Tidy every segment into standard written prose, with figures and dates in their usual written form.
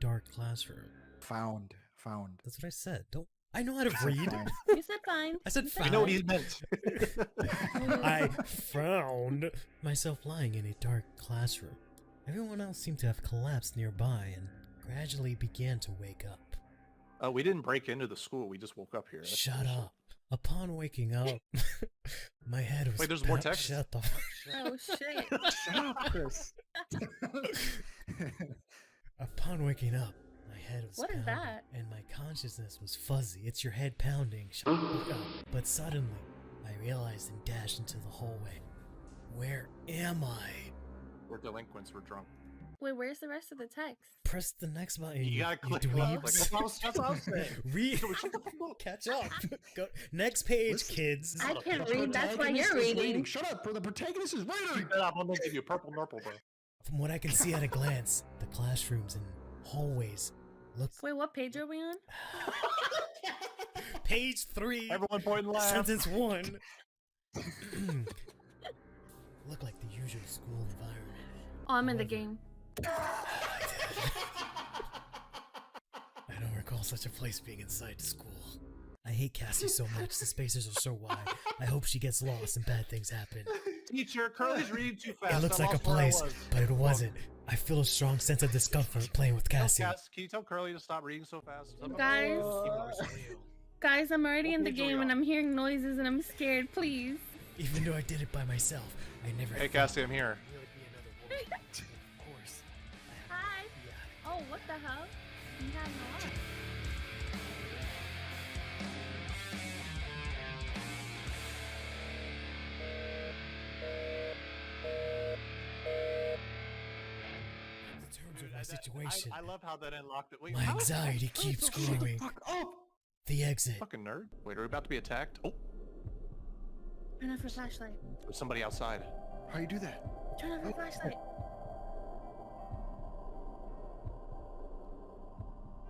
dark classroom. Found. That's what I said. Don't. I know how to read. You said fine. I said fine. I know what he meant. I found myself lying in a dark classroom. Everyone else seemed to have collapsed nearby and gradually began to wake up. We didn't break into the school. We just woke up here. That's Shut bullshit. up. Upon waking up, my head was. Wait, there's more text? Shut the. Oh shit. Shut up, Chris. Upon waking up, my head was. What is pounding, that? And my consciousness was fuzzy. It's your head pounding. Shut the fuck up. But suddenly, I realized and dashed into the hallway. Where am I? We're delinquents. We're drunk. Wait, where's the rest of the text? Press the next button. You gotta click dweebs. left, like, that's what I was saying. Read. Catch up. Go. Next page, kids. I can't read. That's why you're reading. Shut up, bro. The protagonist is reading. Shut up, I'm gonna give you a purple nurple, bro. From what I can see at a glance, the classrooms and hallways look. Wait, what page are we on? Page 3. Everyone point and laugh. Sentence 1. Look like the usual school environment. Oh, I'm in the game. I don't recall such a place being inside school. I hate Cassie so much. The spaces are so wide. I hope she gets lost and bad things happen. Teacher, Curly's reading too fast. It looks I like a lost where I place, was. but it wasn't. I feel a strong sense of discomfort playing with Tell Cassie. Cass, can you tell Curly to stop reading so fast? Guys. Guys, I'm already in the game and I'm hearing noises and I'm scared. Please. Even though I did it by myself, I never. Hey, thought Cassie, I'm here. there would be another woman. Of course. Hi. Oh, what the hell? You have no eyes. In terms of my situation, I love how that unlocked it. Wait, my how? anxiety keeps growing. Fuck up! The exit. Fucking nerd. Wait, are we about to be attacked? Oh, Turn off your flashlight. there's somebody outside. How you do that? Turn off your flashlight.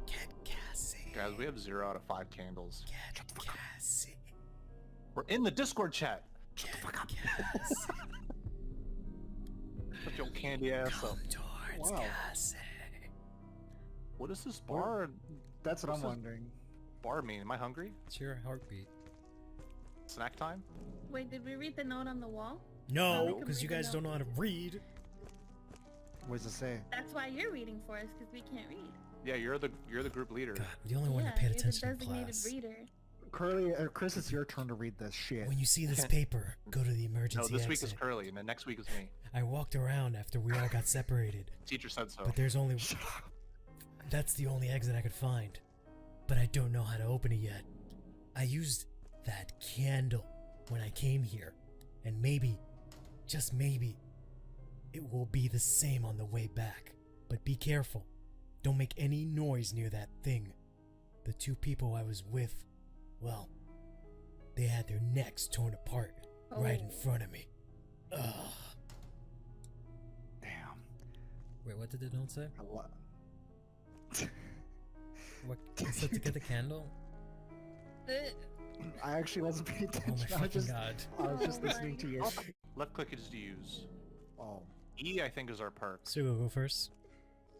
Get Cassie. Guys, we have 0 out of 5 candles. Get Cassie. We're in the Discord chat. Shut the fuck up. Cassie. Shut your candy ass up. Come towards Wow. Cassie. What is this bar? That's what What's I'm this? wondering. Bar mean? Am I hungry? It's your heartbeat. Snack time? Wait, did we read the note on the wall? No, we can because you read the guys don't know how to read. What does it say? That's why you're reading for us, because we can't read. Yeah, you're the group leader. God, I'm the only one Yeah, that paid you're the attention in designated class. reader. Curly, Chris, it's your turn to read this shit. When you see this Can't- paper, go to the No, emergency this week is exit. Curly, and then next week is me. I walked around after we all got separated, Teacher said so. but there's only... That's the only exit I could find. But I don't know how to open it yet. I used that candle when I came here, and maybe, just maybe, it will be the same on the way back. But be careful. Don't make any noise near that thing. The 2 people I was with, well, they had their necks torn apart right in front of me. Ugh. Damn. Wait, what did the note say? A lot. What, you said to get the candle? I actually wasn't paying Oh my attention. I was fucking just, god. I was just Oh listening my to you. Left click is to use. Oh. E, I think, is our perk. So we'll go first.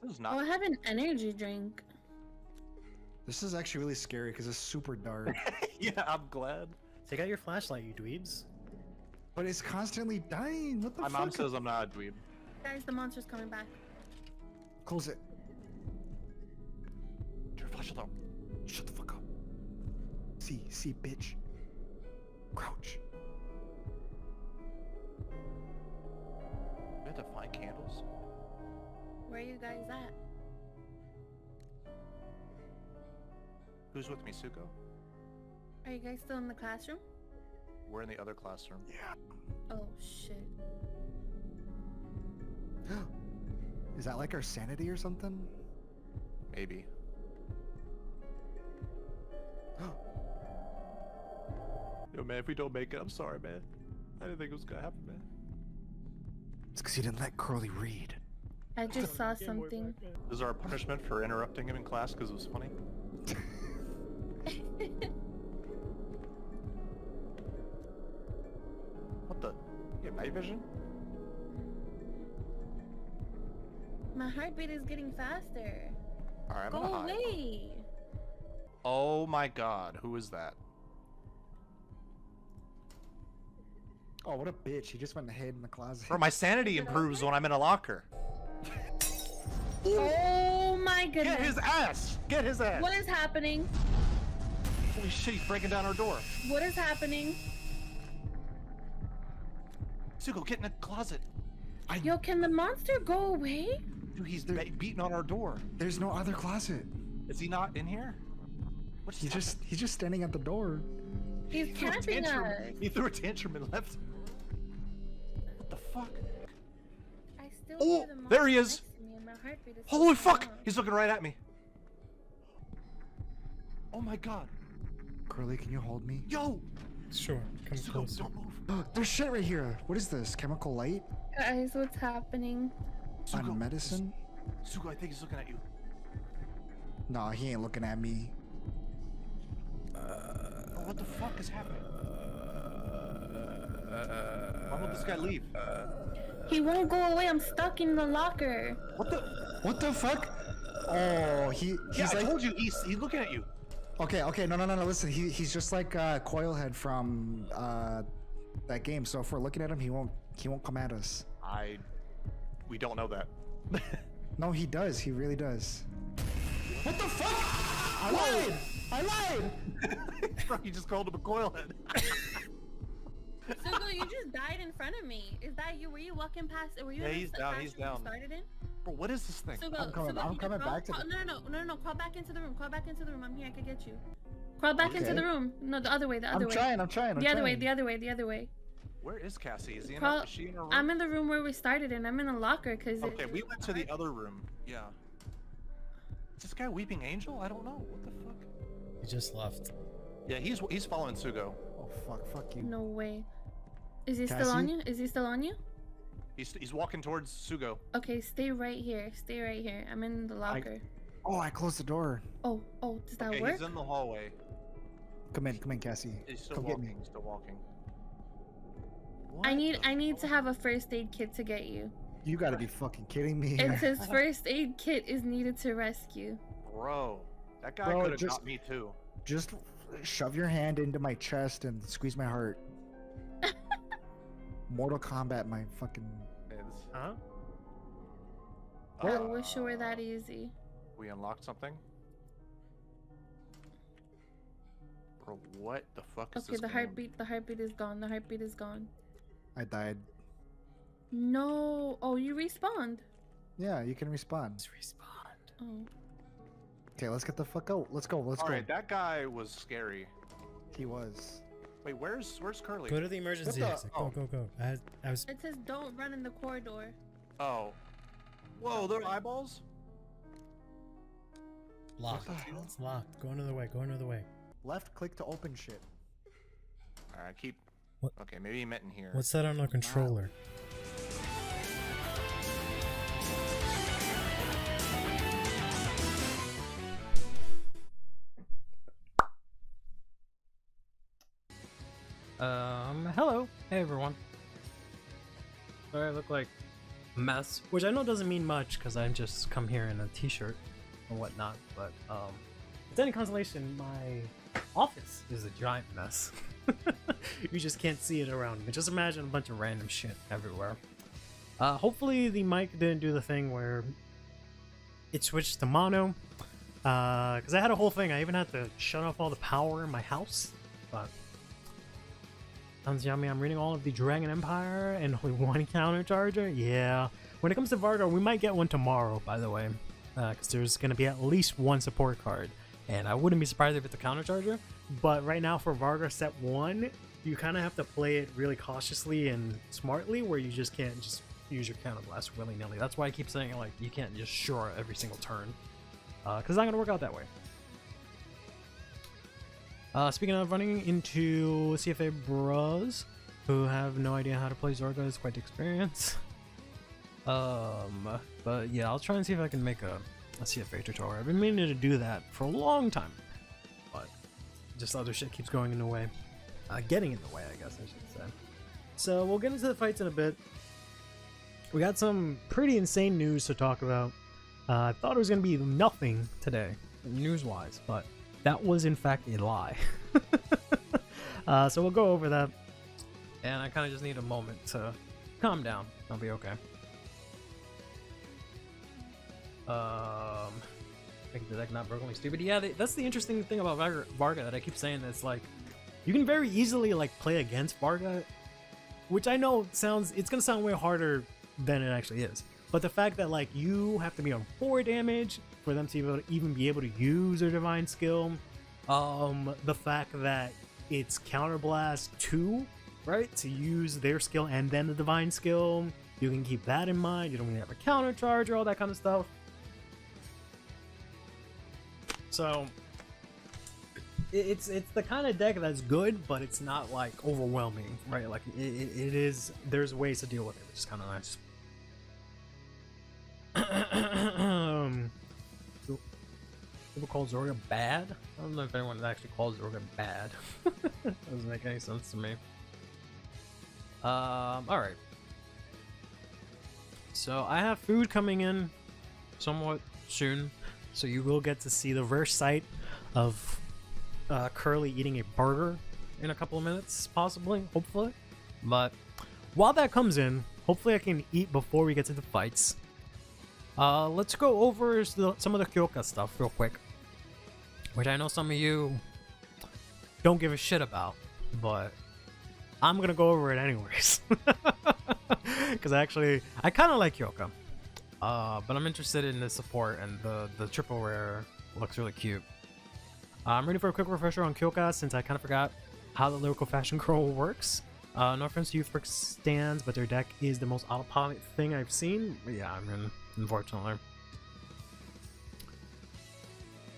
This is Oh, not. I have an energy drink. This is actually really scary because it's super dark. Yeah, I'm glad. Take out your flashlight, you dweebs. But it's constantly dying. What the My fuck? mom says I'm not a dweeb. Guys, the monster's coming back. Close it. Turn your flashlight out. Shut the fuck up. See, bitch. Crouch. We have to find candles. Where are you guys at? Who's with me, Suko? Are you guys still in the classroom? We're in the other classroom. Yeah. Oh, shit. Is that like our sanity or something? Maybe. Yo, man, if we don't make it, I'm sorry, man. I didn't think it was gonna happen, man. It's because you didn't let Curly read. I just saw something. This is our punishment for interrupting him in class because it was funny. What the? You have night vision? My heartbeat is getting faster. Alright, I'm Go gonna hide. away. Oh my god, who is that? Oh, what a bitch. He just went and hid in the closet. Bro, my sanity improves when I'm in a locker. Oh my goodness. Get his ass! Get his ass! What is happening? Holy shit, he's breaking down our door. What is happening? Sugo, get in the closet. Yo, can the monster go away? Dude, he's beating on our door. There's no other closet. Is he not in here? What's He's just standing at the door. He's camping us. He threw a tantrum and left. What the fuck? I still Oh, hear the monster there he is. next to me and my heartbeat is Holy still fuck! going. He's looking right at me. Oh my god. Curly, can you hold me? Yo! Sure, come Sugo, closer. don't move. There's shit right here. What is this? Chemical light? Guys, what's happening? Sugo, On medicine? Sugo, I think he's looking at you. No, he ain't looking at me. Oh, what the fuck is happening? Why won't this guy leave? He won't go away. I'm stuck in the locker. What the fuck? Oh, he's Yeah, I like. told you, he's looking at you. Okay, no, listen. He's just like Coilhead from that game. So if we're looking at him, he won't come at us. We don't know that. No, he does. He really does. What the fuck? I lied. Bro, you just called him a coilhead. Sugo, you just died in front of me. Is that you? Were you walking past? Were you? Yeah, in the he's down, classroom he's you down. Started in? Bro, what is this thing? Sugo, I'm coming Sugo, back to crawl, the- No. Crawl back into the room. Crawl back into the room. I'm here. I could get you. Crawl back into Okay. the room. No, the other way. The other I'm way. trying. The other way. Where is Cassie? Is Crawl. is she in her room? I'm in the room where we started, and I'm in a locker because. Okay, we went to the other room. Yeah. Is this guy Weeping Angel? I don't know. What the fuck? He just left. Yeah, he's following Sugo. Oh fuck you. No way. Is he still Cassie? on you? Is he still on you? He's walking towards Sugo. Okay, stay right here. Stay right here. I'm in the locker. Oh, I closed the door. Oh, does that Okay, work? he's in the hallway. Come in, Cassie. He's still Come get walking. me. He's still walking. I What need the to have a first aid kit to get you. You gotta be fucking kidding me. It says first aid kit is needed to rescue. Bro, that guy Bro, could have just- got me too. Just shove your hand into my chest and squeeze my heart. Mortal Kombat, my fucking. Huh? I wish it were that easy. We unlocked something. Bro, what the fuck is Okay, this the game? heartbeat is gone. The heartbeat is gone. I died. No. Oh, you respawned. Yeah, you can respawn. Let's respond. Oh. Okay, let's get the fuck out. Let's go. All right, that guy was scary. He was. Wait, where's Curly? Go to the emergency What the- exit. oh. Go. I was. It says don't run in the corridor. Oh. Whoa, they're eyeballs? Locked. the hell? It's locked. Go another way. Left click to open shit. Alright, keep... What? Okay, maybe he meant in here. What's that on our controller? Hello. Hey, everyone. Sorry I look like a mess, which I know doesn't mean much because I just come here in a t-shirt and whatnot, but, it's any consolation, my office is a giant mess. You just can't see it around me. Just imagine a bunch of random shit everywhere. Hopefully the mic didn't do the thing where it switched to mono, because I had a whole thing. I even had to shut off all the power in my house, but sounds yummy. I'm reading all of the Dragon Empire and only one countercharger. Yeah. When it comes to Vargar, we might get one tomorrow, by the way. Because there's going to be at least one support card. And I wouldn't be surprised if it's a countercharger. But right now for Vargar Set 1, you kind of have to play it really cautiously and smartly, where you just can't just use your counterblast willy-nilly. That's why I keep saying, like, you can't just shore every single turn. Because it's not going to work out that way. Speaking of running into CFA bros who have no idea how to play Zorga is quite the experience. But yeah, I'll try and see if I can make a CFA tutorial. I've been meaning to do that for a long time, but just other shit keeps going in the way. Getting in the way, I guess I should say. So we'll get into the fights in a bit. We got some pretty insane news to talk about. I thought it was going to be nothing today, news-wise, but that was in fact a lie. So we'll go over that, and I kind of just need a moment to calm down. I'll be okay. Make the deck not brokenly stupid. Yeah, that's the interesting thing about Varga that I keep saying. That's like, you can very easily like play against Varga, which I know it's gonna sound way harder than it actually is. But the fact that like you have to be on 4 damage for them to even be able to use their divine skill, the fact that it's counterblast 2, right, to use their skill and then the divine skill, you can keep that in mind. You don't even have a counter charge or all that kind of stuff. So it's the kind of deck that's good, but it's not like overwhelming, right? Like it is. There's ways to deal with it, which is kind of nice. People call Zorga bad. I don't know if anyone actually calls Zorga bad. Doesn't make any sense to me. All right. So I have food coming in somewhat soon, so you will get to see the reverse sight of Curly eating a burger in a couple of minutes, possibly, hopefully. But while that comes in, hopefully I can eat before we get to the fights. Let's go over some of the Kyoka stuff real quick, which I know some of you don't give a shit about, but I'm gonna go over it anyways. Because I kind of like Kyoka, but I'm interested in the support, and the triple rare looks really cute. I'm ready for a quick refresher on Kyoka since I kind of forgot how the lyrical fashion girl works. No offense to Youthbrick stands, but their deck is the most autopilot thing I've seen. Yeah, I mean, unfortunately.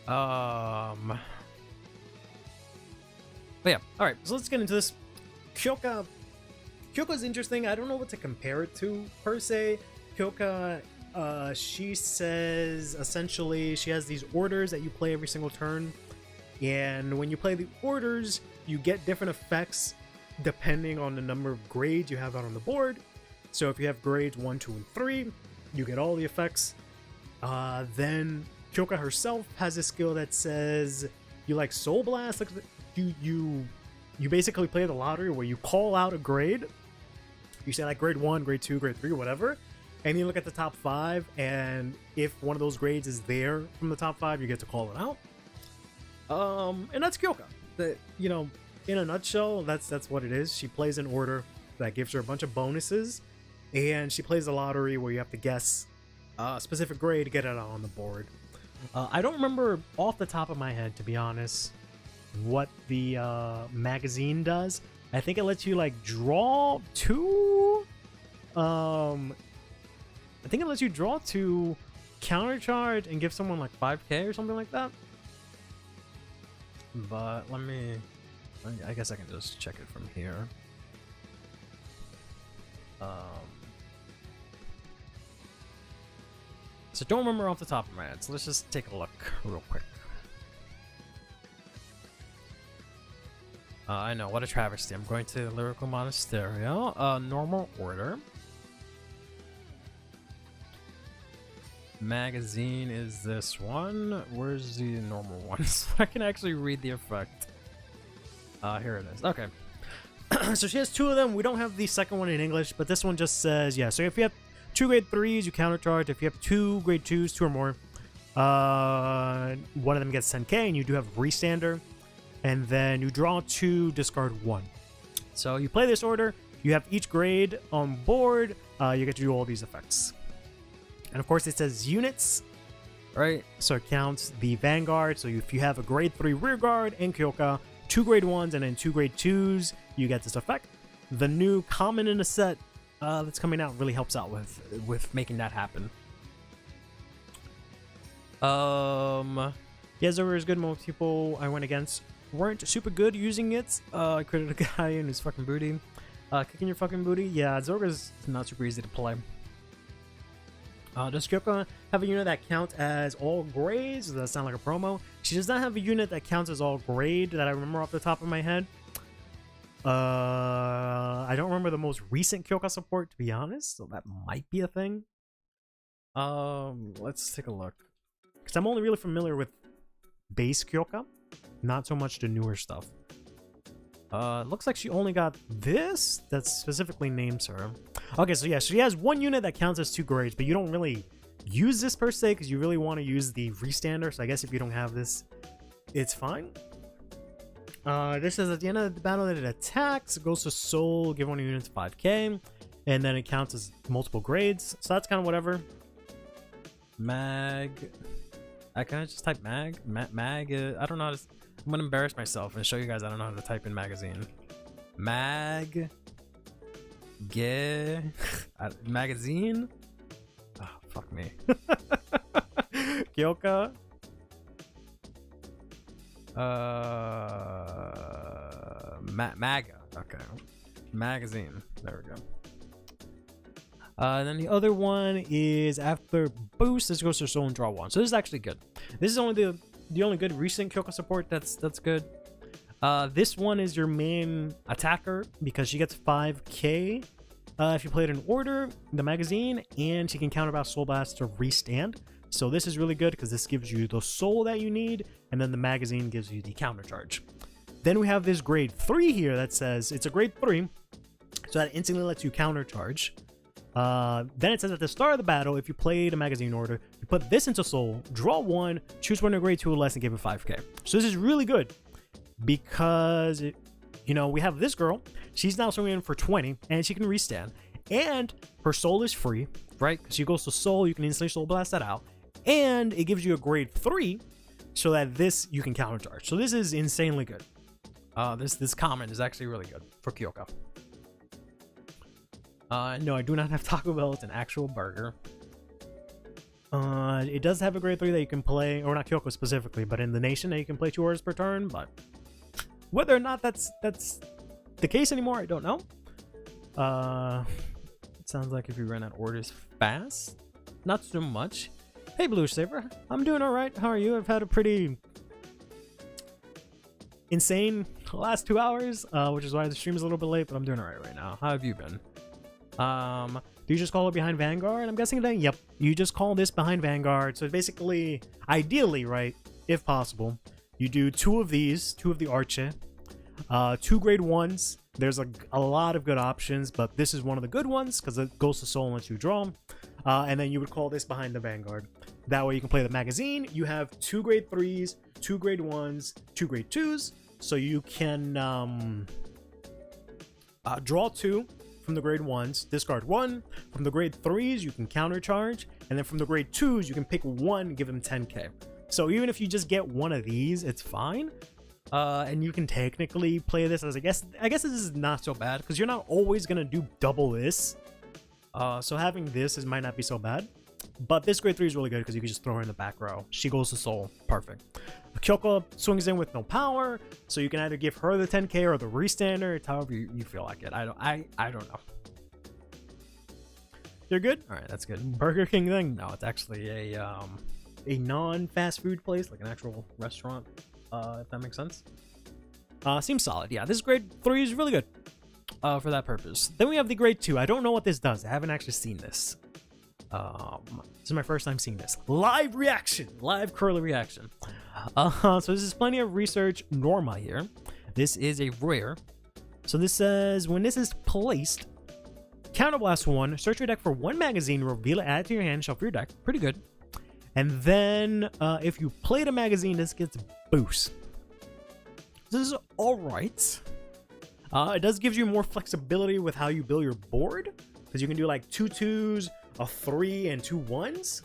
But yeah, alright, so let's get into this. Kyoka's interesting. I don't know what to compare it to, per se. Kyoka, she says, essentially, she has these orders that you play every single turn. And when you play the orders, you get different effects depending on the number of grades you have out on the board. So if you have grades 1, 2, and 3, you get all the effects. Then Kyoka herself has a skill that says you like Soul Blast. Like you basically play the lottery where you call out a grade. You say like grade 1, grade 2, grade 3, whatever. And you look at the top 5, and if one of those grades is there from the top 5, you get to call it out. And that's Kyoka. You know, in a nutshell, that's what it is. She plays an order that gives her a bunch of bonuses, and she plays the lottery where you have to guess a specific grade to get it out on the board. I don't remember off the top of my head, to be honest, what the magazine does. I think it lets you like draw 2. I think it lets you draw 2, counter charge, and give someone like 5k or something like that. But I guess I can just check it from here. So don't remember off the top of my head, so let's just take a look real quick. I know, what a travesty. I'm going to Lyrical Monasterio. Normal order. Magazine is this one. Where's the normal one? So I can actually read the effect. Here it is. Okay. So she has 2 of them. We don't have the second one in English, but this one just says, yeah, so if you have 2 grade 3s, you counter charge. If you have 2 grade 2s, 2 or more, one of them gets 10k, and you do have restander. And then you draw 2, discard 1. So you play this order, you have each grade on board, you get to do all these effects. And of course it says units, right? So it counts the Vanguard. So if you have a grade 3 rear guard and Kyoka, 2 grade 1s and then 2 grade 2s, you get this effect. The new common in the set that's coming out really helps out with making that happen. Yeah, Zora is good. Most people I went against weren't super good using it. I created a guy in his fucking booty. Kicking your fucking booty. Yeah, Zorga's not super easy to play. Does Kyoka have a unit that counts as all grades? Does that sound like a promo? She does not have a unit that counts as all grade that I remember off the top of my head. I don't remember the most recent Kyoka support, to be honest, so that might be a thing. Let's take a look. Because I'm only really familiar with base Kyoka, not so much the newer stuff. Looks like she only got this that specifically names her. Okay, so yeah, she has one unit that counts as 2 grades, but you don't really use this per se because you really want to use the restander. So I guess if you don't have this, it's fine. This says at the end of the battle that it attacks, it goes to soul, give one of your units 5k, and then it counts as multiple grades. So that's kind of whatever. Mag. I kind of just type mag. Mag. I don't know how to. I'm gonna embarrass myself and show you guys I don't know how to type in magazine. Mag. Ge. Magazine. Oh, fuck me. Kyoka. Maga. Okay. Magazine. There we go. Then the other one is after boost, this goes to soul and draw 1. So this is actually good. This is only the only good recent Kyoka support that's good. This one is your main attacker because she gets 5k if you play it in order, the magazine, and she can counterblast soul blast to restand. So this is really good because this gives you the soul that you need, and then the magazine gives you the counter charge. Then we have this grade 3 here that says it's a grade 3, so that instantly lets you counter charge. Then it says at the start of the battle, if you played a magazine order, you put this into soul, draw 1, choose one of grade 2 or less, and give it 5k. So this is really good because, you know, we have this girl. She's now swinging in for 20, and she can restand. And her soul is free, right? Because she goes to soul, you can instantly soul blast that out. And it gives you a grade 3, so that this you can counter charge. So this is insanely good. This comment is actually really good for Kyoka. No, I do not have Taco Bell. It's an actual burger. It does have a grade 3 that you can play, or not Kyoka specifically, but in the nation that you can play 2 orders per turn. But whether or not that's the case anymore, I don't know. It sounds like if you run out orders fast, not so much. Hey, Blue Saber, I'm doing all right. How are you? I've had a pretty insane last 2 hours, which is why the stream is a little bit late, but I'm doing all right now. How have you been? Do you just call it behind Vanguard? I'm guessing that, yep. You just call this behind Vanguard. So basically, ideally, right, if possible, you do 2 of these, 2 of the Arche, 2 grade 1s. There's a lot of good options, but this is one of the good ones because it goes to soul once you draw. And then you would call this behind the Vanguard. That way you can play the magazine. You have 2 grade 3s, 2 grade 1s, 2 grade 2s. So you can draw 2 from the grade 1s, discard 1. From the grade 3s, you can counter charge. And then from the grade 2s, you can pick 1, give them 10k. So even if you just get one of these, it's fine. And you can technically play this as, I guess this is not so bad because you're not always going to do double this. So having this might not be so bad. But this grade 3 is really good because you can just throw her in the back row. She goes to soul. Perfect. Kyoka swings in with no power, so you can either give her the 10k or the restander. It's however you feel like it. I don't know. You're good? Alright, that's good. Burger King thing? No, it's actually a non-fast food place, like an actual restaurant, if that makes sense. Seems solid. Yeah, this grade 3 is really good for that purpose. Then we have the grade 2. I don't know what this does. I haven't actually seen this. This is my first time seeing this. Live reaction! Live Curly reaction. So this is plenty of research Norma here. This is a rare. So this says, when this is placed, counterblast 1, search your deck for 1 magazine, reveal it, add it to your hand, shuffle your deck. Pretty good. And then, if you play the magazine, this gets boost. This is alright. It does give you more flexibility with how you build your board, because you can do like 2 2s, a 3, and 2 1s,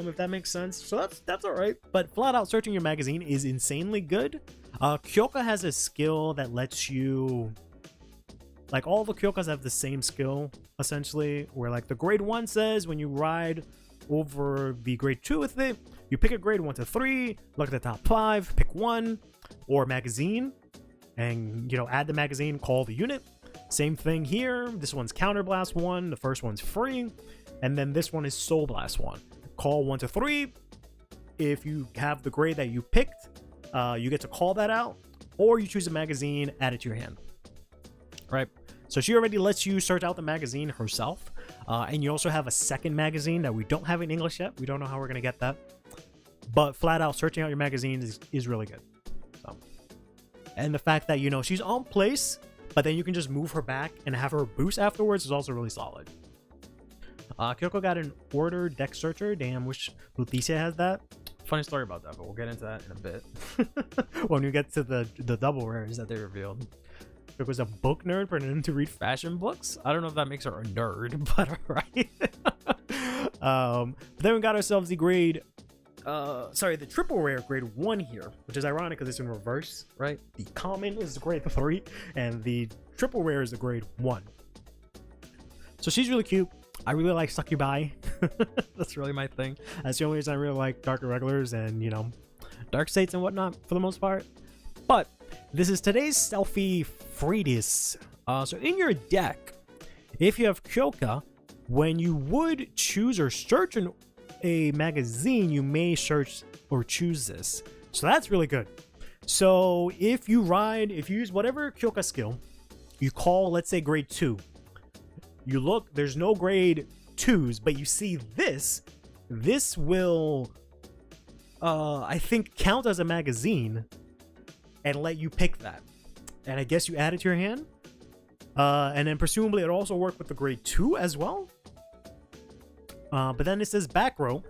if that makes sense. So that's all right. But flat out searching your magazine is insanely good. Kyoka has a skill that lets you, like, all the Kyokas have the same skill essentially, where like the grade 1 says when you ride over the grade 2 with it, you pick a grade 1 to 3, look at the top 5, pick 1 or magazine, and, you know, add the magazine, call the unit. Same thing here. This one's counterblast 1, the first one's free, and then this one is soul blast 1. Call 1 to 3. If you have the grade that you picked, you get to call that out, or you choose a magazine, add it to your hand. Right? So she already lets you search out the magazine herself. And you also have a second magazine that we don't have in English yet. We don't know how we're going to get that. But flat out searching out your magazines is really good. So, and the fact that, you know, she's on place, but then you can just move her back and have her boost afterwards is also really solid. Kyoko got an order deck searcher. Damn, wish Leticia has that. Funny story about that, but we'll get into that in a bit. When we get to the double rares that they revealed. It was a book nerd pretending to read fashion books. I don't know if that makes her a nerd, but alright. Then we got ourselves the the triple rare grade 1 here, which is ironic because it's in reverse, right? The common is grade 3, and the triple rare is the grade 1. So she's really cute. I really like Succubi. That's really my thing. That's the only reason I really like Dark Irregulars and, you know, Dark States and whatnot for the most part. But this is today's selfie Freydis. So in your deck, if you have Kyoka, when you would choose or search a magazine, you may search or choose this. So that's really good. So if you use whatever Kyoka skill, you call, let's say, grade 2. You look, there's no grade 2s, but you see this will, I think, count as a magazine and let you pick that. And I guess you add it to your hand. And then presumably it'll also work with the grade 2 as well. But then it says back row.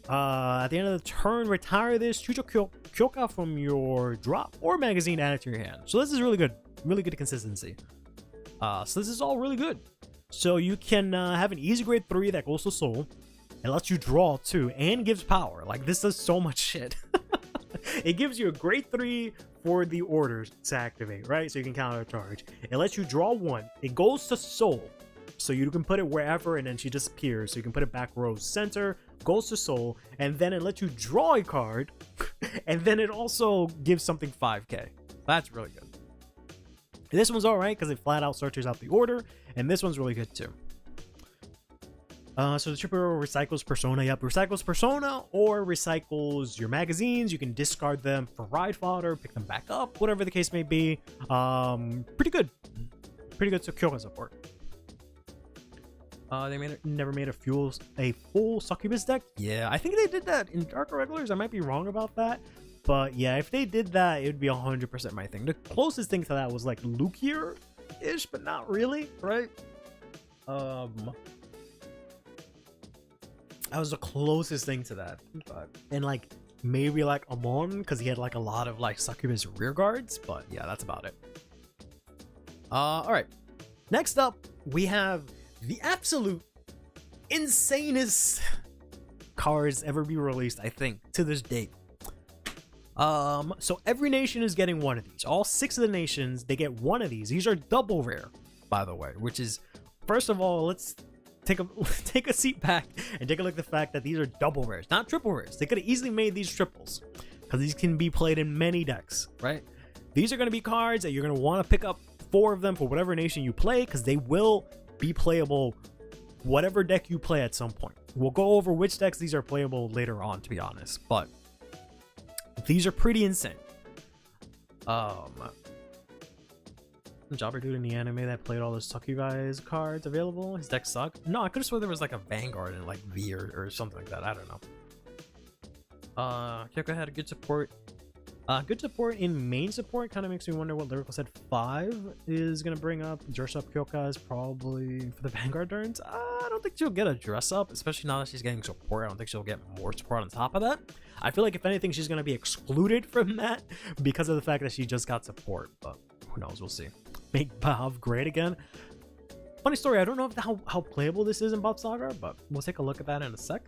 At the end of the turn, retire this, choose a Kyoka from your drop or magazine, add it to your hand. So this is really good. Really good consistency. So this is all really good. So you can have an easy grade 3 that goes to soul and lets you draw too and gives power. Like, this does so much shit. It gives you a grade 3 for the orders to activate, right? So you can counter charge. It lets you draw 1. It goes to soul. So you can put it wherever and then she disappears. So you can put it back row center, goes to soul, and then it lets you draw a card. And then it also gives something 5k. That's really good. This one's alright because it flat out searches out the order. And this one's really good too. So the triple recycles Persona. Yep, recycles Persona or recycles your magazines. You can discard them for ride fodder, pick them back up, whatever the case may be. Pretty good. Pretty good Kyoka support. They never made a full Succubus deck. Yeah, I think they did that in Dark Irregulars. I might be wrong about that. But yeah, if they did that, it would be 100% my thing. The closest thing to that was like Lukier-ish, but not really, right? That was the closest thing to that. And like maybe like Amon, because he had like a lot of like Succubus rear guards, but yeah, that's about it. Alright. Next up, we have the absolute insanest cards ever be released, I think, to this date. So every nation is getting one of these. All 6 of the nations, they get one of these. These are double rare, by the way, which is, first of all, let's take a seat back and take a look at the fact that these are double rares, not triple rares. They could have easily made these triples because these can be played in many decks, right? These are going to be cards that you're going to want to pick up 4 of them for whatever nation you play because they will be playable whatever deck you play at some point. We'll go over which decks these are playable later on, to be honest, but these are pretty insane. Jobber dude in the anime that played all the Succubi's cards available, his deck sucked. No, I could have sworn there was like a Vanguard and like V or something like that. I don't know. Kyoka had a good support. Good support in main support. Kind of makes me wonder what Lyrical said 5 is gonna bring up. Dress up Kyoka is probably for the Vanguard turns. I don't think she'll get a dress up, especially now that she's getting support. I don't think she'll get more support on top of that. I feel like if anything, she's gonna be excluded from that because of the fact that she just got support. But who knows? We'll see. Make Bob great again. Funny story. I don't know if how playable this is in Bob Saga, but we'll take a look at that in a sec.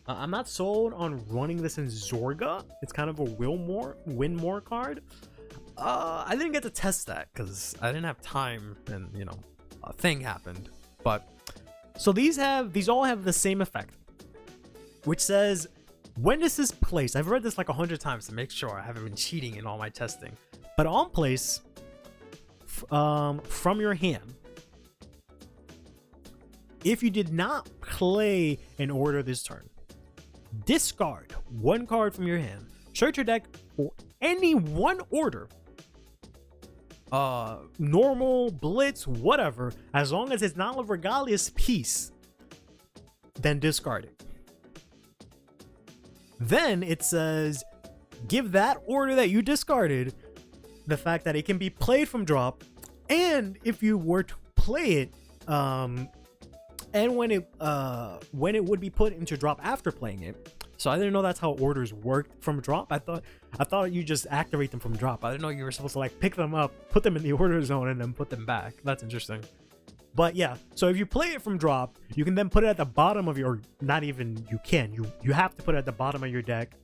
I'm not sold on running this in Zorga. It's kind of a win more card. I didn't get to test that because I didn't have time, and you know, a thing happened. But so these all have the same effect, which says when this is placed. I've read this like 100 times to make sure I haven't been cheating in all my testing. But on place, from your hand, if you did not play an order this turn, discard 1 card from your hand, search your deck for any 1 order, normal, blitz, whatever, as long as it's not a regalious piece, then discard it. Then it says give that order that you discarded the fact that it can be played from drop, and if you were to play it, and when it would be put into drop after playing it. So I didn't know that's how orders worked from drop. I thought you just activate them from drop. I didn't know you were supposed to like pick them up, put them in the order zone, and then put them back. That's interesting. But yeah, so if you play it from drop, you can then put it at the bottom of your, not even you can, you have to put it at the bottom of your deck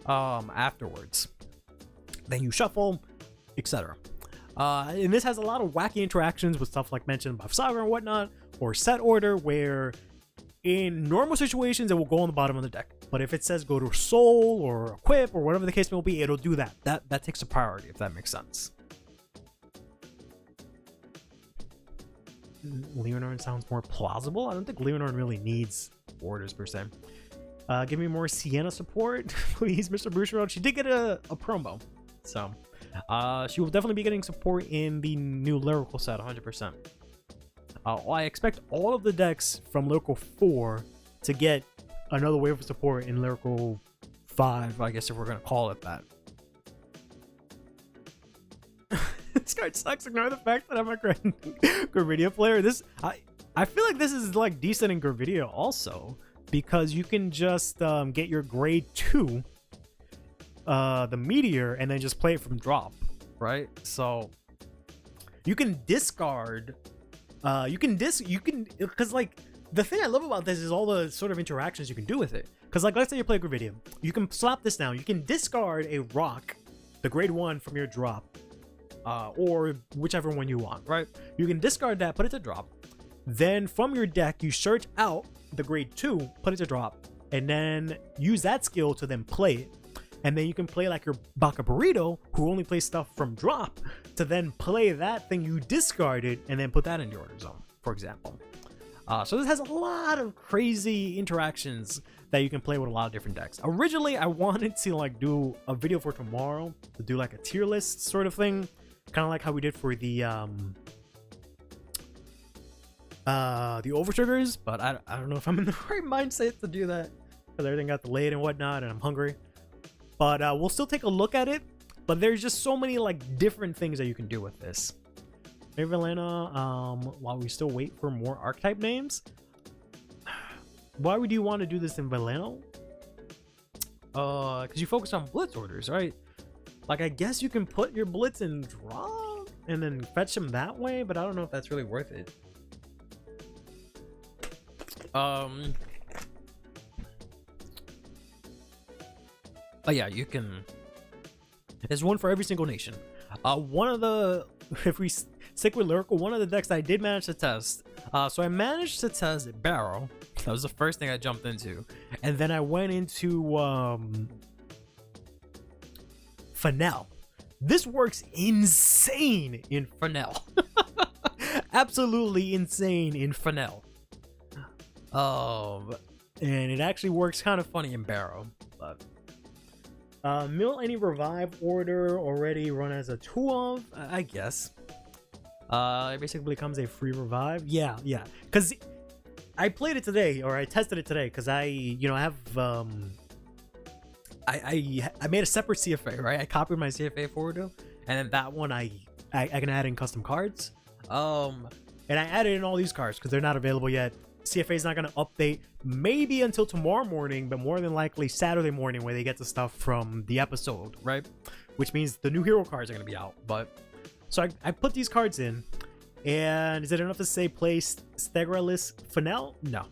afterwards. Then you shuffle, etc. And this has a lot of wacky interactions with stuff like mentioned by Saga and whatnot, or set order, where in normal situations it will go on the bottom of the deck. But if it says go to soul or equip or whatever the case may be, it'll do that. That takes a priority, if that makes sense. Leonard sounds more plausible. I don't think Leonard really needs orders per se. Give me more Sienna support, please, Mr. Boucherot. She did get a promo, so she will definitely be getting support in the new lyrical set, 100%. I expect all of the decks from lyrical 4 to get another wave of support in lyrical 5, I guess, if we're gonna call it that. This card sucks. Ignore the fact that I'm a Gravidia player. I feel like this is like decent in Gravidia also, because you can just get your grade 2 the meteor and then just play it from drop, right? So you can discard because like the thing I love about this is all the sort of interactions you can do with it. Because like, let's say you play Gravidia, you can slap this down, you can discard a rock, the grade 1 from your drop, or whichever one you want, right? You can discard that, put it to drop, then from your deck you search out the grade 2, put it to drop, and then use that skill to then play it. And then you can play like your Baka Burrito, who only plays stuff from drop, to then play that thing you discarded and then put that in your order zone, for example. So this has a lot of crazy interactions that you can play with a lot of different decks. Originally, I wanted to like do a video for tomorrow to do like a tier list sort of thing, kind of like how we did for the Overtriggers, but I don't know if I'm in the right mindset to do that because everything got delayed and whatnot, and I'm hungry. But we'll still take a look at it. But there's just so many like different things that you can do with this. Hey Valena, while we still wait for more archetype names, why would you want to do this in Valena? Because you focus on blitz orders, right? Like I guess you can put your blitz in draw and then fetch them that way, but I don't know if that's really worth it. Oh yeah, you can. There's one for every single nation. One of the, if we stick with lyrical, one of the decks I did manage to test. So I managed to test Barrow. That was the first thing I jumped into, and then I went into Fennel. This works insane in Fennel. Absolutely insane in Fennel. And it actually works kind of funny in Barrow, but. Mill any revive order already run as a 2 of, I guess. It basically becomes a free revive. Yeah. Because I played it today, or I tested it today, because I have I made a separate CFA, right? I copied my CFA forward, and then that one I can add in custom cards. And I added in all these cards because they're not available yet. CFA is not going to update maybe until tomorrow morning, but more than likely Saturday morning, where they get the stuff from the episode, right? Which means the new hero cards are going to be out. But so I put these cards in, and is it enough to say play Stegoralis Fennel? No.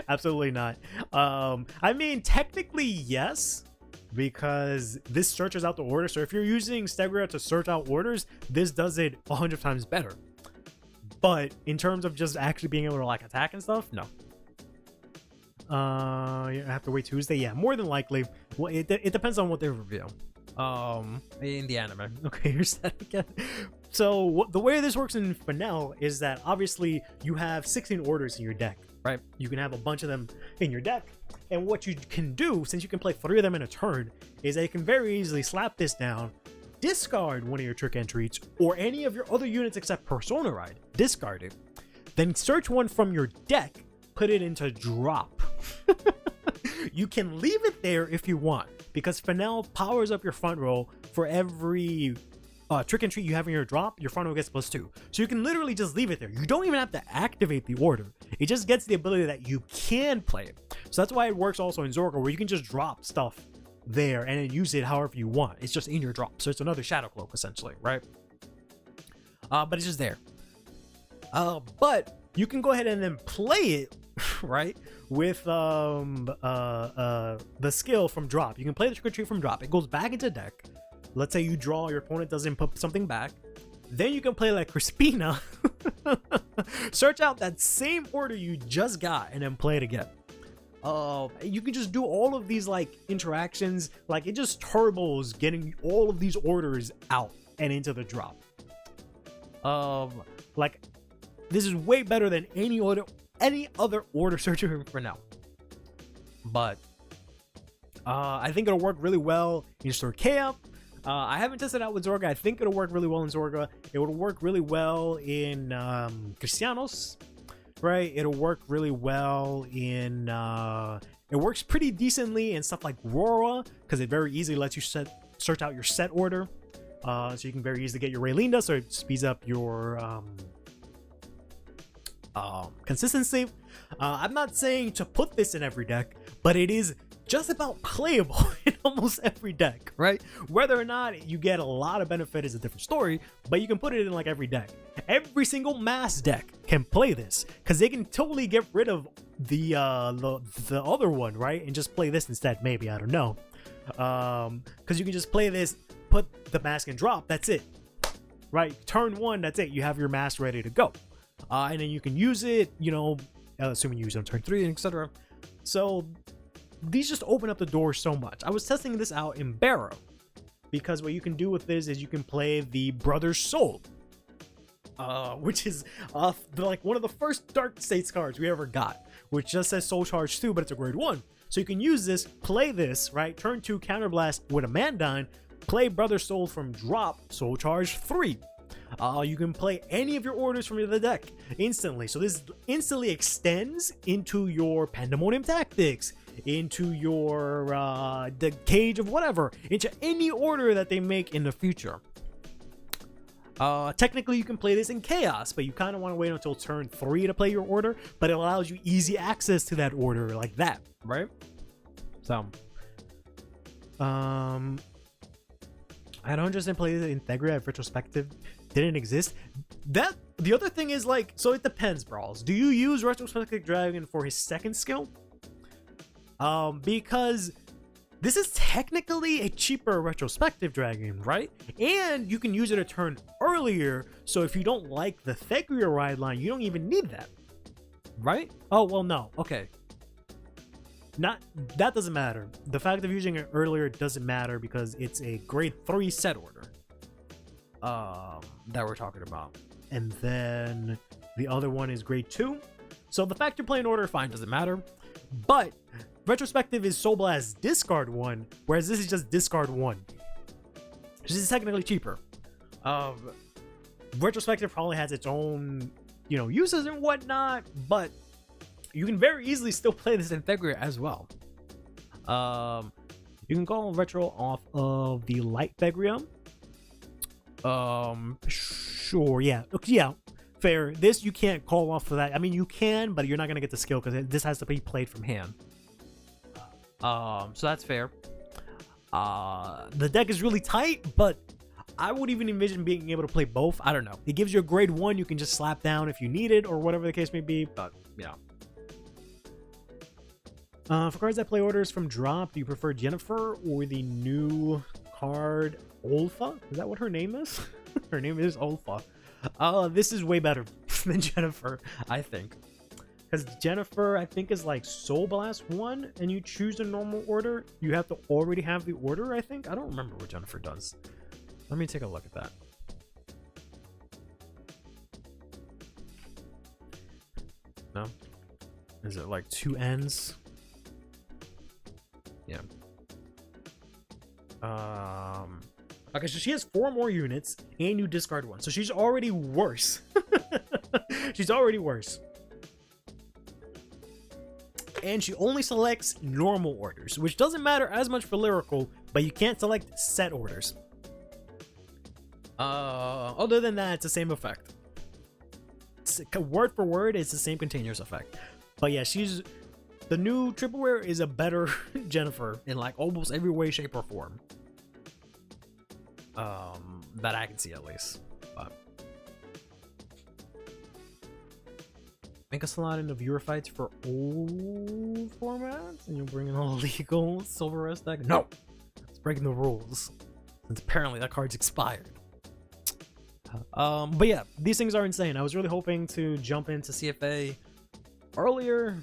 Absolutely not. I mean, technically yes, because this searches out the order. So if you're using Stegora to search out orders, this does it 100 times better. But in terms of just actually being able to like attack and stuff, no. You have to wait Tuesday. Yeah, more than likely. Well, it depends on what they reveal. In the anime. Okay, here's that again. So the way this works in Fennel is that obviously you have 16 orders in your deck, right? You can have a bunch of them in your deck, and what you can do, since you can play 3 of them in a turn, is that you can very easily slap this down, discard one of your trick entries or any of your other units except Persona Ride, discard it. Then search one from your deck, put it into drop. You can leave it there if you want, because Fennel powers up your front row for every trick entry you have in your drop. Your front row gets +2. So you can literally just leave it there. You don't even have to activate the order. It just gets the ability that you can play it. So that's why it works also in Zorga, where you can just drop stuff there and then use it however you want. It's just in your drop. So it's another Shadow Cloak, essentially, right? But it's just there. But you can go ahead and then play it, right, with the skill from drop. You can play the trick or treat from drop. It goes back into deck. Let's say you draw, your opponent doesn't put something back. Then you can play like Crispina. Search out that same order you just got and then play it again. You can just do all of these like interactions. Like it just turbos getting all of these orders out and into the drop. Like this is way better than any other order searcher for now. But I think it'll work really well in Sorkea. I haven't tested it out with Zorga. I think it'll work really well in Zorga. It would work really well in Cristianos, right? It'll work really well in it works pretty decently in stuff like Rora, because it very easily lets you search out your set order. So you can very easily get your Raylinda, so it speeds up your consistency. I'm not saying to put this in every deck, but it is just about playable in almost every deck, right? Whether or not you get a lot of benefit is a different story, but you can put it in like every deck. Every single mass deck can play this, because they can totally get rid of the other one, right? And just play this instead, maybe, I don't know. Because you can just play this, put the mask and drop, that's it. Right? Turn 1, that's it. You have your mask ready to go. And then you can use it, you know, assuming you use it on turn 3, etc. So these just open up the door so much. I was testing this out in Barrow, because what you can do with this is you can play the Brother's Soul, which is like one of the first Dark States cards we ever got, which just says Soul Charge 2, but it's a grade 1. So you can use this, play this, right? Turn 2 Counterblast with a Mandine, play Brother's Soul from drop, Soul Charge 3. You can play any of your orders from the deck instantly. So this instantly extends into your Pandemonium Tactics, into your the Cage of whatever, into any order that they make in the future. Technically you can play this in Chaos, but you kind of want to wait until turn 3 to play your order, but it allows you easy access to that order like that, right? So I don't just play the Integra retrospective didn't exist. That the other thing is, like, so it depends, brawls. Do you use Retrospective Dragon for his second skill? Because this is technically a cheaper Retrospective Dragon, right? And you can use it a turn earlier, so if you don't like the Thegria ride line, you don't even need that, right? Oh, well, no. Okay. That doesn't matter. The fact of using it earlier doesn't matter, because it's a grade 3 set order that we're talking about. And then the other one is grade 2. So the fact you're playing order, fine, doesn't matter. But Retrospective is Soul Blast discard 1, whereas this is just discard 1. This is technically cheaper. Retrospective probably has its own, you know, uses and whatnot, but you can very easily still play this in Thegria as well. You can call Retro off of the Light Thegria. Sure, yeah, fair. This you can't call off for that. I mean, you can, but you're not gonna get the skill because this has to be played from hand. So that's fair. The deck is really tight, but I would even envision being able to play both. I don't know. It gives you a grade 1 you can just slap down if you need it, or whatever the case may be. But yeah. For cards that play orders from drop, do you prefer Jennifer or the new card Olfa? Is that what her name is? Her name is Olfa. This is way better than Jennifer, I think. Because Jennifer, I think, is like Soul Blast 1, and you choose a normal order. You have to already have the order, I think. I don't remember what Jennifer does. Let me take a look at that. No? Is it like 2 N's? Yeah. Okay, so she has 4 more units, and you discard 1. So she's already worse. She's already worse. And she only selects normal orders, which doesn't matter as much for lyrical, but you can't select set orders. Other than that, it's the same effect. Word for word, it's the same continuous effect. But yeah, she's the new triple rare is a better Jennifer in like almost every way, shape, or form. That I can see at least. But make a slot in the viewer fights for old formats, and you'll bring in a legal silver rest deck. No, it's breaking the rules. Since apparently that card's expired. But yeah, these things are insane. I was really hoping to jump into CFA earlier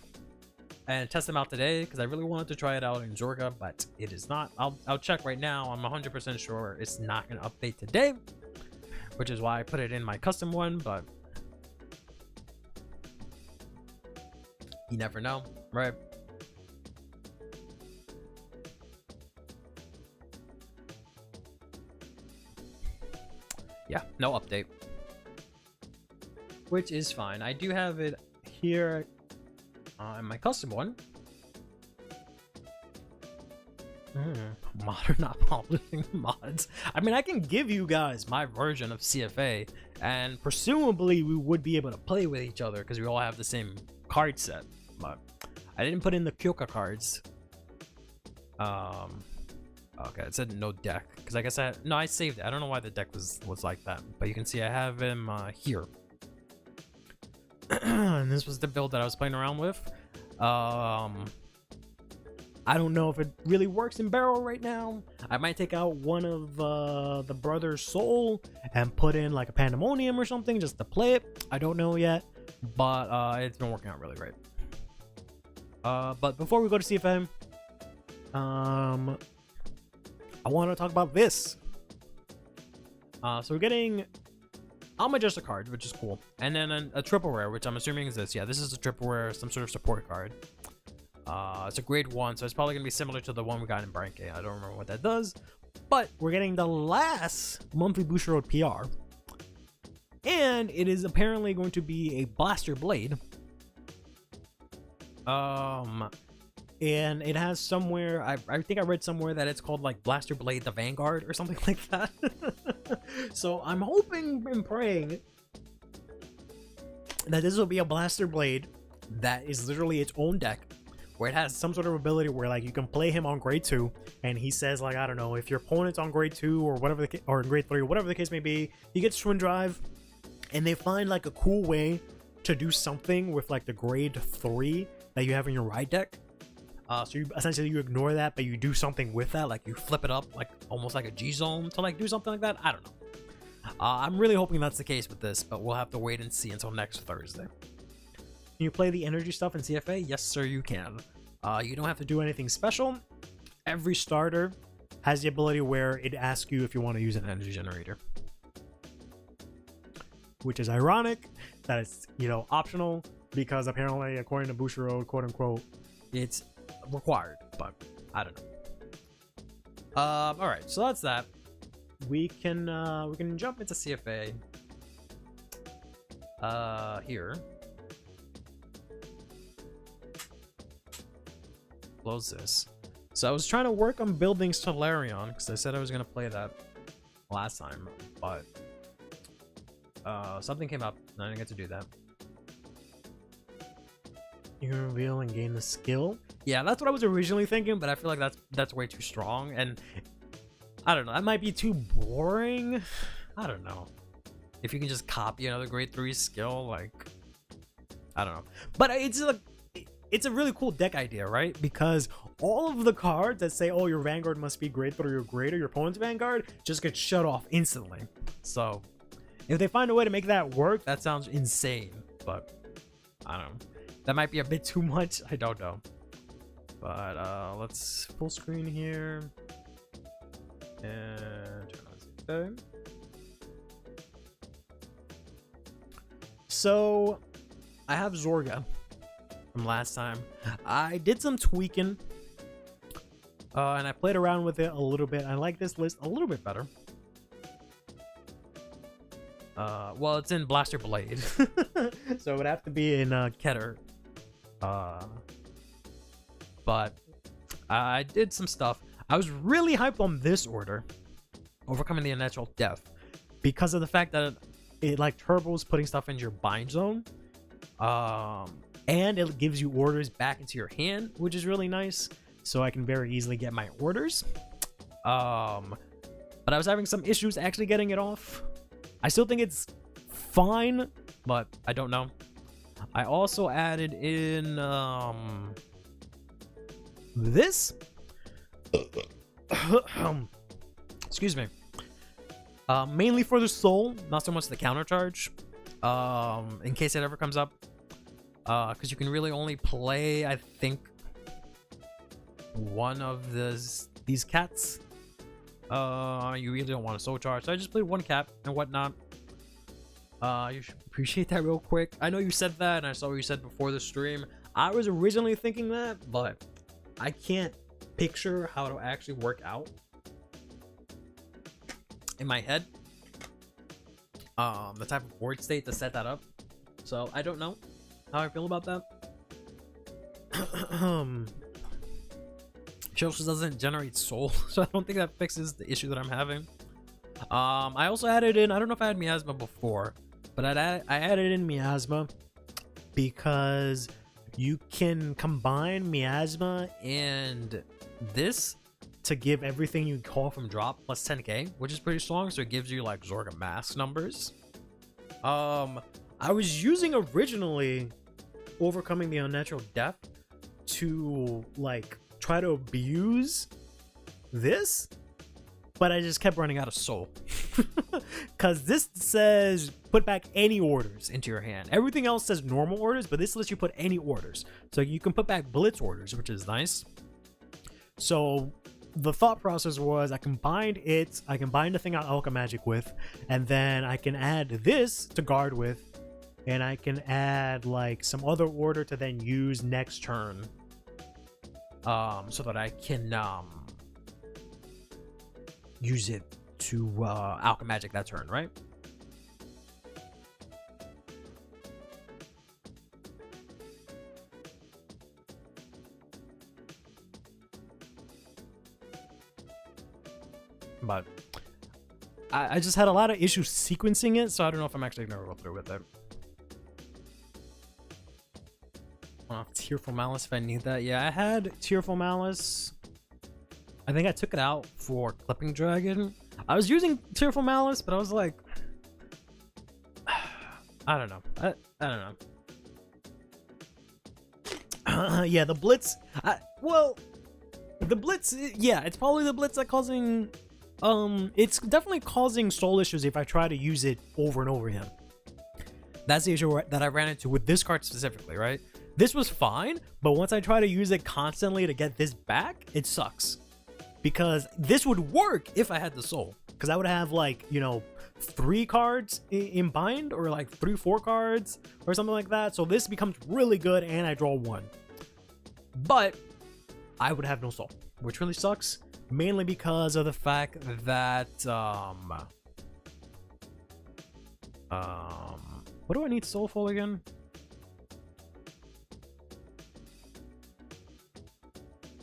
and test them out today because I really wanted to try it out in Zorga, but it is not. I'll check right now. I'm 100% sure it's not going to update today, which is why I put it in my custom one, but you never know, right? Yeah, no update, which is fine. I do have it here in my custom one. Modern not publishing mods. I mean, I can give you guys my version of CFA, and presumably we would be able to play with each other because we all have the same card set. But I didn't put in the Kyoka cards. Okay, it said no deck because I guess I saved it. I don't know why the deck was like that, but you can see I have him here. And this was the build that I was playing around with. I don't know if it really works in barrel right now. I might take out one of the Brother's Soul and put in like a Pandemonium or something just to play it. I don't know yet, but it's been working out really great. But before we go to CFM, I want to talk about this. So we're getting Alma Just a card, which is cool, and then a triple rare, which I'm assuming is this. Yeah, this is a triple rare, some sort of support card. It's a grade 1, so it's probably gonna be similar to the one we got in Branke. I don't remember what that does, but we're getting the last monthly Bushiroad PR, and it is apparently going to be a Blaster Blade. And it has somewhere, I think I read somewhere that it's called like Blaster Blade the Vanguard or something like that. So I'm hoping and praying that this will be a Blaster Blade that is literally its own deck, where it has some sort of ability where like you can play him on grade 2, and he says like, I don't know, if your opponent's on grade 2 or whatever or in grade 3 or whatever the case may be, you get Twin Drive, and they find like a cool way to do something with like the grade 3 that you have in your ride deck. So you essentially you ignore that, but you do something with that, like you flip it up like almost like a G zone to like do something like that. I don't know. I'm really hoping that's the case with this, but we'll have to wait and see until next Thursday. Can you play the energy stuff in CFA? Yes, sir, you can. You don't have to do anything special. Every starter has the ability where it asks you if you want to use an energy generator, which is ironic that it's, you know, optional, because apparently according to Bushiroad, quote unquote, it's required, but I don't know. All right, so that's that. We can jump into CFA here. Close this. So I was trying to work on building Solarion because I said I was gonna play that last time, but something came up and I didn't get to do that. You can reveal and gain the skill. Yeah, that's what I was originally thinking, but I feel like that's way too strong, and I don't know, that might be too boring. I don't know. If you can just copy another grade 3 skill, like, I don't know. But it's a really cool deck idea, right? Because all of the cards that say, oh, your Vanguard must be grade 3 or greater, your opponent's Vanguard, just get shut off instantly. So if they find a way to make that work, that sounds insane. But I don't know. That might be a bit too much. I don't know. But let's full screen here. And turn on CFA. So I have Zorga from last time. I did some tweaking, and I played around with it a little bit. I like this list a little bit better. Well, it's in Blaster Blade. So it would have to be in Keter. But I did some stuff. I was really hyped on this order, Overcoming the Unnatural Death, because of the fact that it like turbos putting stuff in your bind zone. And it gives you orders back into your hand, which is really nice. So I can very easily get my orders. But I was having some issues actually getting it off. I still think it's fine, but I don't know. I also added in this. Excuse me. Mainly for the soul, not so much the counter charge. In case it ever comes up. Because you can really only play, I think, one of these cats. You really don't want a soul charge, so I just played one cat and whatnot. You should appreciate that real quick. I know you said that, and I saw what you said before the stream. I was originally thinking that, but I can't picture how it'll actually work out in my head. The type of board state to set that up. So I don't know how I feel about that. She also doesn't generate soul, so I don't think that fixes the issue that I'm having. I also added in, I don't know if I had miasma before, but I added in miasma because you can combine miasma and this to give everything you call from drop plus 10k, which is pretty strong. So it gives you like Zorga mass numbers. I was using originally Overcoming the Unnatural Death to like try to abuse this, but I just kept running out of soul. Because this says put back any orders into your hand. Everything else says normal orders, but this lets you put any orders. So you can put back blitz orders, which is nice. So the thought process was I combined the thing I Alchemy Magic with, and then I can add this to guard with, and I can add like some other order to then use next turn. So that I can use it to Alchemy Magic that turn, right? But I just had a lot of issues sequencing it, so I don't know if I'm actually gonna go through with it. Tearful Malice if I need that. Yeah, I had Tearful Malice. I think I took it out for Clipping Dragon. I was using Tearful Malice, but I was like, I don't know. I don't know. Yeah, the Blitz. Well, the Blitz. Yeah, it's probably the Blitz that causing. It's definitely causing soul issues if I try to use it over and over again. That's the issue that I ran into with this card specifically, right? This was fine, but once I try to use it constantly to get this back, it sucks. Because this would work if I had the soul. Because I would have like, you know, 3 cards in bind, or like 3-4 cards or something like that. So this becomes really good and I draw 1. But I would have no soul, which really sucks. Mainly because of the fact that what do I need soul for again?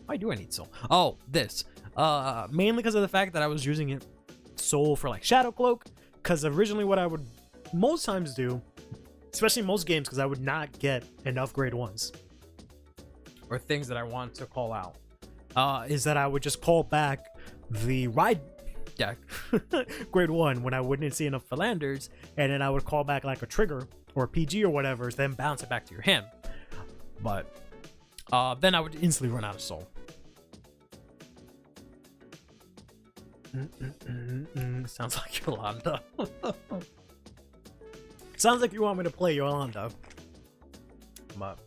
Why do I need soul? Oh, this. Mainly because of the fact that I was using it soul for like Shadow Cloak. Because originally what I would most times do, especially in most games, because I would not get enough grade 1s or things that I want to call out, is that I would just call back the ride deck grade 1 when I wouldn't see enough Philanders, and then I would call back like a trigger or a PG or whatever, then bounce it back to your hand. But then I would instantly run out of soul. Sounds like Yolanda. Sounds like you want me to play Yolanda. But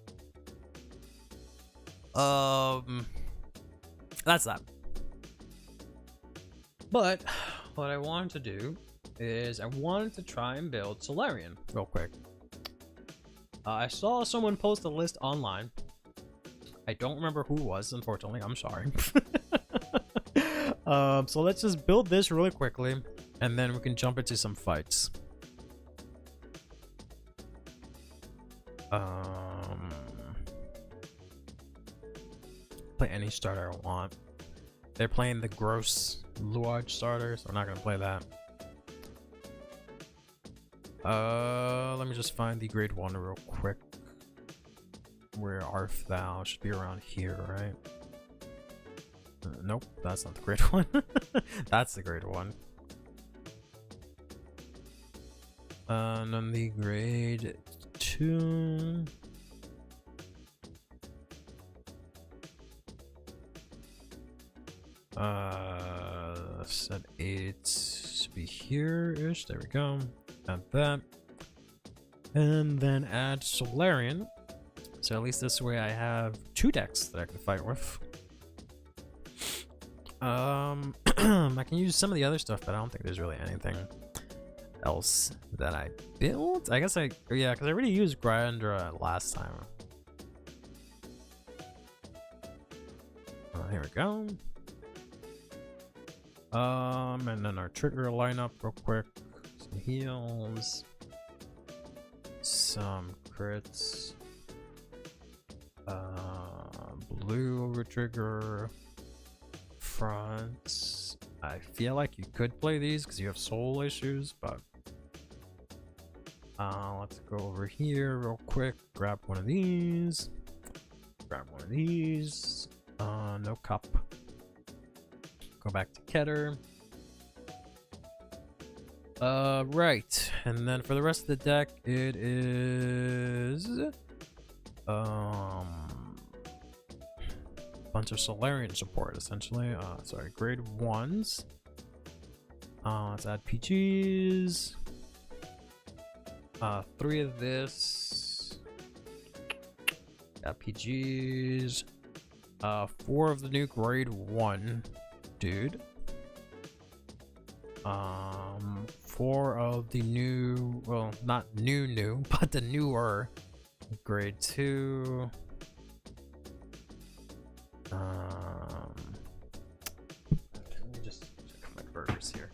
that's that. But what I wanted to do is I wanted to try and build Solarian real quick. I saw someone post a list online. I don't remember who it was, unfortunately. I'm sorry. So let's just build this really quickly, and then we can jump into some fights. Play any starter I want. They're playing the gross Luage starter, so I'm not gonna play that. Let me just find the grade 1 real quick. Where art thou? Should be around here, right? Nope, that's not the grade 1. That's the grade 1. And then the grade 2. Set 8 to be here-ish. There we go. Add that. And then add Solarian. So at least this way I have 2 decks that I can fight with. I can use some of the other stuff, but I don't think there's really anything else that I built. I guess yeah, because I already used Grandra last time. Here we go. And then our trigger lineup real quick. Some heals. Some crits. Blue over trigger. Front. I feel like you could play these because you have soul issues, but let's go over here real quick. Grab one of these. Grab one of these. No cup. Go back to Keter. Right. And then for the rest of the deck, it is bunch of Solarian support essentially. Sorry, grade 1s. Let's add PGs. 3 of this. Got PGs. 4 of the new grade 1 dude. 4 of the new, well, not new, but the newer grade 2. Let me just check my burgers here.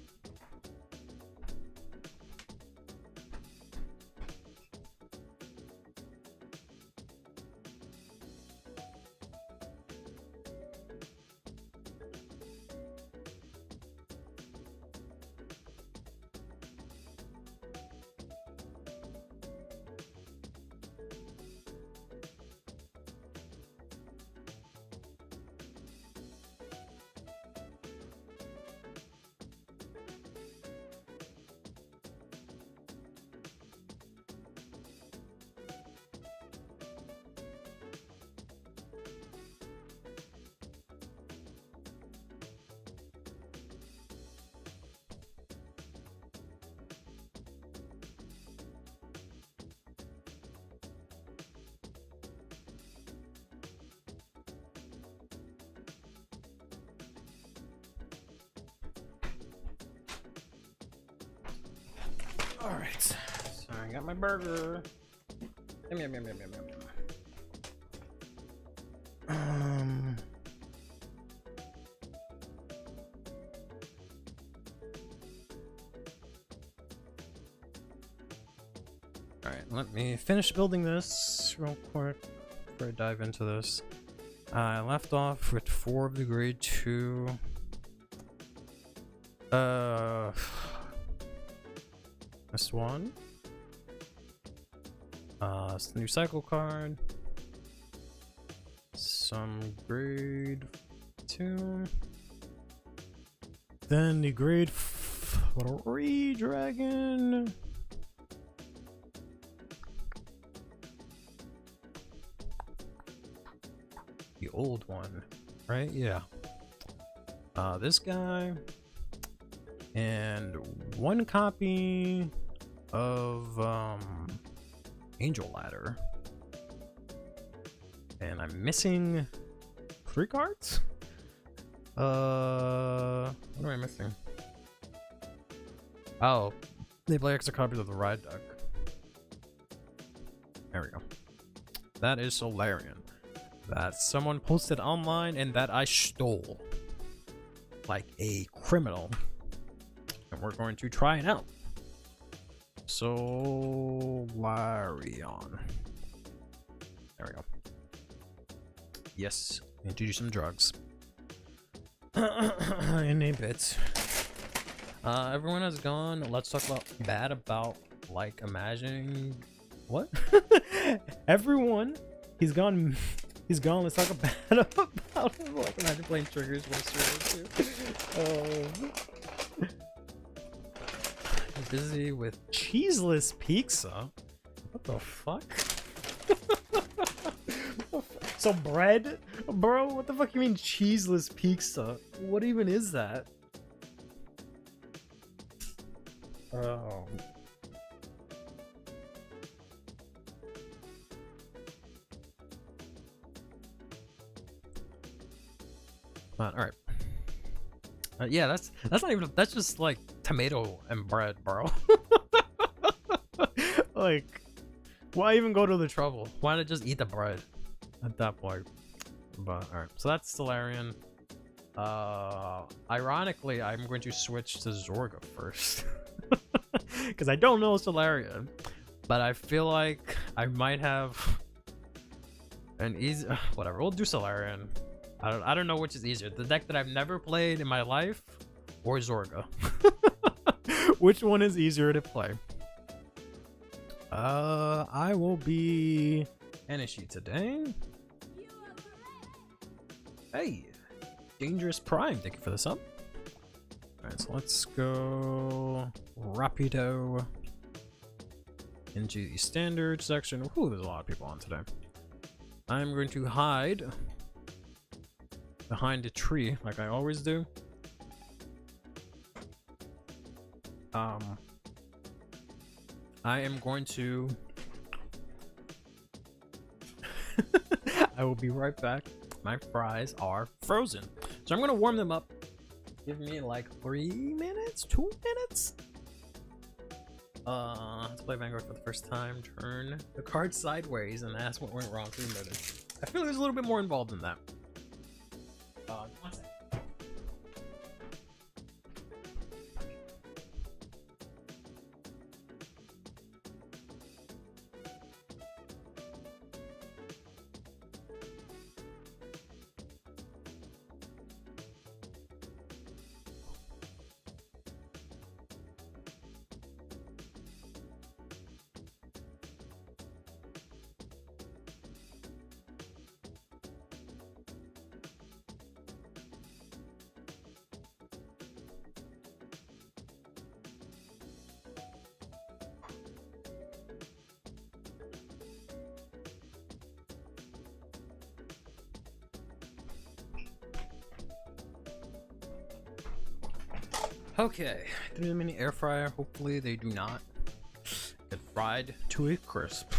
Alright, so I got my burger. Yum, yum, yum, yum, yum, yum, yum. Alright, let me finish building this real quick before I dive into this. I left off with 4 of the grade 2. This one. It's the new cycle card. Some grade 2. Then the grade 3 dragon. The old one, right? Yeah. This guy. And 1 copy of Angel Ladder. And I'm missing 3 cards? What am I missing? Oh, they play extra copies of the Ride Duck. There we go. That is Solarian. That someone posted online and that I stole. Like a criminal. And we're going to try it out. Solarian. There we go. Yes, need to do some drugs. In a bit. Everyone has gone. Let's talk about bad about like imagining what? Everyone, he's gone. He's gone. Let's talk bad about like imagine playing triggers yesterday too. Busy with cheeseless pizza. What the fuck? So bread, bro? What the fuck you mean cheeseless pizza? What even is that? Oh. All right. Yeah, that's not even. That's just like tomato and bread, bro. Like, why even go to the trouble? Why not just eat the bread at that point? But all right, so that's Solarian. Ironically, I'm going to switch to Zorga first because I don't know Solarian, but I feel like I might have an easy. Whatever, we'll do Solarian. I don't know which is easier, the deck that I've never played in my life or Zorga. Which one is easier to play? I will be Anishi today. Hey, Dangerous Prime, thank you for the sub. Alright, so let's go rapido into the standard section. Ooh, there's a lot of people on today. I'm going to hide behind a tree like I always do. I am going to I will be right back. My fries are frozen, so I'm gonna warm them up. Give me like 3 minutes, 2 minutes. Let's play Vanguard for the first time. Turn the card sideways and ask what went wrong. 3 minutes. I feel like there's a little bit more involved in that. 1 second. Okay, threw them in the air fryer. Hopefully they do not get fried to a crisp.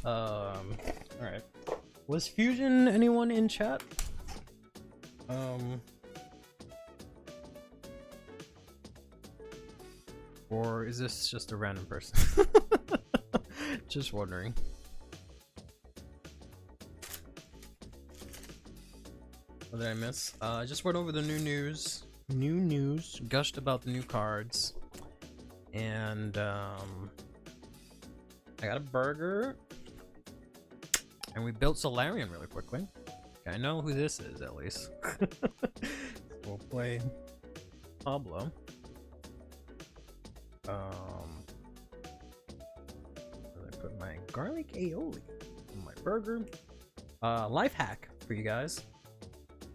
Alright. Was Fusion anyone in chat? Or is this just a random person? Just wondering. What did I miss? I just went over the new news, gushed about the new cards, and I got a burger, and we built Solarian really quickly. Okay, I know who this is at least. We'll play Pablo. I put my garlic aioli on my burger. Life hack for you guys.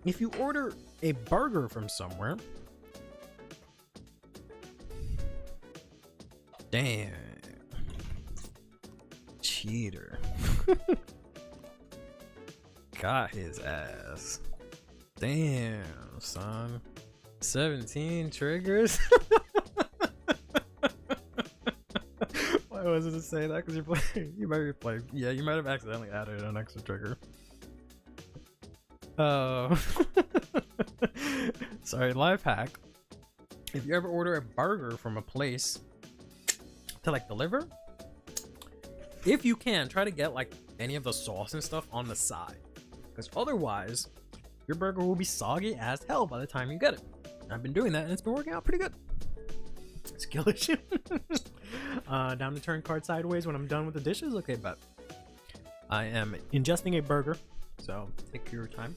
If you order a burger from somewhere, damn, cheater, got his ass. Damn, son, 17 triggers. Why wasn't it say that? Because you're playing. You might be playing. Yeah, you might have accidentally added an extra trigger. Oh. Sorry, life hack. If you ever order a burger from a place to like deliver, if you can, try to get like any of the sauce and stuff on the side, because otherwise your burger will be soggy as hell by the time you get it. I've been doing that and it's been working out pretty good. Skill issue. Down to turn card sideways when I'm done with the dishes. Okay, bet. I am ingesting a burger, so take your time.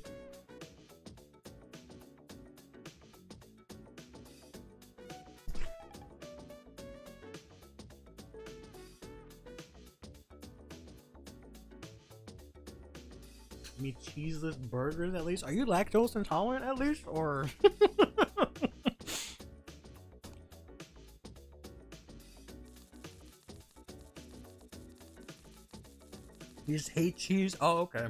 Me cheeseless burgers at least? Are you lactose intolerant at least, or? You just hate cheese? Oh, okay.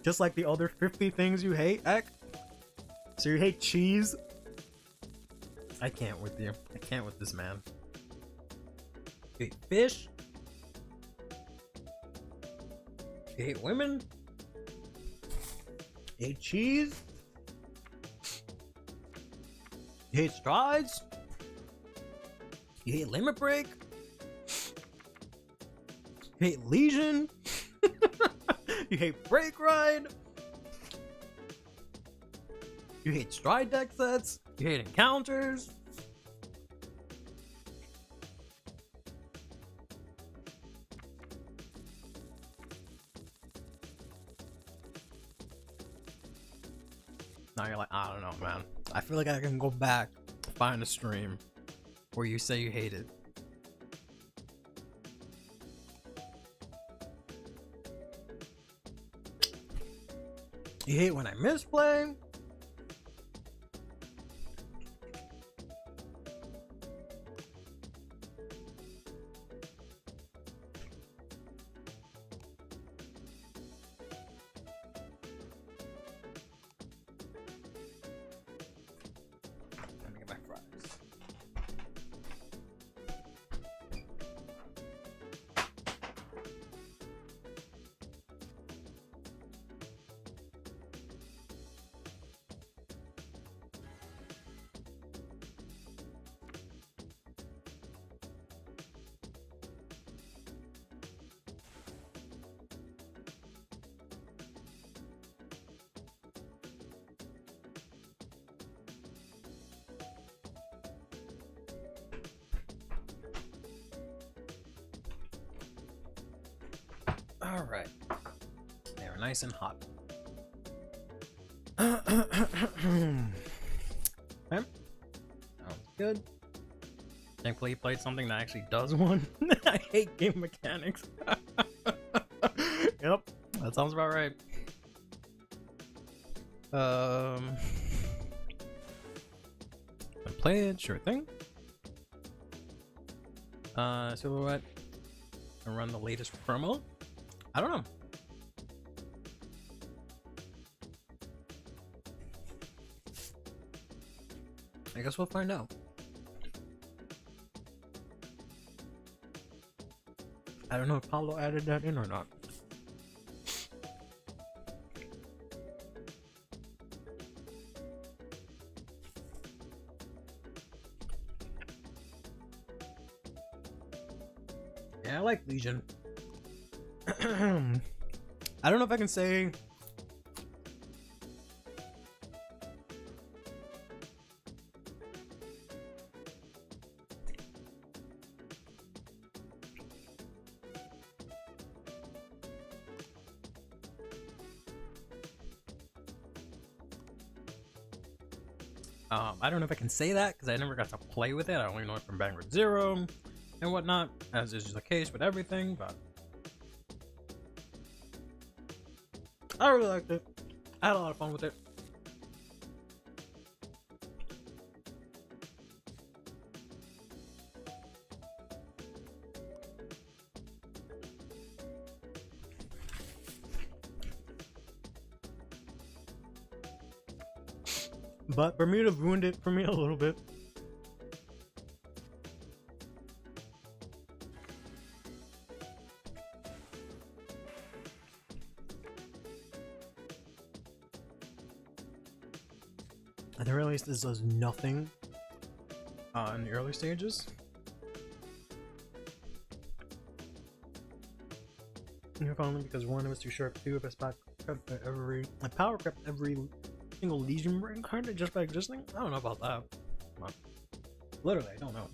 Just like the other 50 things you hate, Ek? So you hate cheese? I can't with you. I can't with this man. You hate fish? You hate women? You hate cheese? You hate strides? You hate limit break? You hate lesion? You hate brake ride? You hate stride deck sets? You hate encounters? Now you're like, I don't know, man. I feel like I can go back, find a stream where you say you hate it. You hate when I misplay? Let me get my fries. All right, they are nice and hot. Okay. Sounds good. Thankfully, you played something that actually does one. I hate game mechanics. Yep, that sounds about right. I play it, sure thing. Silhouette. I run the latest promo. I don't know. I guess we'll find out. I don't know if Pablo added that in or not. Yeah, I like Legion. I don't know if I can say I don't know if I can say that because I never got to play with it. I only know it from Vanguard 0 and whatnot, as is the case with everything, but I really liked it. I had a lot of fun with it. But Bermuda ruined it for me a little bit. At the very least, this does nothing in the early stages. Only because one, it was too short. Two, I power crept every single Legion brain card just by existing. I don't know about that. But Literally, I don't know.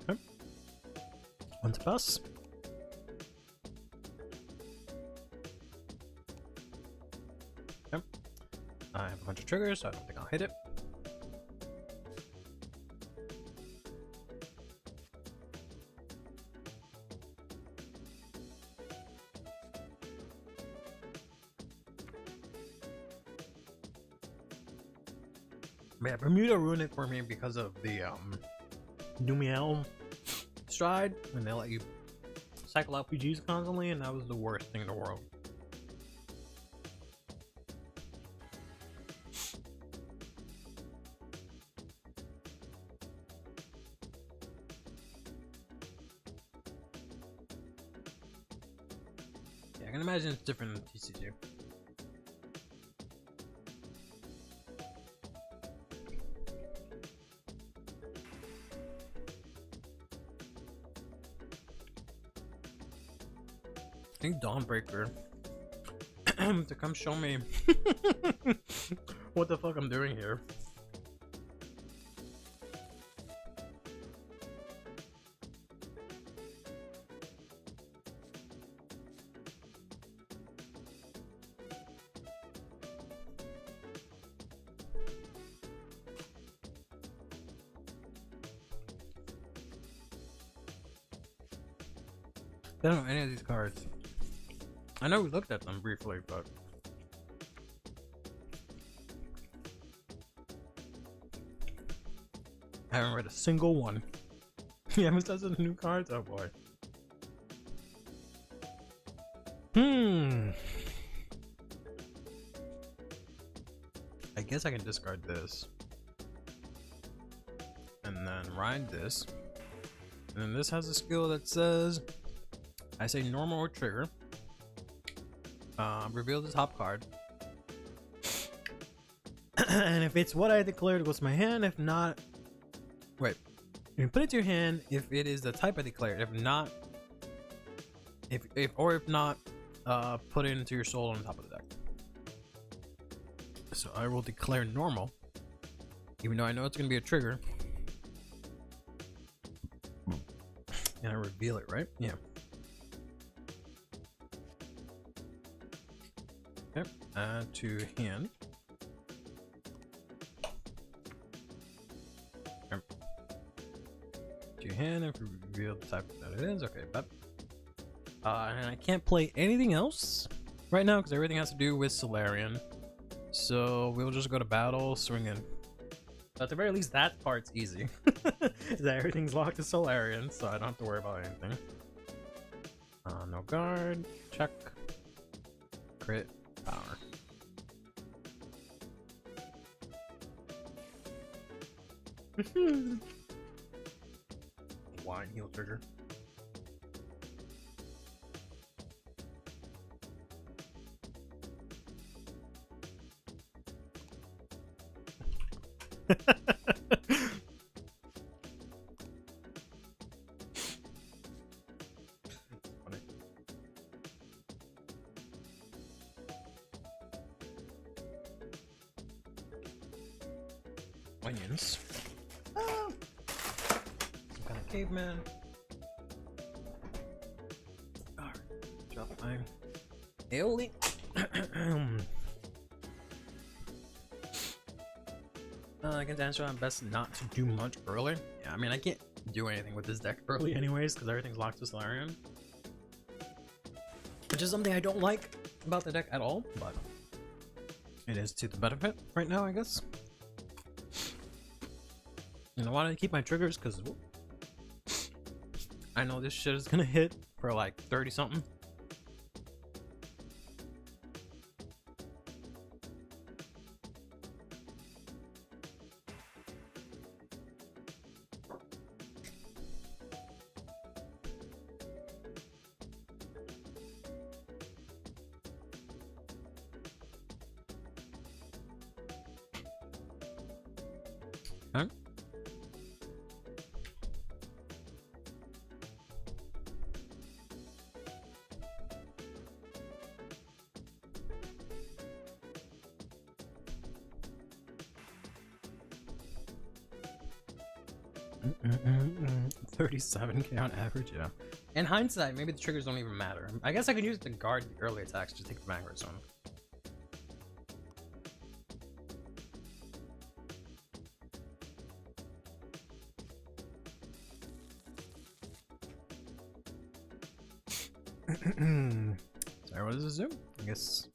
Okay. On to pass. Okay. I have a bunch of triggers, so I don't think I'll hit it. Yeah, Bermuda ruined it for me because of the Numiel stride when they let you cycle RPGs constantly, and that was the worst thing in the world. Yeah, I can imagine it's different in TCG. I think Dawnbreaker to come show me what the fuck I'm doing here. I don't know any of these cards. I know we looked at them briefly, but I haven't read a single one. Yeah, besides the new cards? Oh boy. I guess I can discard this. And then ride this. And then this has a skill that says, I say normal or trigger. Reveal the top card. And if it's what I declared, it goes to my hand. If not, wait. You put it to your hand if it is the type I declared. If not, if not, put it into your soul on top of the deck. So I will declare normal, even though I know it's gonna be a trigger. And I reveal it, right? Yeah. Okay, add to hand. Okay. To hand and reveal the type that it is. Okay, but and I can't play anything else right now because everything has to do with Solarian. So we'll just go to battle, swing in. But at the very least, that part's easy. Is that everything's locked to Solarian, so I don't have to worry about anything. No guard, check, crit. Power. Wine heal trigger. Onions. Oh. Some kind of caveman. Alright, drop my aioli. I can answer on best not to do much early. Yeah, I mean, I can't do anything with this deck early anyways because everything's locked to Solarian. Which is something I don't like about the deck at all, but it is to the benefit right now, I guess. And I want to keep my triggers because I know this shit is gonna hit for like 30 something. Okay. 37k on average, yeah. In hindsight, maybe the triggers don't even matter. I guess I could use it to guard the early attacks to take the Vanguard Zone. Sorry, what is the zoom? I guess.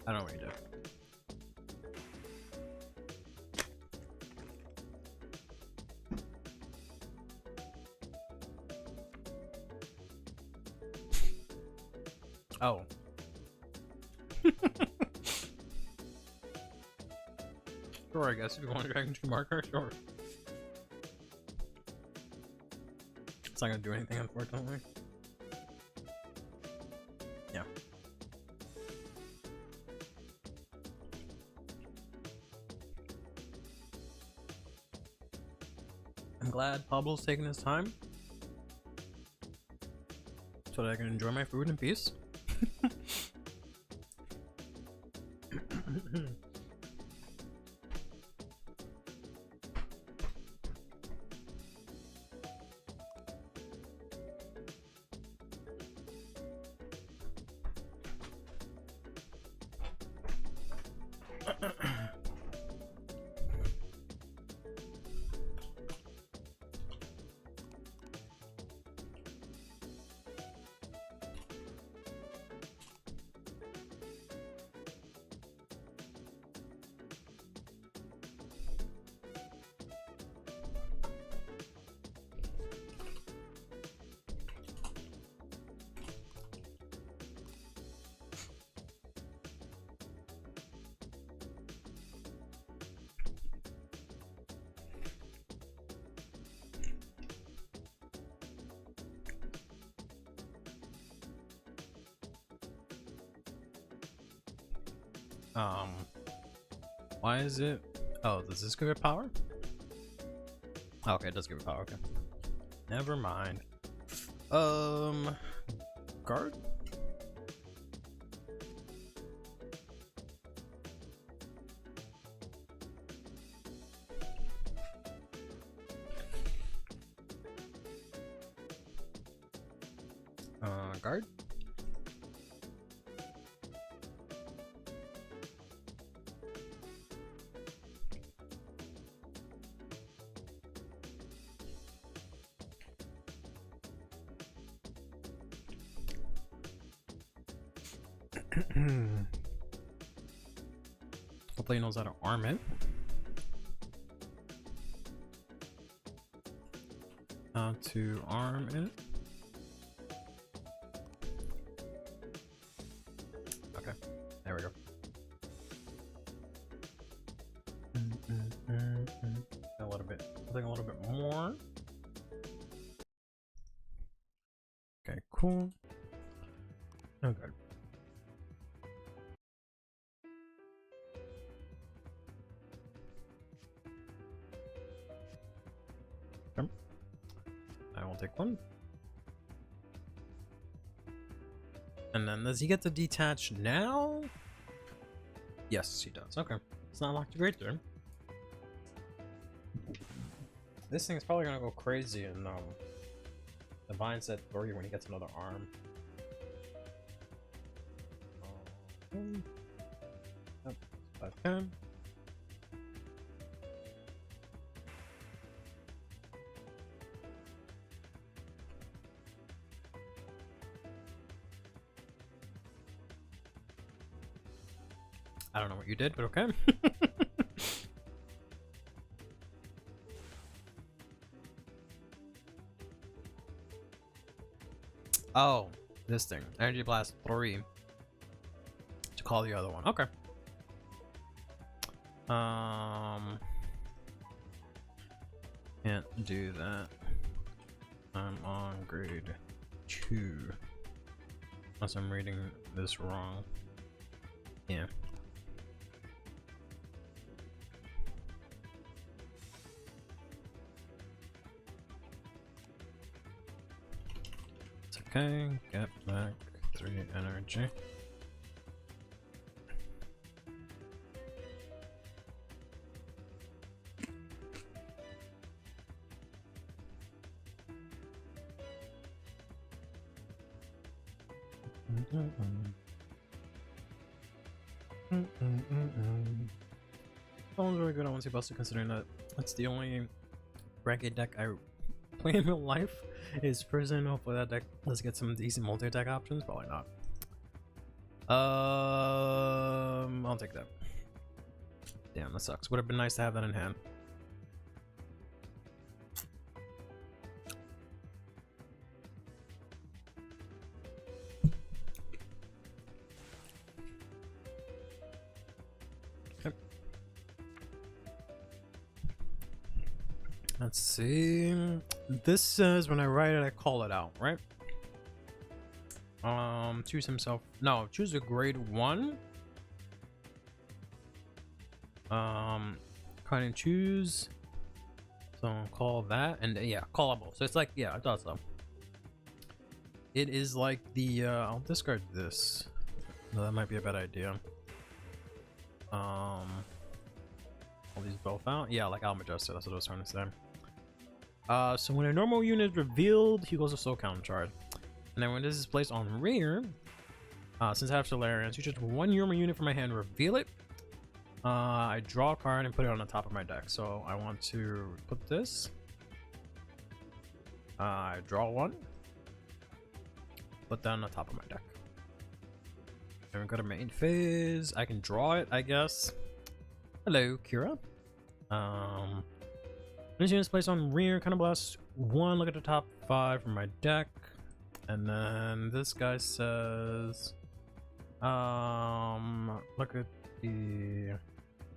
I don't know what you did. Oh. Sure, I guess if you want to Dragon 2 marker, sure. It's not gonna do anything, unfortunately. Yeah. I'm glad Pablo's taking his time so that I can enjoy my food in peace. Why is it? Oh, does this give it power? Oh, okay, it does give it power. Okay, never mind. Guard. Guard. Hopefully he knows how to arm it. To arm it. Okay, there we go. A little bit, I think a little bit more. Okay, cool. Okay. I will take one. And then does he get to detach now? Yes, he does. Okay. It's not locked to great there. This thing's probably gonna go crazy and the vine set 3 when he gets another arm. Yep, 510. I don't know what you did, but okay. Oh, this thing. Energy Blast 3. To call the other one. Okay. Can't do that. I'm on grade 2. Unless I'm reading this wrong. Yeah. Okay, get back 3 energy. That one's really good on Once Buster, considering that that's the only ranked deck I play in real life is Prison. Hopefully that deck does get some decent multi-attack options. Probably not. I'll take that. Damn, that sucks. Would have been nice to have that in hand. Okay. Let's see. This says when I write it, I call it out, right? Choose himself. No, choose a grade 1. Kind of choose. So call that, and yeah, callable. So it's like, yeah, I thought so. It is like the I'll discard this. No, that might be a bad idea. All these both out. Yeah, like I'll adjust it. That's what I was trying to say. So when a normal unit is revealed, he goes to soul counter charge. And then when this is placed on rear, since I have Solarians, you choose one normal unit from my hand, reveal it. I draw a card and put it on the top of my deck. So I want to put this. I draw one. Put that on the top of my deck. Then we go to main phase. I can draw it, I guess. Hello, Kira. This unit is placed on rear. Kind of blast 1. Look at the top 5 from my deck. And then this guy says, look at the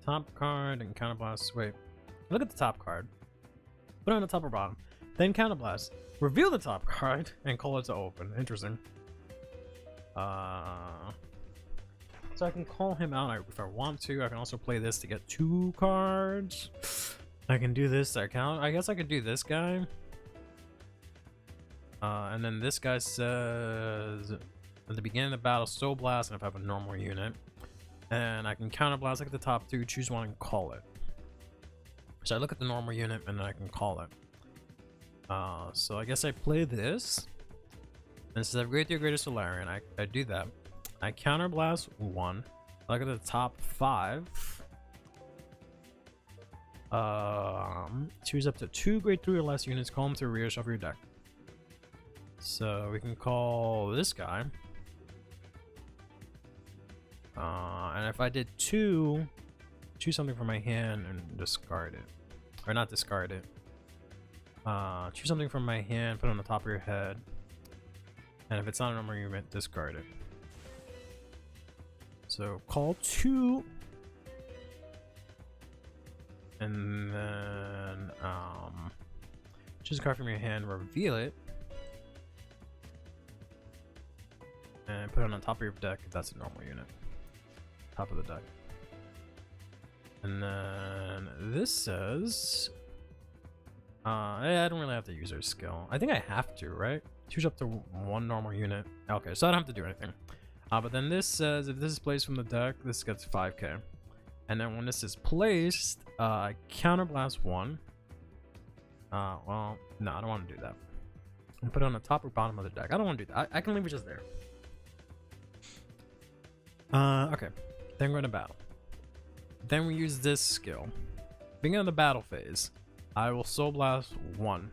top card and counterblast. Wait, look at the top card. Put it on the top or bottom. Then counterblast. Reveal the top card and call it to open. Interesting. So I can call him out if I want to. I can also play this to get 2 cards. I can do this. I guess I could do this guy. And then this guy says at the beginning of the battle, Soul Blast, and if I have a normal unit. And I can counterblast, look at the top 2, choose one and call it. So I look at the normal unit and then I can call it. So I guess I play this. And since I have grade 3 greatest Solarian, I do that. I counterblast 1. I look at the top 5. Choose up to 2 grade 3 or less units, call them to rear, shuffle your deck. So we can call this guy. And if I did 2, choose something from my hand and discard it. Or not discard it. Choose something from my hand, put it on the top of your head. And if it's not a normal unit, discard it. So call 2. And then choose a card from your hand, reveal it. And put it on top of your deck if that's a normal unit. Top of the deck. And then this says I don't really have to use their skill. I think I have to, right? Choose up to 1 normal unit. Okay, so I don't have to do anything. But then this says if this is placed from the deck, this gets 5k. And then when this is placed, I counterblast 1. Well, no, I don't want to do that. And put it on the top or bottom of the deck. I don't want to do that. I can leave it just there. Okay. Then we're going to battle. Then we use this skill. Beginning of the battle phase, I will Soul Blast 1.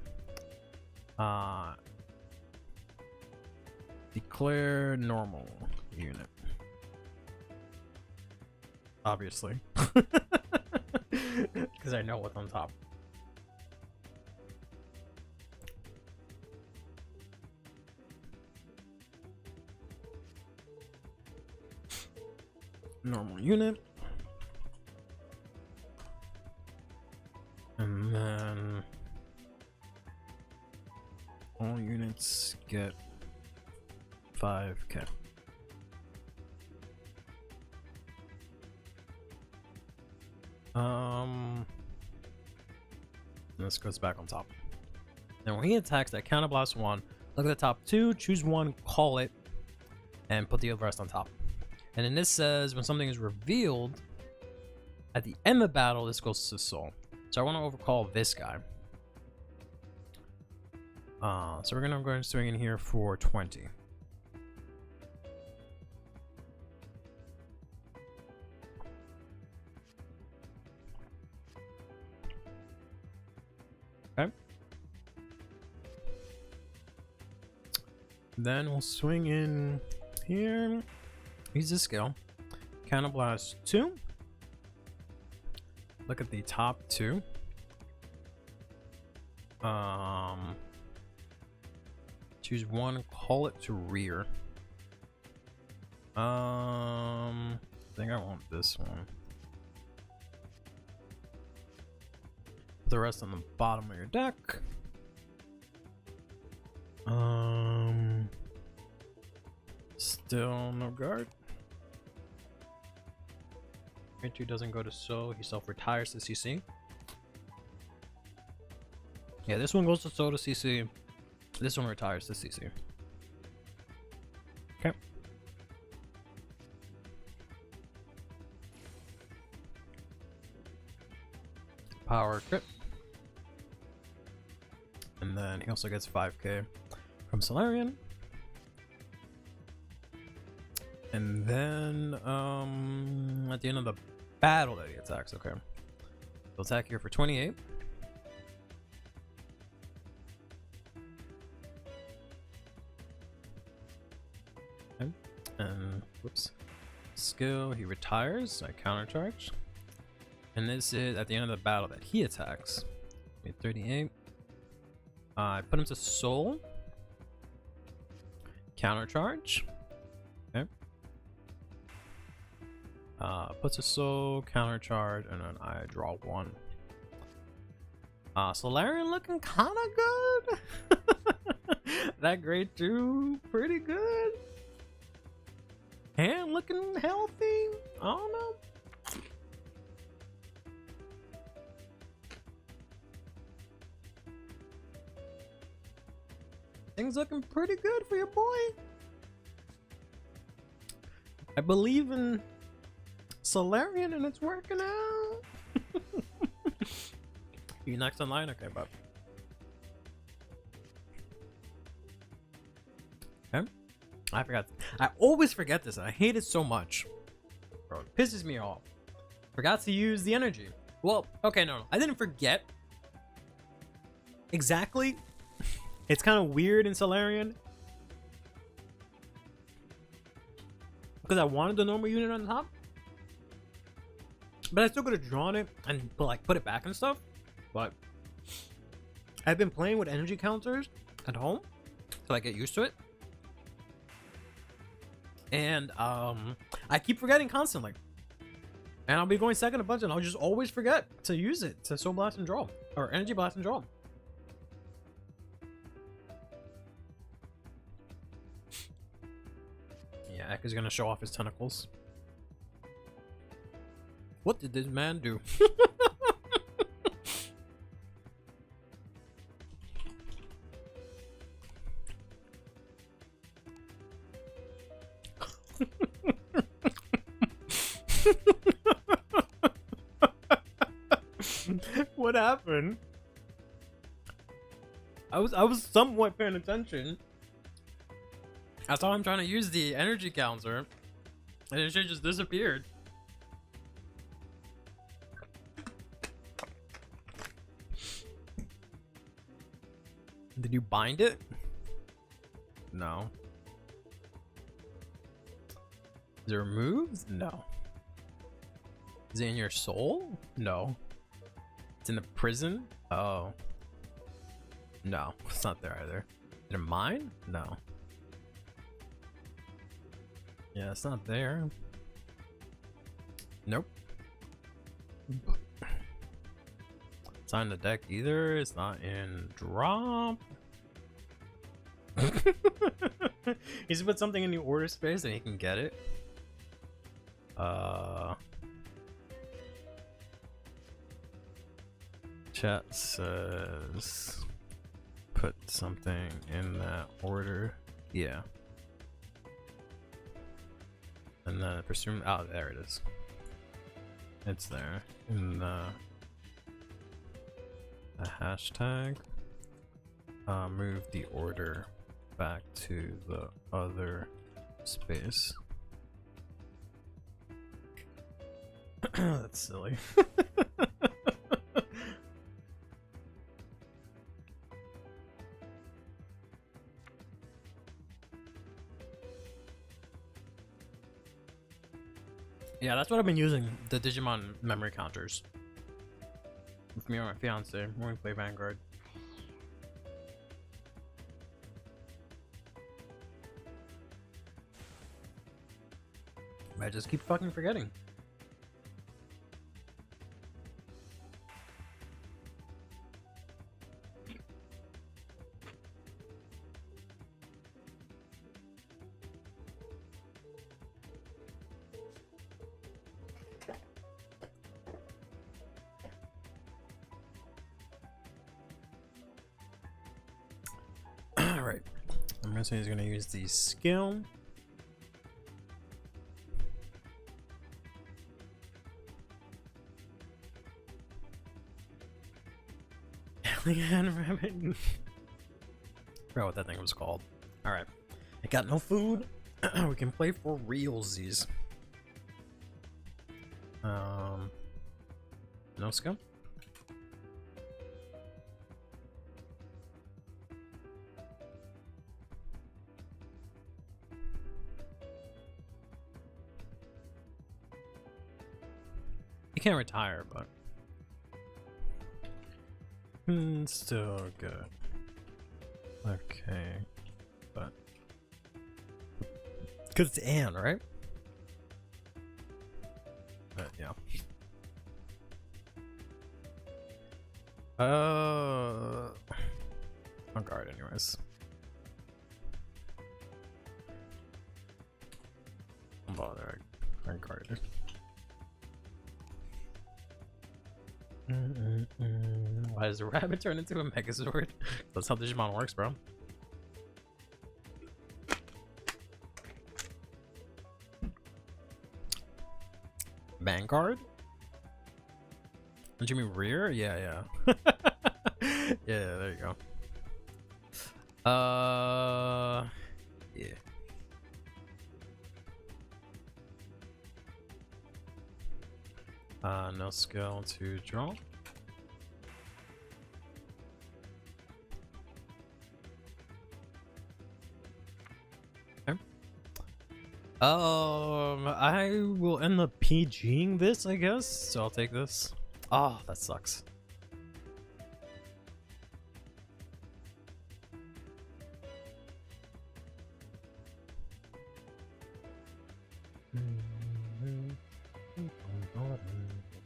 Declare normal unit. Obviously. Because I know what's on top. Normal unit. And then all units get 5k. This goes back on top. Then when he attacks, that counterblast 1. Look at the top 2, choose 1, call it, and put the rest on top. And then this says when something is revealed at the end of the battle, this goes to soul. So I want to overcall this guy. So we're gonna go and swing in here for 20. Then we'll swing in here. Use the skill. Counterblast 2. Look at the top 2. Choose one, call it to rear. I think I want this one. Put the rest on the bottom of your deck. Still no guard. Grade 2 doesn't go to So, he self-retires to CC. Yeah, this one goes to So to CC. This one retires to CC. Okay. Power crit. And then he also gets 5k from Solarian. And then at the end of the battle that he attacks, okay. He'll attack here for 28. Okay. And whoops. Skill, he retires, I countercharge. And this is at the end of the battle that he attacks. 38. I put him to Soul. Countercharge. Okay. Puts a Soul, countercharge, and then I draw 1. Solarian looking kind of good. That grade 2, pretty good. Hand looking healthy. I don't know. Things looking pretty good for your boy. I believe in Solarian and it's working out. You next online? Okay, bud. Okay. I forgot. I always forget this. I hate it so much. Bro, it pisses me off. Forgot to use the energy. Well, okay, no. I didn't forget. Exactly. It's kind of weird in Solarian. Because I wanted the normal unit on top. But I still could have drawn it and put it back and stuff. But I've been playing with energy counters at home till I get used to it. And I keep forgetting constantly. And I'll be going second a bunch and I'll just always forget to use it to Soul Blast and draw. Or Energy Blast and draw. Yeah, Ek is gonna show off his tentacles. What did this man do? What happened? I was somewhat paying attention. I saw him trying to use the energy counter, and it just disappeared. Did you bind it? No. Is it removed? No. Is it in your soul? No. It's in the prison? Oh. No, it's not there either. Is it in mine? No. Yeah, it's not there. Nope. It's not in the deck either. It's not in drop. He should put something in the order space and he can get it. Chat says put something in that order. Yeah. And then presume, oh, there it is. It's there in the hashtag. Move the order back to the other space. That's silly. Yeah, that's what I've been using, the Digimon memory counters. With me and my fiance when we play Vanguard. I just keep fucking forgetting. Alright. I'm guessing he's gonna use the skill. Alien rabbit. Forgot what that thing was called. Alright. I got no food. We can play for realsies. No skill? You can't retire, but still good. Okay, but because it's Anne, right? But yeah. On guard, anyways. Don't bother. I guarded. Why does the rabbit turn into a Megazord? That's how Digimon works, bro. Vanguard? Don't you mean rear? Yeah, yeah. Yeah, there you go. Yeah. No skill to draw. Okay. I will end up PGing this, I guess. So I'll take this. Oh, that sucks.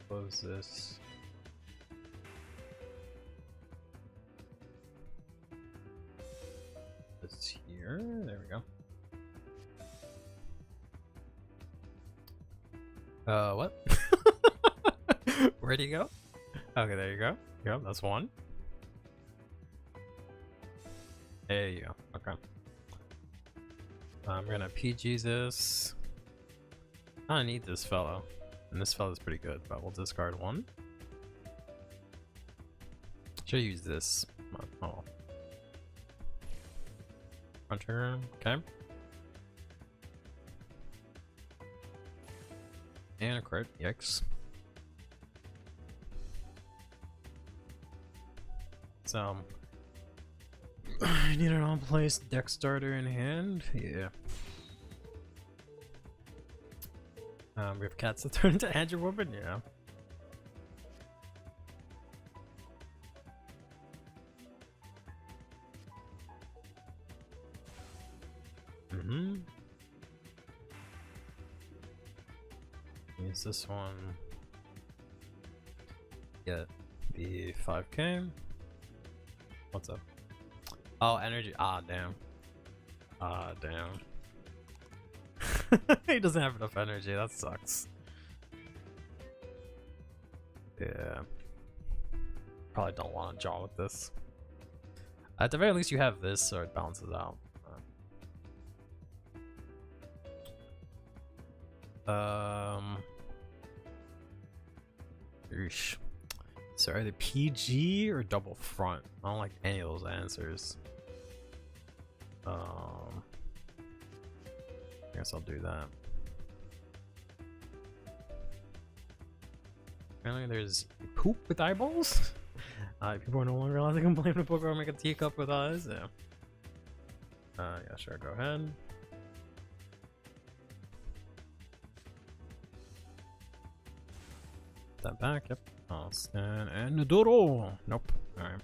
Close this. This here. There we go. What? Where'd he go? Okay, there you go. Yep, that's one. There you go. Okay. I'm gonna PG this. I don't need this fellow. And this fella's pretty good, but we'll discard one. Should use this. Oh. Hunter, okay. And a crit, yikes. So, I need an on-place deck starter in hand. Yeah. We have cats that turn into Andrew Woman, yeah. Use this one. Get the 5k. What's up? Oh, energy. Ah, damn. Ah, damn. He doesn't have enough energy. That sucks. Yeah. Probably don't want to draw with this. At the very least, you have this, so it balances out. Eesh. So are they PG or double front? I don't like any of those answers. I guess I'll do that. Apparently there's poop with eyeballs? People are no longer allowed to complain when Pokemon make a teacup with eyes. Yeah. Yeah, sure, go ahead. that back. Yep. I'll stand and the doodle. Nope. All right.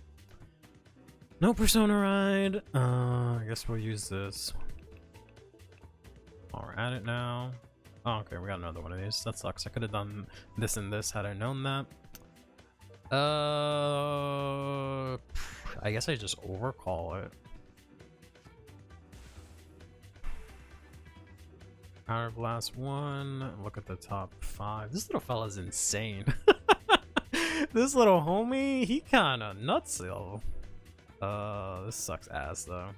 No persona ride. I guess we'll use this. Oh, we're at it now. Oh, okay, we got another one of these. That sucks. I could have done this and this had I known that. I guess I just overcall it. Power Blast 1. Look at the top 5. This little fella's insane. This little homie, he kinda nuts though. This sucks ass though.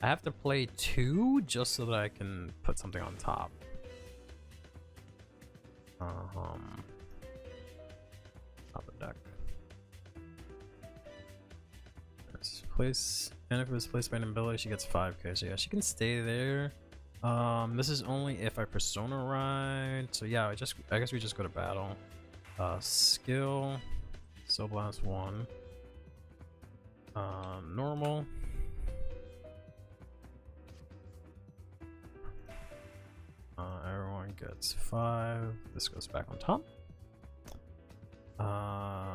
I have to play 2 just so that I can put something on top. Top of deck. Let's place, and if it was placed by an ability, she gets 5k. So yeah, she can stay there. This is only if I persona ride. So yeah, I guess we just go to battle. Skill, Soul Blast 1. Normal. Everyone gets 5. This goes back on top.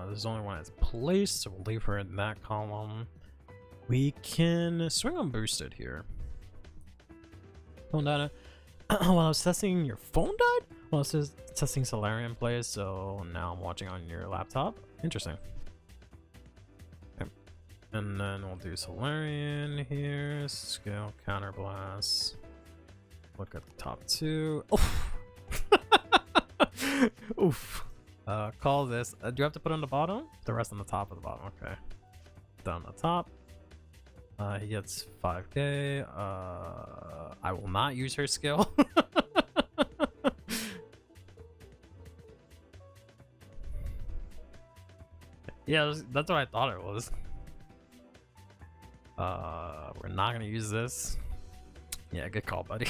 There's only one that's placed, so we'll leave her in that column. We can swing on boosted here. Phone data. While I was testing, your phone died? Well, it says testing Solarian plays, so now I'm watching on your laptop. Interesting. Okay. And then we'll do Solarian here. Scale, counterblast. Look at the top 2. Oof. Oof. Call this. Do you have to put on the bottom? The rest on the top of the bottom. Okay. Down the top. He gets 5k. I will not use her skill. Yeah, that's what I thought it was. We're not gonna use this. Yeah, good call, buddy.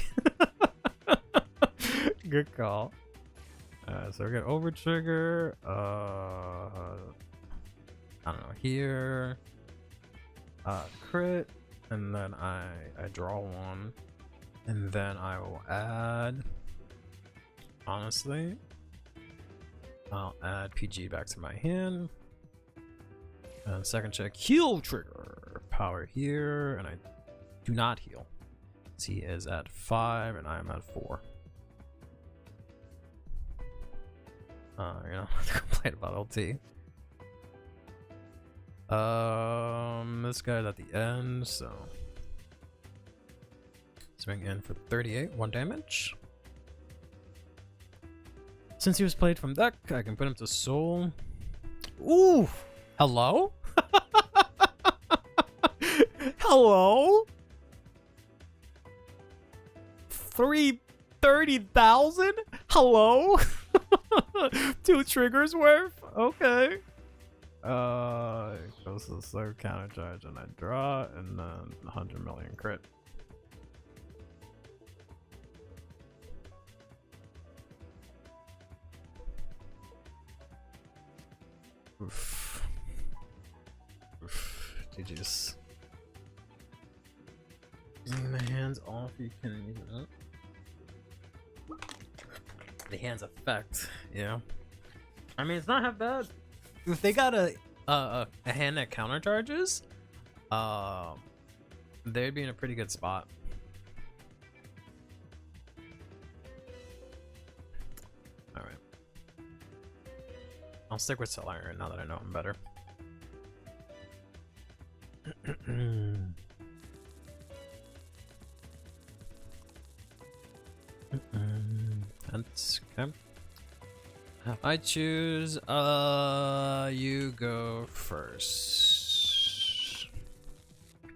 Good call. So we got over trigger. I don't know, here. Crit, and then I draw 1, and then I will add. Honestly, I'll add PG back to my hand. And second check, heal trigger. Power here, and I do not heal. He is at 5 and I am at 4. You know, to complain about LT. This guy's at the end, so swing in for 38, 1 damage. Since he was played from deck, I can put him to soul. Ooh, hello? Hello? 330,000? Hello? 2 triggers worth? Okay. It goes to the slow counter charge and I draw, and then 100 million crit. Oof. Oof. GG's. Using the hands off, you can use it. The hands effect, yeah. I mean, it's not half bad. If they got a hand that counter charges, they'd be in a pretty good spot. All right, I'll stick with Solarian now that I know him better. That's okay. I choose, you go first. I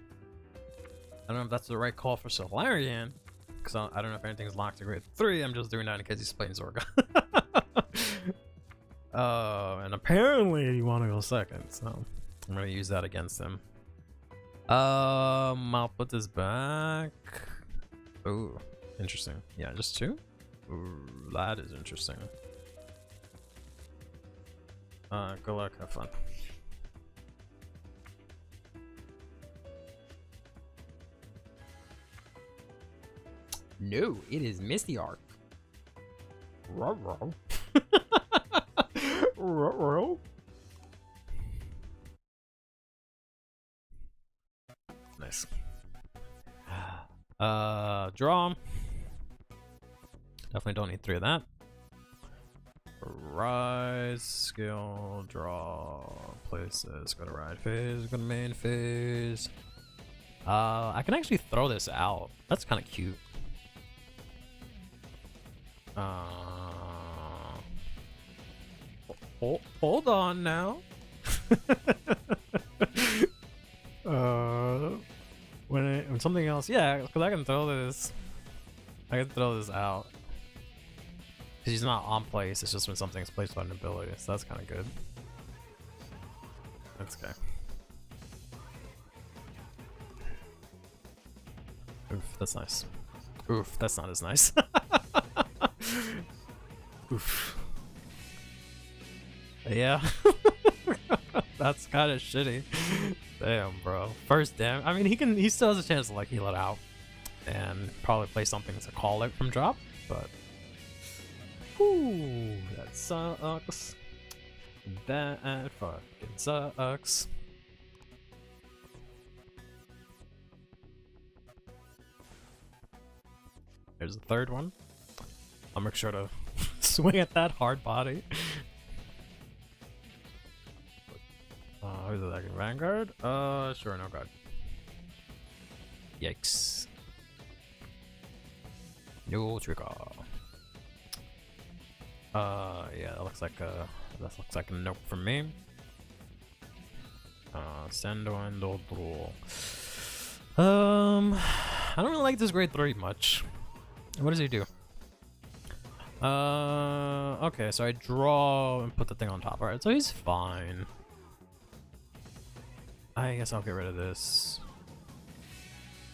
don't know if that's the right call for Solarian, because I don't know if anything's locked to grade 3. I'm just doing that in case he's playing Zorga. And apparently you want to go second, so I'm gonna use that against him. I'll put this back. Ooh, interesting. Yeah, just 2. Ooh, that is interesting. Good luck, have fun. No, it is Misty Arc. Ruh-roh. Nice. Draw. Definitely don't need 3 of that. Rise, skill, draw, places, go to ride phase, go to main phase. I can actually throw this out. That's kind of cute. Hold on now. When something else, yeah, because I can throw this. I can throw this out. Because he's not on place, it's just when something's placed on an ability, so that's kind of good. That's okay. Oof, that's nice. Oof, that's not as nice. Oof. Yeah. That's kind of shitty. Damn, bro. First damn. I mean, he still has a chance to like heal it out and probably play something to call it from drop, but whew, that sucks. That fucking sucks. There's the third one. I'll make sure to swing at that hard body. Who's the second Vanguard? Sure, no god. Yikes. No trigger. Yeah, that looks like a nope from me. Sendo draw. I don't really like this grade 3 much. What does he do? Okay, so I draw and put the thing on top. Alright, so he's fine. I guess I'll get rid of this.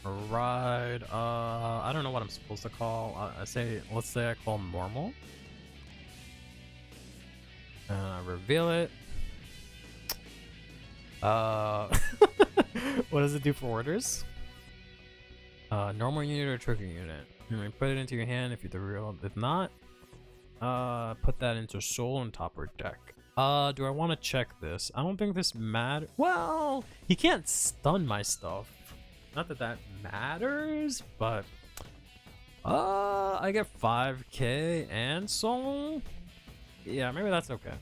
Ride, I don't know what I'm supposed to call. Let's say I call normal. Reveal it. What does it do for orders? Normal unit or trigger unit. You may put it into your hand if you're the real. If not, put that into soul on top or deck. Do I want to check this? I don't think this matters. Well, he can't stun my stuff. Not that that matters, but I get 5k and soul. Yeah, maybe that's okay.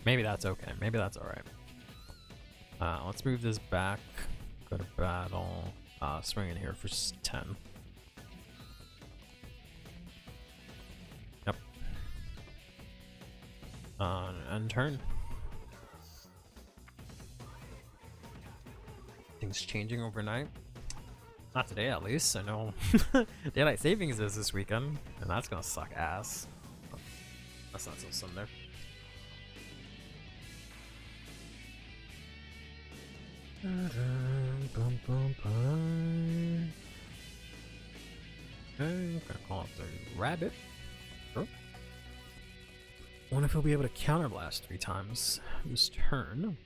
Maybe that's okay. Maybe that's all right. Let's move this back. Go to battle. Swing in here for 10. Yep. End turn. Things changing overnight. Not today, at least. I know daylight savings is this weekend, and that's gonna suck ass. That's not till Sunday. Okay, I'm gonna call up the rabbit. Sure. Wonder if he'll be able to counterblast 3 times this turn.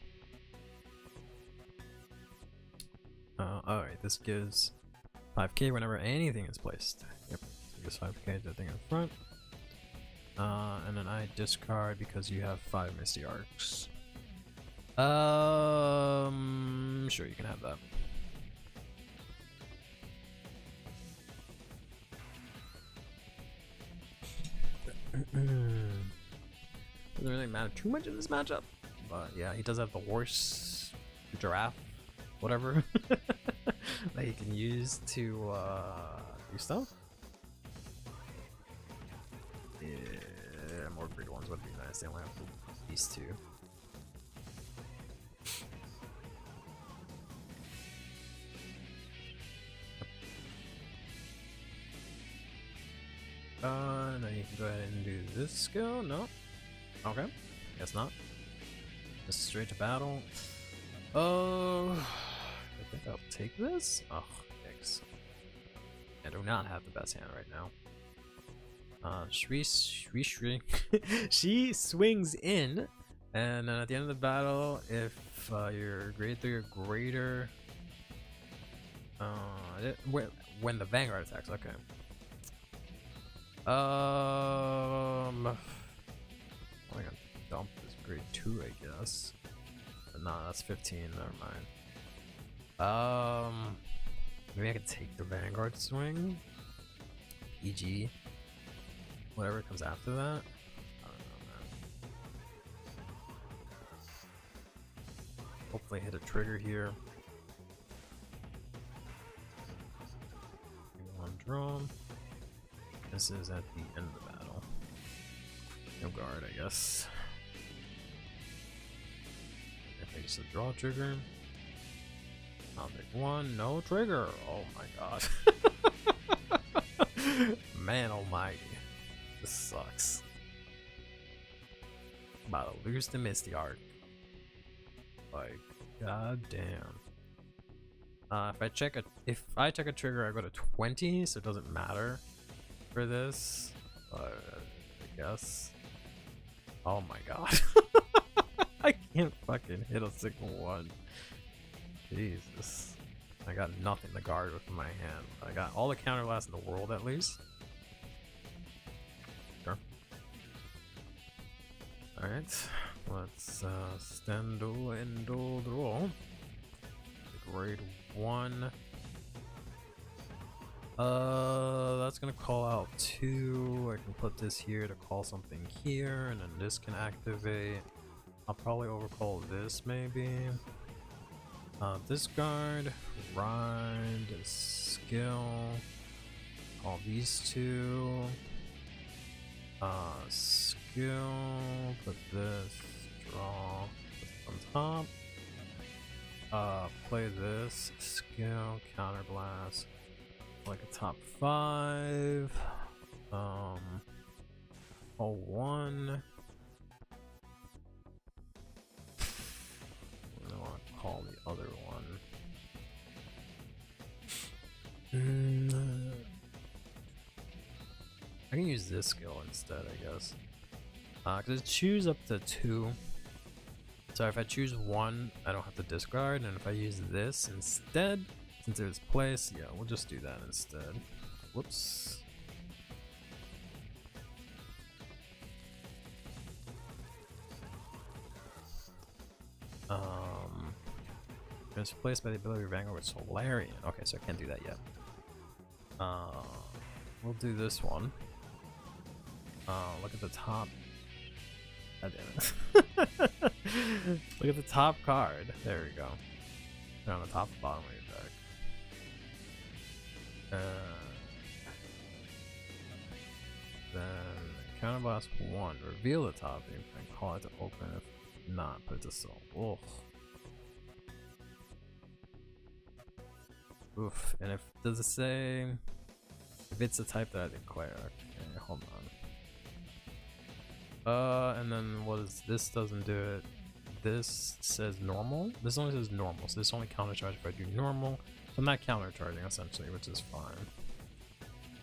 Alright, this gives 5k whenever anything is placed. Yep, so gives 5k to the thing in front. And then I discard because you have 5 Misty Arcs. Sure, you can have that. Doesn't really matter too much in this matchup, but yeah, he does have the horse, giraffe, whatever that he can use to do stuff. Yeah, more great ones would be nice. They only have these 2. Now you can go ahead and do this skill. No. Okay. Guess not. Just straight to battle. Oh, I think I'll take this. Oh, yikes. I do not have the best hand right now. She swings in, and then at the end of the battle, if you're grade 3 or greater, when the Vanguard attacks, okay. I dump is grade 2, I guess. But nah, that's 15, never mind. Maybe I could take the Vanguard swing. PG. Whatever comes after that. I don't know, man. Hopefully hit a trigger here. One drum. This is at the end of the battle. No guard, I guess. If I just a draw trigger. I'll take one, no trigger. Oh my god. Man almighty. This sucks. About to lose the Misty Arc. Like, god damn. If I check a trigger, I go to 20, so it doesn't matter for this. I guess. Oh my god. I can't fucking hit a single one. Jesus. I got nothing to guard with in my hand. I got all the counter blasts in the world at least. Sure. Alright. Let's stendo endo draw. Grade 1. That's gonna call out 2. I can put this here to call something here, and then this can activate. I'll probably overcall this maybe. Discard, ride, skill, call these 2. Skill, put this, draw, put this on top. Play this, skill, counterblast, like a top 5. Oh, 1. I want to call the other one. I can use this skill instead, I guess. Because it choose up to 2. So if I choose 1, I don't have to discard, and if I use this instead, since there's place, yeah, we'll just do that instead. Whoops. It's replaced by the ability of Vanguard with Solarian. Okay, so I can't do that yet. We'll do this one. Look at the top. God damn it. Look at the top card. There we go. And on the top and bottom of your deck. Then counterblast 1. Reveal the top and call it to open. If not, put it to soul. Ugh. Oof. And if does it say if it's the type that I declare? Okay, hold on. And then what is this? Doesn't do it. This says normal. This only says normal, so this only countercharge if I do normal. So I'm not countercharging essentially, which is fine.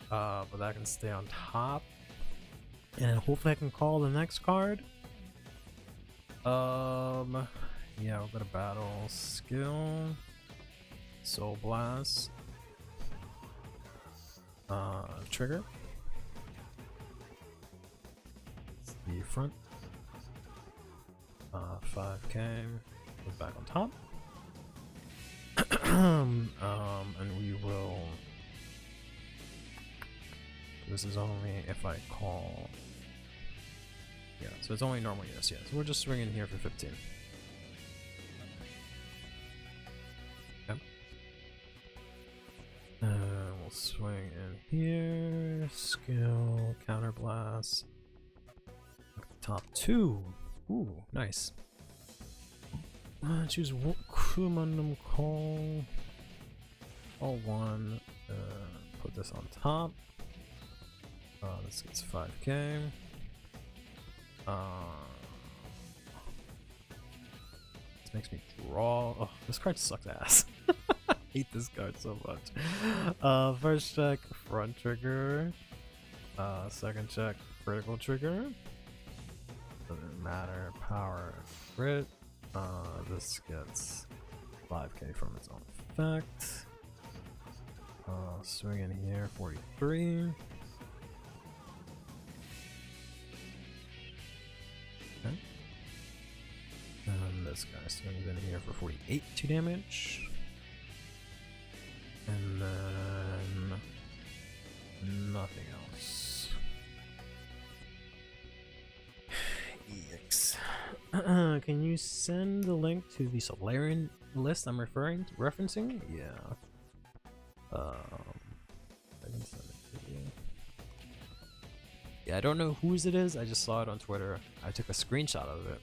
But that can stay on top, and hopefully I can call the next card. Yeah, we'll go to battle skill. Soul Blast. Trigger. It's the front. 5k. Goes back on top. And we will. This is only if I call. Yeah, so it's only normal yes. So we're just swinging here for 15. We'll swing in here. Skill, counterblast. Top 2. Ooh, nice. Choose Kumandum Call. All 1. Put this on top. This gets 5k. This makes me draw. Oh, this card sucks ass. I hate this card so much. First check, front trigger. Second check, critical trigger. Doesn't matter. Power, crit. This gets 5k from its own effect. Swing in here, 43. Okay. this guy. Swings in here for 48 2 damage. And then nothing else. EX. Can you send the link to the Solarian list I'm referencing? Yeah. I can send it to you. Yeah, I don't know whose it is. I just saw it on Twitter. I took a screenshot of it,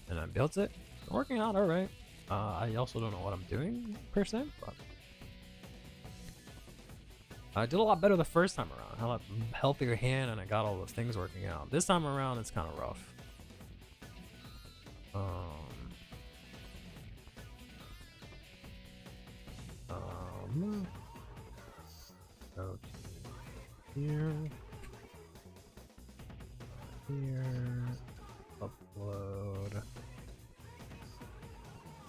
and I built it. It's working out all right. I also don't know what I'm doing per se, but I did a lot better the first time around. I had a lot healthier hand, and I got all the things working out. This time around, it's kind of rough. Go to here, upload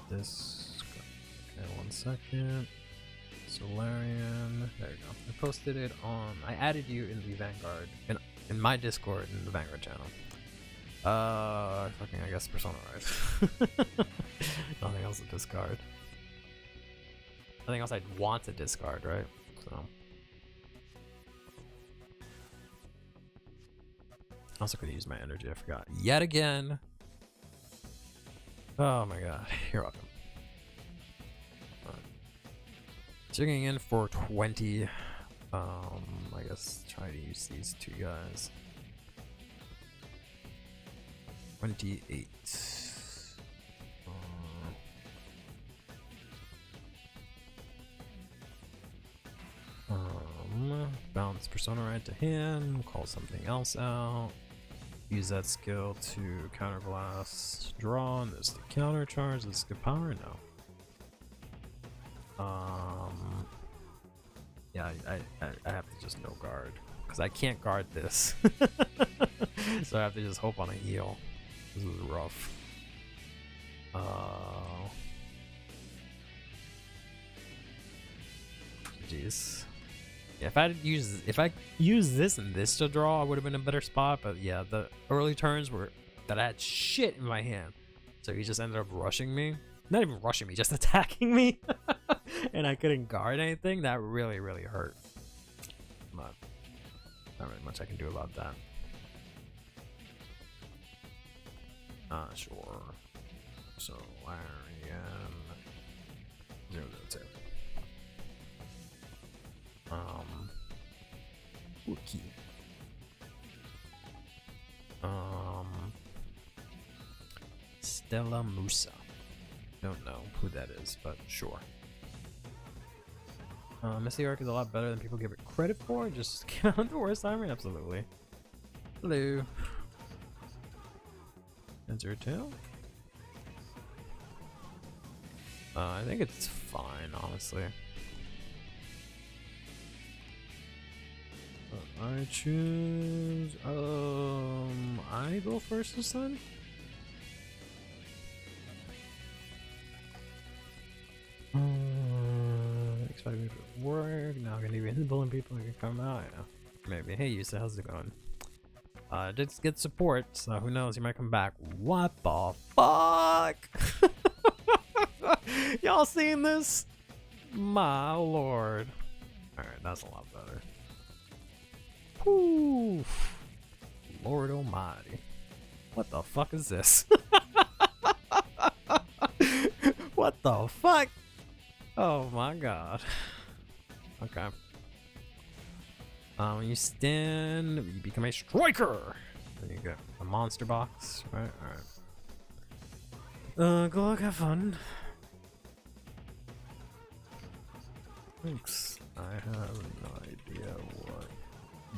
this. Okay, 1 second. Solarian, there you go. I posted it on. I added you in the Vanguard, in my Discord in the Vanguard channel. Fucking, I guess Persona, right? Nothing else to discard. Nothing else I'd want to discard, right? So. I also could use my energy, I forgot. Yet again. Oh my god, you're welcome. Checking in for 20. I guess try to use these two guys. 28. Bounce Persona right to him, call something else out. Use that skill to counterblast, draw, and there's the counter charge. Does this give power? No. Yeah, I have to just no guard because I can't guard this, so I have to just hope on a heal. This is rough. Jeez. Yeah, if I use this and this to draw, I would have been in a better spot. But yeah, the early turns were that I had shit in my hand, so he just ended up rushing me. Not even rushing me, just attacking me, and I couldn't guard anything. That really, really hurt. But not really much I can do about that. Sure. So Larian 002. Wookie. Stella Musa. Don't know who that is, but sure. Misty Arc is a lot better than people give it credit for. Just count the worst timer? Absolutely. Hello. Enter tail? I think it's fine, honestly. I choose. I go first this time? Expect me to work. Now I'm gonna be invisible and people can come out. Yeah. Maybe. Hey, Yusa, how's it going? I did get support, so who knows? He might come back. What the fuck? Y'all seen this? My lord. Alright, that's a lot better. Whew. Lord almighty. What the fuck is this? What the fuck? Oh my god. Okay. When you stand, you become a striker. Then you get a monster box, right? Alright. Go look, have fun. Thanks. I have no idea what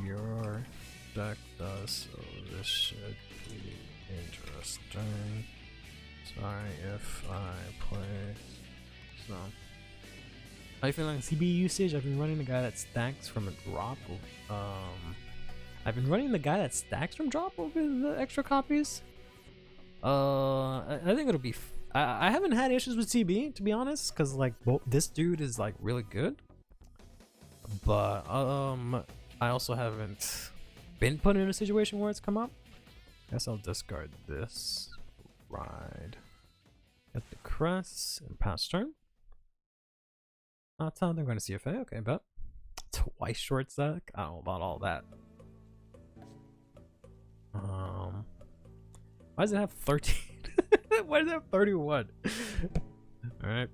your deck does, so this should be interesting. Sorry if I play. So, how you feeling on CB usage? I've been running the guy that stacks from a drop. I've been running the guy that stacks from drop over the extra copies. I think it'll be. I haven't had issues with CB, to be honest, because like this dude is like really good. But I also haven't been put in a situation where it's come up. Guess I'll discard this. Ride. press and pass turn. Top, they're going to CFA. Okay, bet. Twice short stack. I don't know about all that. Why does it have 13? Why does it have 31? Alright.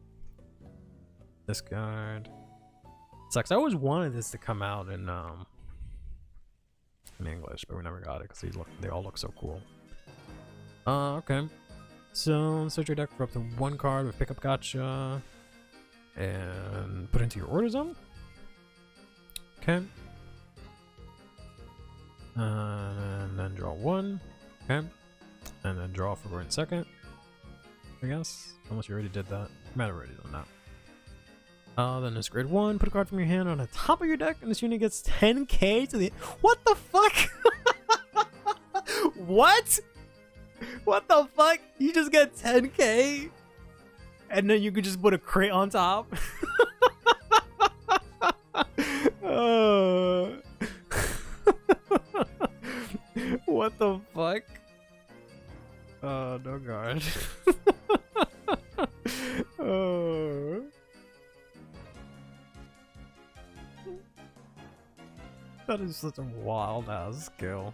Discard. Sucks. I always wanted this to come out in English, but we never got it because they all look so cool. Okay. So search your deck for up to 1 card with pickup gotcha. And put it into your order zone. Okay. And then draw 1. Okay. And then draw for in second. I guess. Unless you already did that. You might have already done that. Then this grade 1. Put a card from your hand on the top of your deck, and this unit gets 10k to the. What the fuck? What? What the fuck? You just get 10k? And then you could just put a crate on top? What the fuck? Oh, no god. Oh. That is such a wild ass skill.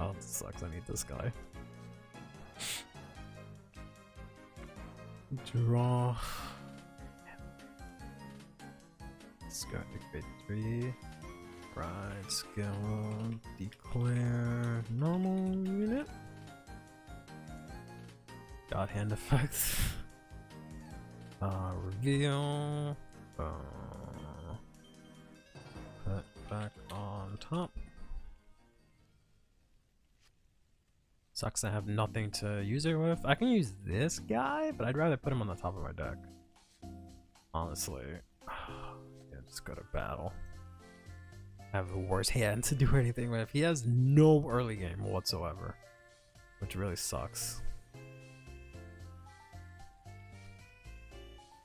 Oh, this sucks. I need this guy. Draw. Discard grade 3. Ride skill. Declare normal unit. God hand effects. Reveal. Put back on top. Sucks I have nothing to use it with. I can use this guy, but I'd rather put him on the top of my deck. Honestly. Yeah, just go to battle. I have the worst hand to do anything with. He has no early game whatsoever. Which really sucks.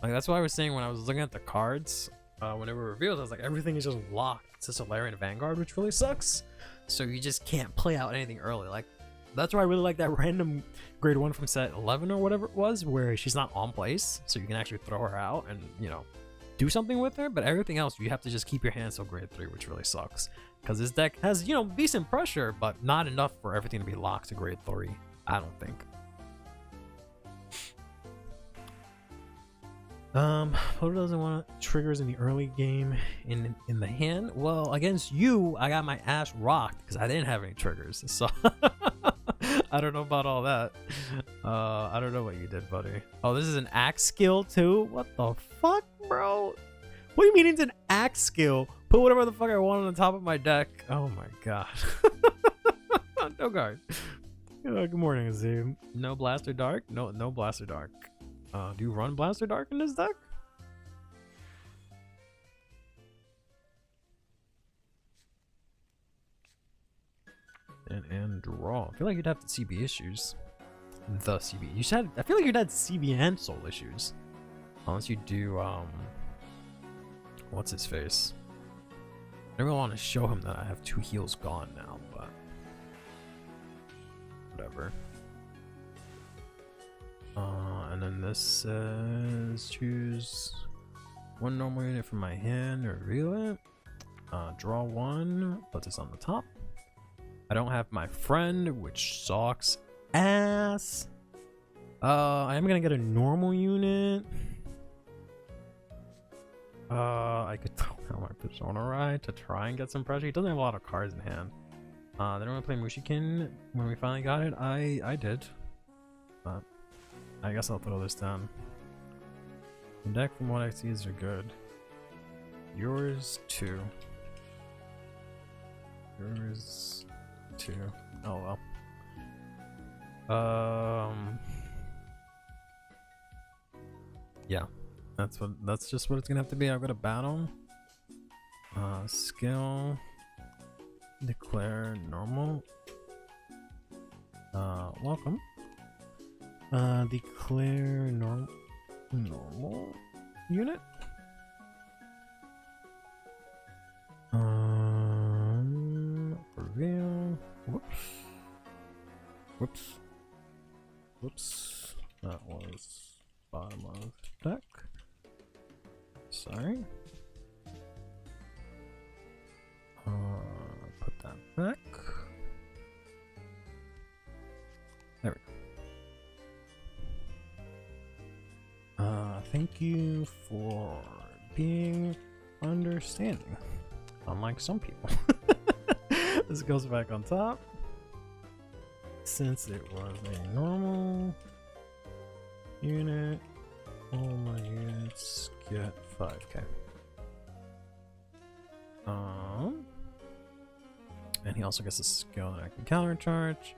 Like, that's why I was saying when I was looking at the cards, when they were revealed, I was like, everything is just locked to SocialMedia, which really sucks. So you just can't play out anything early. Like, that's why I really like that random grade 1 from set 11 or whatever it was, where she's not on place, so you can actually throw her out and, you know, do something with her. But everything else, you have to just keep your hand till grade 3, which really sucks. Because this deck has, you know, decent pressure, but not enough for everything to be locked to grade 3. I don't think. Who doesn't want triggers in the early game in the hand? Well, against you, I got my ass rocked because I didn't have any triggers. So I don't know about all that. I don't know what you did, buddy. Oh, this is an axe skill too? What the fuck, bro? What do you mean it's an axe skill? Put whatever the fuck I want on the top of my deck. Oh my god. No guard. Good morning, Azim. No Blaster Dark? No Blaster Dark. Do you run Blaster Dark in this deck? And draw. I feel like you'd have the CB issues. The CB. You said. I feel like you'd have CB and Soul issues. Unless you do what's his face? I really want to show him that I have 2 heals gone now, but whatever. And then this says choose 1 normal unit from my hand, reveal it. Draw 1, put this on the top. I don't have my friend, which sucks ass. I am gonna get a normal unit. I could throw out my Persona Ride to try and get some pressure. He doesn't have a lot of cards in hand. Then I'm gonna play Mushikin when we finally got it. I did. But I guess I'll throw this down. The deck from what I see is good. Yours 2. Yours 2. Oh well. Yeah. That's just what it's gonna have to be. I've got to battle. Skill. Declare normal. Welcome. Declare normal unit. Reveal. Whoops. That was 5. bottom of deck. Sorry. Put that back. There we go. Thank you for being understanding. Unlike some people. This goes back on top. Since it was a normal unit, all my units get 5k. And he also gets a skill that I can countercharge.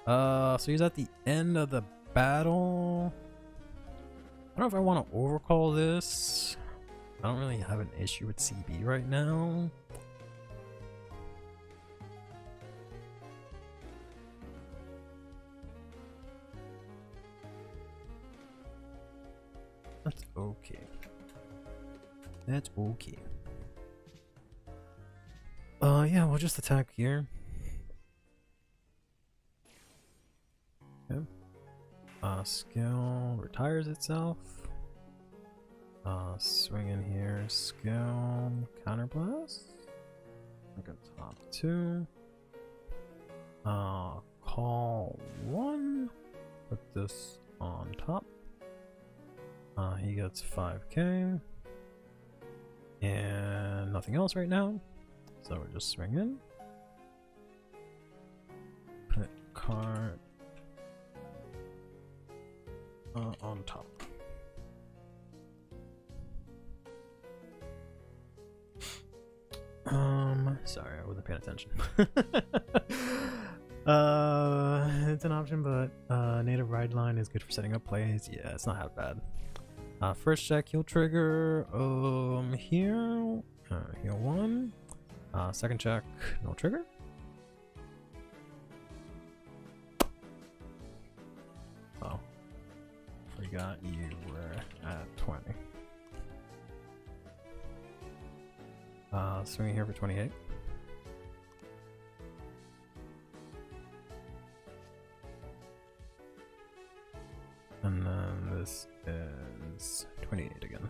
So he's at the end of the battle. I don't know if I want to overcall this. I don't really have an issue with CB right now. That's okay. That's okay. Yeah, we'll just attack here. Okay. Skill retires itself. Swing in here, skill, counterblast. Look at top 2. Call 1. Put this on top. He gets 5k. And nothing else right now. So we're just swing in. Put card on top. Sorry, I wasn't paying attention. It's an option, but native ride line is good for setting up plays. Yeah, it's not that bad. First check, he'll trigger here. Heal 1. Second check, no trigger. Oh, forgot you were at 20. Swinging here for 28. And then this is 28 again.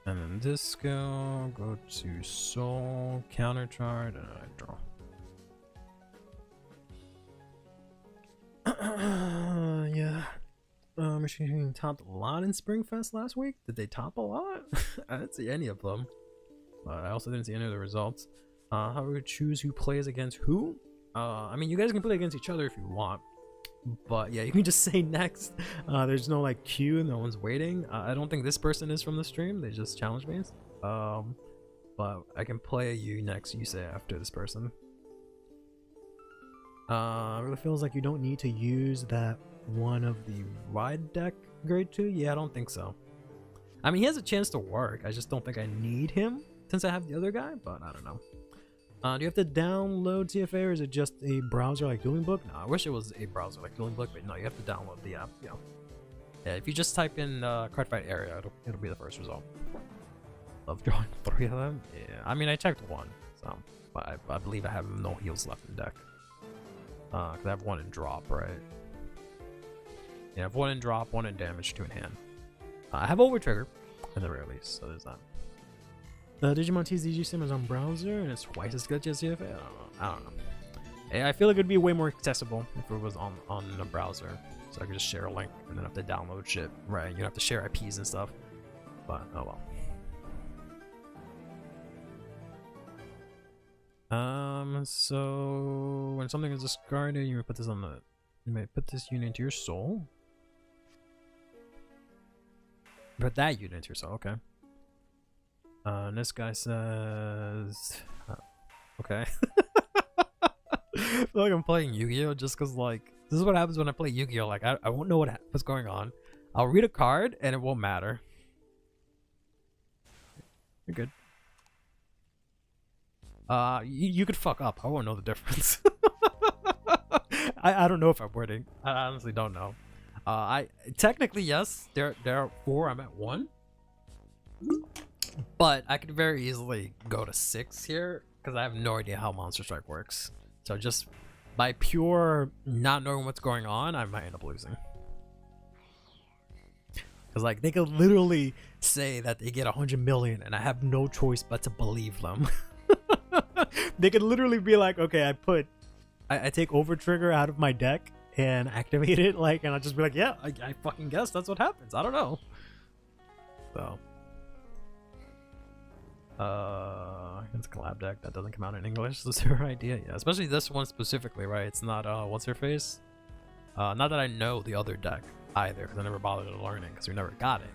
And then this skill, go to soul, countercharge, and I draw. Yeah. Machine topped a lot in Springfest last week. Did they top a lot? I didn't see any of them. But I also didn't see any of the results. How do we choose who plays against who? I mean, you guys can play against each other if you want. But yeah, you can just say next. There's no like queue, no one's waiting. I don't think this person is from the stream. They just challenge me. But I can play you next, you say after this person. It really feels like you don't need to use that one of the ride deck grade 2. Yeah, I don't think so. I mean, he has a chance to work. I just don't think I need him since I have the other guy, but I don't know. Do you have to download CFA or is it just a browser like Dueling Book? No, I wish it was a browser like Dueling Book, but no, you have to download the app. Yeah, if you just type in Cardfight area, it'll be the first result. Love drawing 3 of them. Yeah, I mean I checked 1, so but I believe I have no heals left in deck. Cause I have 1 in drop, right? Yeah, I have 1 in drop, 1 in damage, 2 in hand. I have over trigger at the very least, so there's that. The Digimon TCG sim is on browser and it's twice as good as CFA. I don't know. I feel like it'd be way more accessible if it was on a browser, so I could just share a link and then have to download shit. Right? You have to share IPs and stuff. But oh well. So when something is discarded, you may put this on the. You may put this unit into your soul. Put that unit into your soul. Okay. And this guy says, okay. I feel like I'm playing Yu-Gi-Oh! Just because, like, this is what happens when I play Yu-Gi-Oh! Like, I won't know what's going on. I'll read a card and it won't matter. You're good. You could fuck up. I won't know the difference. I don't know if I'm winning. I honestly don't know. Technically, yes. There are 4. I'm at 1. But I could very easily go to 6 here because I have no idea how Monster Strike works. So just by pure not knowing what's going on, I might end up losing. Because like they could literally say that they get 100 million and I have no choice but to believe them. They could literally be like, okay, I take over trigger out of my deck and activate it, like, and I'll just be like, yeah, I fucking guess that's what happens. I don't know. So it's a collab deck that doesn't come out in English. That's her idea. Yeah, especially this one specifically, right? It's not what's her face? Not that I know the other deck either, because I never bothered to learn it because we never got it.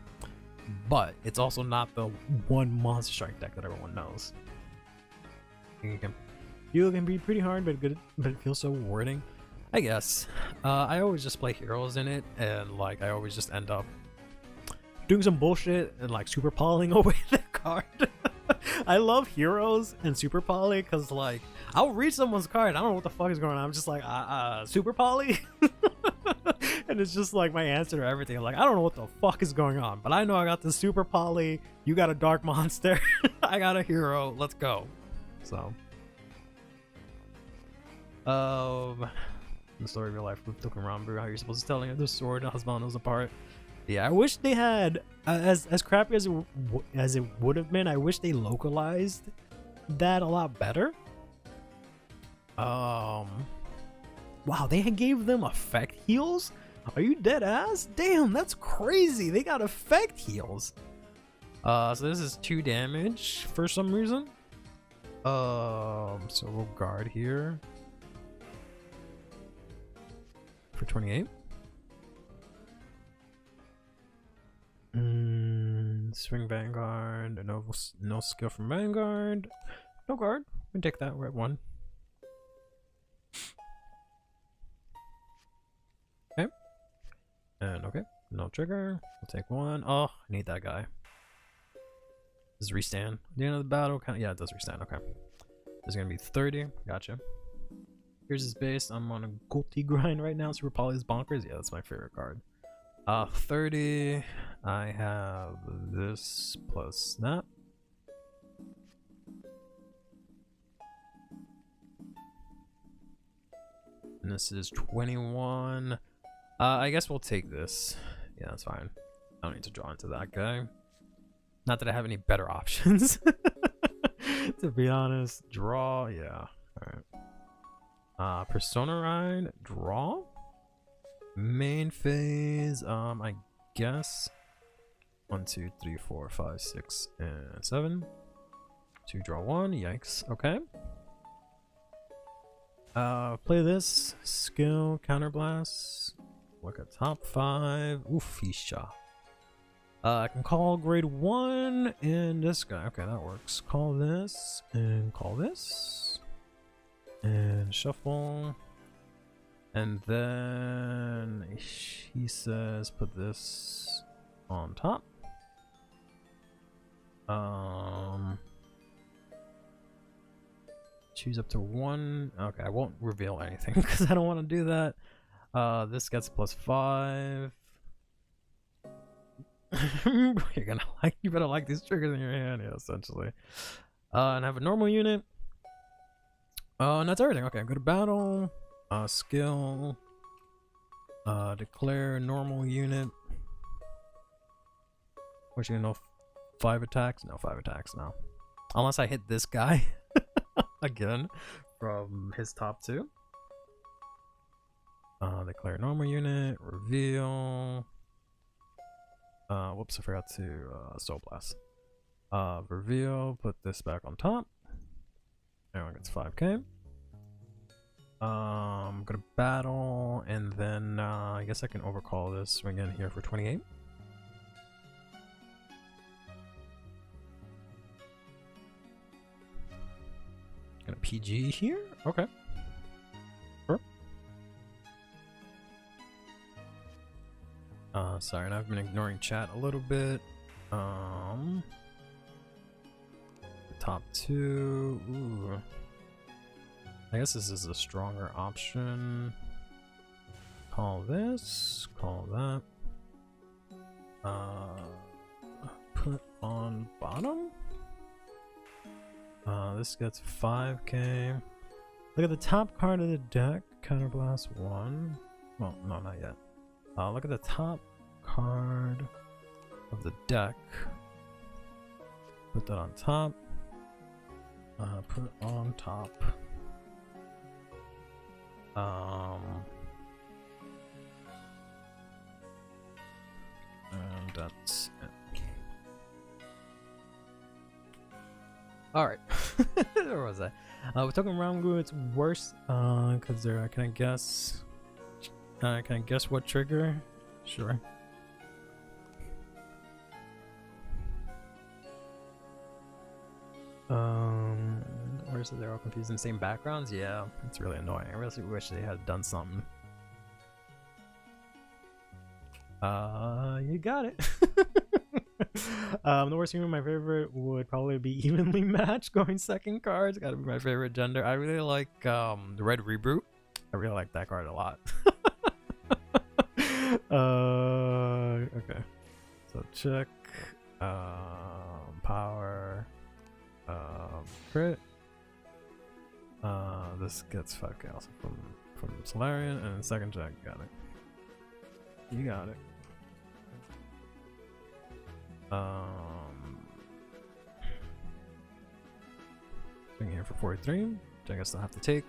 But it's also not the one Monster Strike deck that everyone knows. You can be pretty hard, but good, but it feels so rewarding. I guess. I always just play heroes in it, and like I always just end up doing some bullshit and like super polying away the card. I love heroes and super poly because like I'll read someone's card, I don't know what the fuck is going on. I'm just like super poly. And it's just like my answer to everything. I'm like, I don't know what the fuck is going on, but I know I got the super poly, you got a dark monster, I got a hero, let's go. So the story of your life with Token Rambu, how you're supposed to tell the sword husbandos apart. Yeah, I wish they had as crappy as it would have been. I wish they localized that a lot better. Wow, they gave them effect heals. Are you dead ass? Damn, that's crazy. They got effect heals. So this is 2 damage for some reason. So we'll guard here for 28. Swing Vanguard. No skill from Vanguard. No guard. We take that. We're at 1. Okay. And okay. No trigger. We'll take 1. Oh, I need that guy. Does restand? At the end of the battle? Yeah, it does restand. Okay. There's gonna be 30. Gotcha. Here's his base. I'm on a Gulti grind right now. Super Poly is bonkers. Yeah, that's my favorite card. 30. I have this plus that. And this is 21. I guess we'll take this. Yeah, that's fine. I don't need to draw into that guy. Not that I have any better options. To be honest. Draw, yeah. Alright. Persona Ride, draw. Main phase, I guess 1, 2, 3, 4, 5, 6, and 7. 2, draw 1. Yikes. Okay. Play this skill counterblast. Look at top 5. Oofisha. I can call grade 1 and this guy. Okay, that works. Call this and call this and shuffle. And then he says put this on top. Choose up to 1. Okay, I won't reveal anything because I don't want to do that. This gets plus 5. You better like these triggers in your hand, yeah, essentially. And have a normal unit. And that's everything. Okay, go to battle. Skill. Declare normal unit. Which you know, 5 attacks? No, 5 attacks now. Unless I hit this guy again from his top 2. Declare normal unit. Reveal. Whoops, I forgot to Soul Blast. Reveal. Put this back on top. Everyone gets 5k. Go to battle, and then I guess I can overcall this swing in here for 28. Gonna PG here? Okay. Sure. Sorry, and I've been ignoring chat a little bit. The top 2. Ooh. I guess this is a stronger option. Call this, call that. Put on bottom. This gets 5k. Look at the top card of the deck. Counterblast 1. Well, no, not yet. Look at the top card of the deck. Put that on top. Put it on top. And that's it. Alright. Where was I? We're talking Ramgu, it's worse. Cause there, can I guess? Can I guess what trigger? Sure. Where's they're all confused in the same backgrounds? Yeah, it's really annoying. I really wish they had done something. You got it. The worst humor, my favorite would probably be evenly matched. Going second cards, gotta be my favorite gender. I really like the Red Reboot. I really like that card a lot. Okay. So check. Power. Crit. This gets 5k also from Solarian, and second check. Got it. You got it. Swing here for 43, which I guess I'll have to take.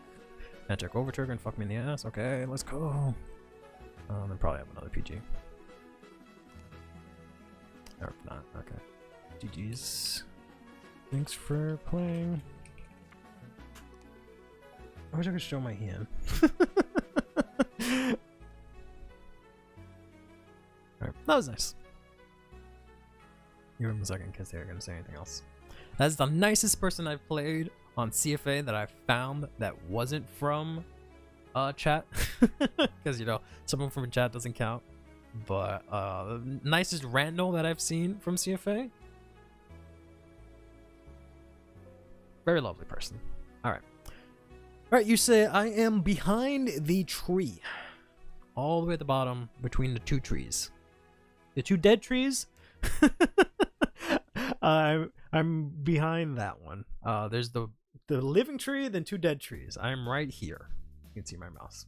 And check over trigger and fuck me in the ass. Okay, let's go. Then probably have another PG. Or not. Okay. GG's. Thanks for playing. I wish I could show my hand. Alright, that was nice. Give him a second in case they're gonna say anything else. That's the nicest person I've played on CFA that I found that wasn't from chat. Because, you know, someone from chat doesn't count. But the nicest rando that I've seen from CFA. Very lovely person. Alright. Alright, you say I am behind the tree. All the way at the bottom between the two trees. The two dead trees? I'm behind that one. There's the living tree, then two dead trees. I'm right here. You can see my mouse.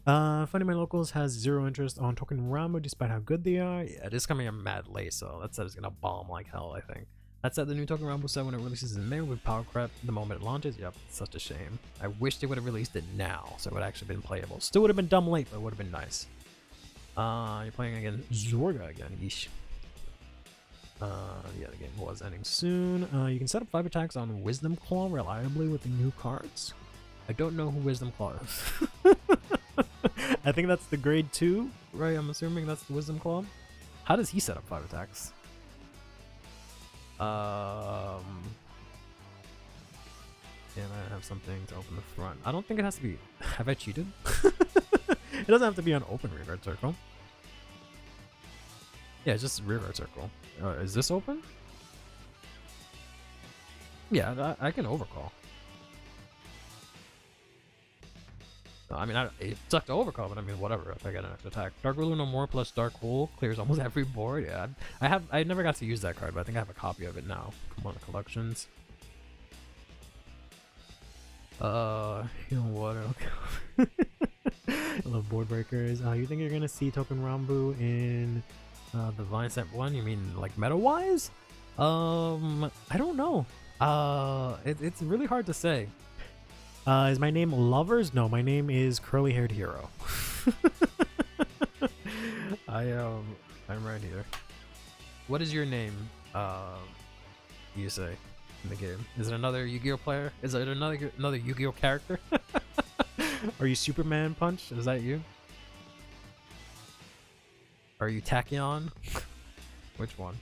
Funny My Locals has zero interest on Token Rambo despite how good they are. Yeah, it is coming in mad late, so that set is gonna bomb like hell, I think. That said, the new Token Rambo set when it releases in May with power crep the moment it launches. Yep, it's such a shame. I wish they would have released it now, so it would have actually been playable. Still would have been dumb late, but it would have been nice. You're playing against Zorga again. Yeesh. Yeah, the game was ending soon. You can set up 5 attacks on Wisdom Claw reliably with the new cards. I don't know who Wisdom Claw is. I think that's the grade 2, right? I'm assuming that's the Wisdom Claw. How does he set up 5 attacks? Yeah, I have something to open the front. I don't think it has to be. Have I cheated? It doesn't have to be on open rearguard circle. Yeah, it's just rearguard circle. Is this open? Yeah, I can overcall. I mean, it sucked to overcall, but I mean, whatever. If I get an extra attack, Dark Ruler No More plus Dark Hole clears almost every board. Yeah, I never got to use that card, but I think I have a copy of it now. Come on, the collections. You know what? Okay. I love board breakers. You think you're gonna see Token Rambu in the Vine Set 1? You mean like meta wise? I don't know. It's really hard to say. Is my name Lovers? No, my name is Curly Haired Hero. I'm right here. What is your name? You say in the game? Is it another Yu-Gi-Oh player? Is it another Yu-Gi-Oh character? Are you Superman Punch? Is that you? Are you Tachyon? Which one?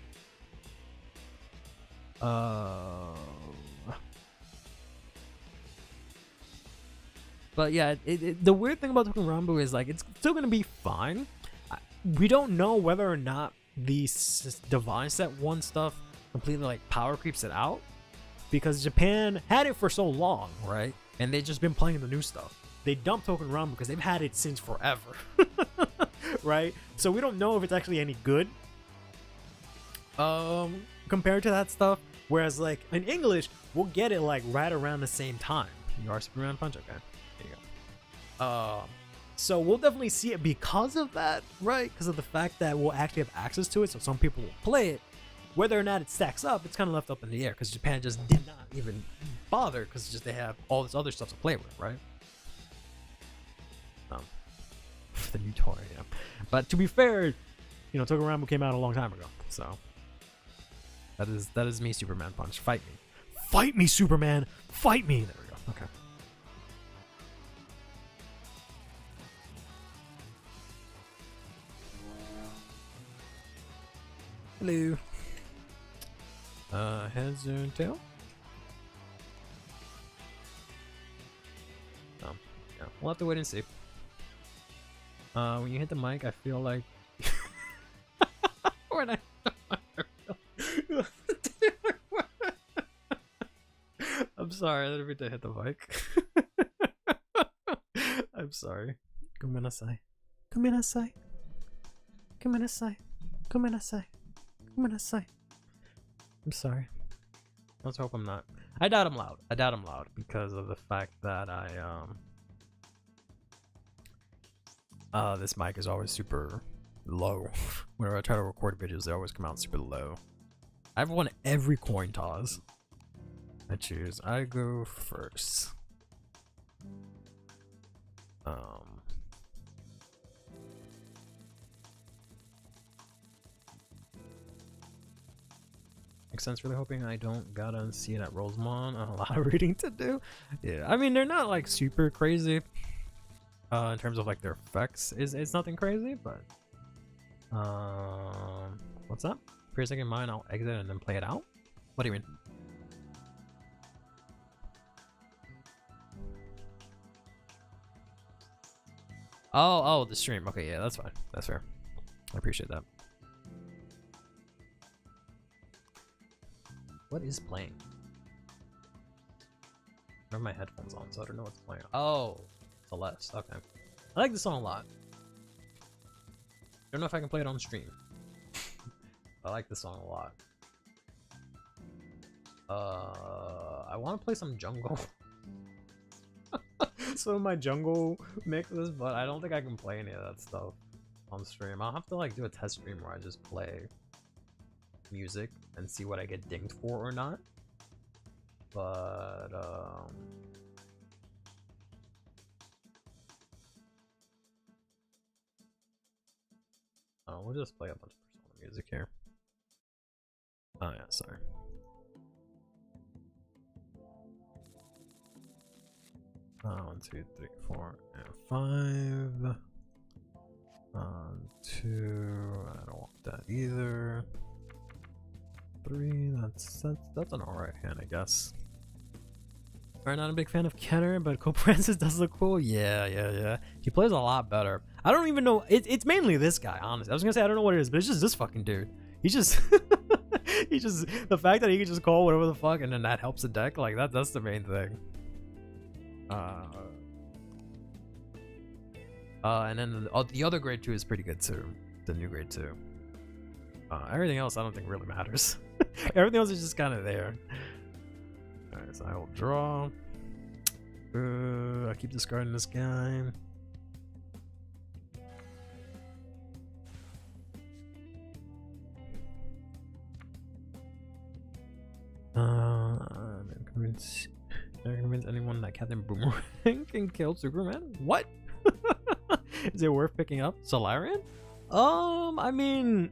But yeah, the weird thing about Token Rambu is like it's still gonna be fine. We don't know whether or not the Divine Set 1 stuff completely like power creeps it out, because Japan had it for so long, right? And they've just been playing the new stuff. They dumped Token Rambu because they've had it since forever, right? So we don't know if it's actually any good compared to that stuff. Whereas like in English, we'll get it like right around the same time. You are Superman Punch, okay? There you go. So we'll definitely see it because of that, right? Because of the fact that we'll actually have access to it, so some people will play it. Whether or not it stacks up, it's kind of left up in the air because Japan just did not even bother because just they have all this other stuff to play with, right? The new toy, yeah. But to be fair, you know, Togaramu came out a long time ago, so that is me, Superman Punch. Fight me, Superman. Fight me. There we go. Okay. Hello. Heads or tail? Yeah, we'll have to wait and see. When you hit the mic, I feel like when I I'm sorry, I didn't mean to hit the mic. I'm sorry. Gomenasai. Gomenasai. Gomenasai. Gomenasai. Gomenasai. I'm sorry. Let's hope I'm not. I doubt I'm loud. I doubt I'm loud because of the fact that this mic is always super low. Whenever I try to record videos, they always come out super low. I've won every coin toss I choose. I go first. Makes sense. Really hoping I don't gotta see it at Rosemont. A lot of reading to do. Yeah, I mean they're not like super crazy. In terms of like their effects, it's nothing crazy, but what's up? For a second, mine. I'll exit and then play it out. What do you mean? Oh, the stream. Okay, yeah, that's fine. That's fair. I appreciate that. What is playing? I have my headphones on, so I don't know what's playing. Oh, Celeste. Okay. I like this song a lot. Don't know if I can play it on stream. I like this song a lot. I want to play some jungle. Some of my jungle mixes, but I don't think I can play any of that stuff on stream. I'll have to like do a test stream where I just play music and see what I get dinged for or not. But we'll just play a bunch of Persona music here. Oh yeah, sorry. One, two, three, 4, and 5. 2. I don't want that either. 3. That's an alright hand, I guess. Alright, not a big fan of Kenner, but Coprancis does look cool. Yeah. He plays a lot better. I don't even know. It's mainly this guy, honestly. I was gonna say I don't know what it is, but it's just this fucking dude. He's just the fact that he can just call whatever the fuck, and then that helps the deck. Like that's the main thing. And then the other grade 2 is pretty good too. The new grade 2. Everything else I don't think really matters. Everything else is just kind of there. Alright, so I will draw. I keep discarding this guy. Never convince anyone that Captain Boomerang can kill Superman? What? Is it worth picking up Solarian? I mean,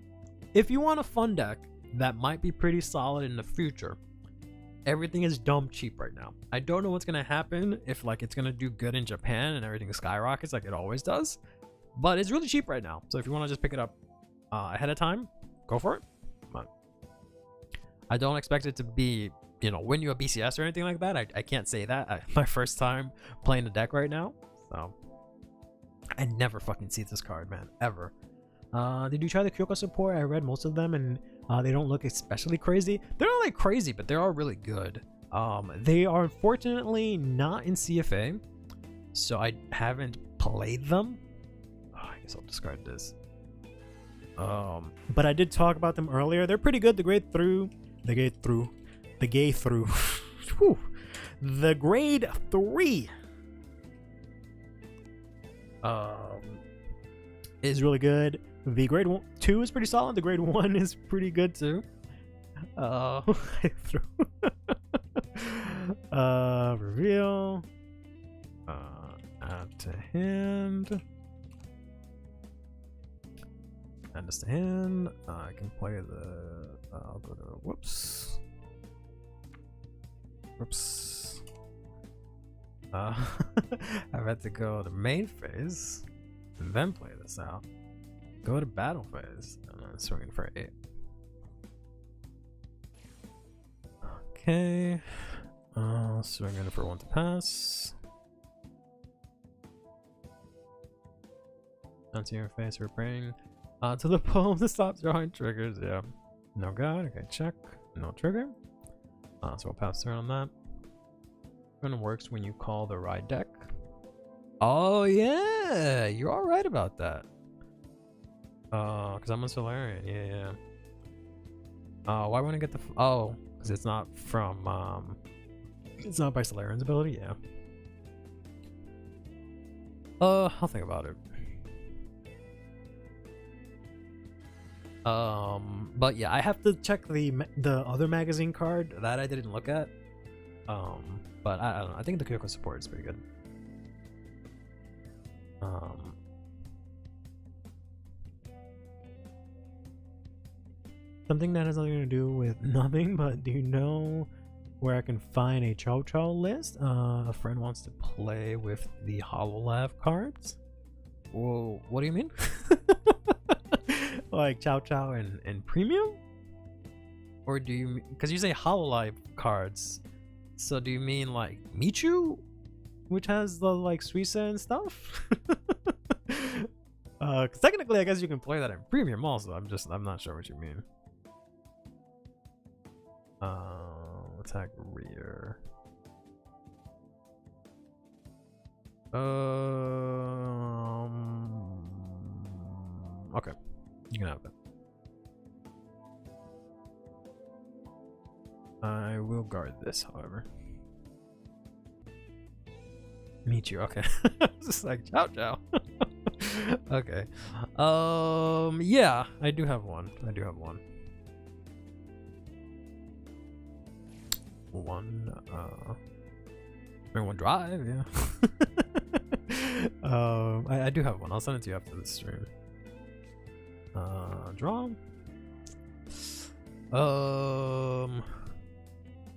if you want a fun deck that might be pretty solid in the future, everything is dumb cheap right now. I don't know what's gonna happen if like it's gonna do good in Japan and everything skyrockets like it always does, but it's really cheap right now. So if you want to just pick it up ahead of time, go for it. Come on. I don't expect it to be, you know, win you a BCS or anything like that. I can't say that. My first time playing the deck right now, so I never fucking see this card, man, ever. Did you try the Kyoko support? I read most of them and they don't look especially crazy. They're not like crazy, but they are really good. They are unfortunately not in CFA, so I haven't played them. Oh, I guess I'll discard this. But I did talk about them earlier. They're pretty good. The grade 3. is really good. The grade 2 is pretty solid. The grade 1 is pretty good too. Reveal. Add to hand. Add this to hand. I can play the. I'll go to whoops. Whoops. I've had to go to main phase and then play this out. Go to battle phase and then swinging for 8. Okay. Swinging for 1 to pass. Onto your face, we're praying. To the poem to stop drawing triggers. Yeah. No god. Okay, check. No trigger. So we'll pass turn on that. It works when you call the ride deck. Oh yeah, you're all right about that. Because I'm a Solarian. Yeah. Why wouldn't I get the? Oh, because it's not from. It's not by Solarian's ability. Yeah. I'll think about it. But yeah, I have to check the other magazine card that I didn't look at. But I don't know. I think the Kyoko support is pretty good. Something that has nothing to do with nothing, but do you know where I can find a Chow Chow list? A friend wants to play with the HoloLav cards. Whoa, what do you mean? Like Chow Chow and premium? Or do you, because you say HoloLive cards, so do you mean like Michu, which has the like Suisa and stuff? Cause technically I guess you can play that in premium also. I'm not sure what you mean. Attack rear. Okay, you can have it. I will guard this, however. Meet you, okay. Just like Chow Chow. Okay. Yeah, I do have one. One drive, yeah. I do have one. I'll send it to you after the stream. Draw.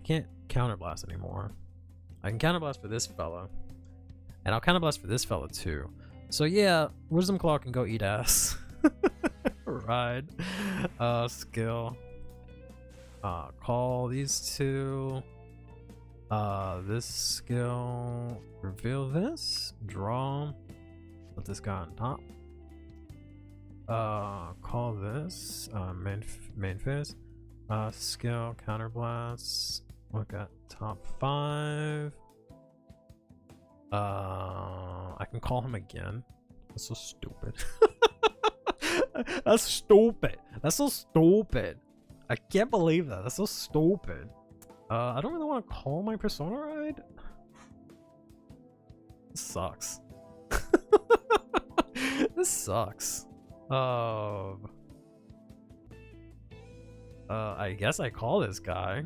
Can't counterblast anymore. I can counterblast for this fella, and I'll counterblast for this fella too. So yeah, Wisdom Claw can go eat ass. Ride. Skill. Call these two. This skill. Reveal this. Draw. Put this guy on top. Call this. Main phase. Skill. Counterblast. Look at top 5. I can call him again. That's so stupid. That's stupid. That's so stupid. I can't believe that. That's so stupid. I don't really want to call my Persona Ride. This sucks. This sucks. I guess I call this guy.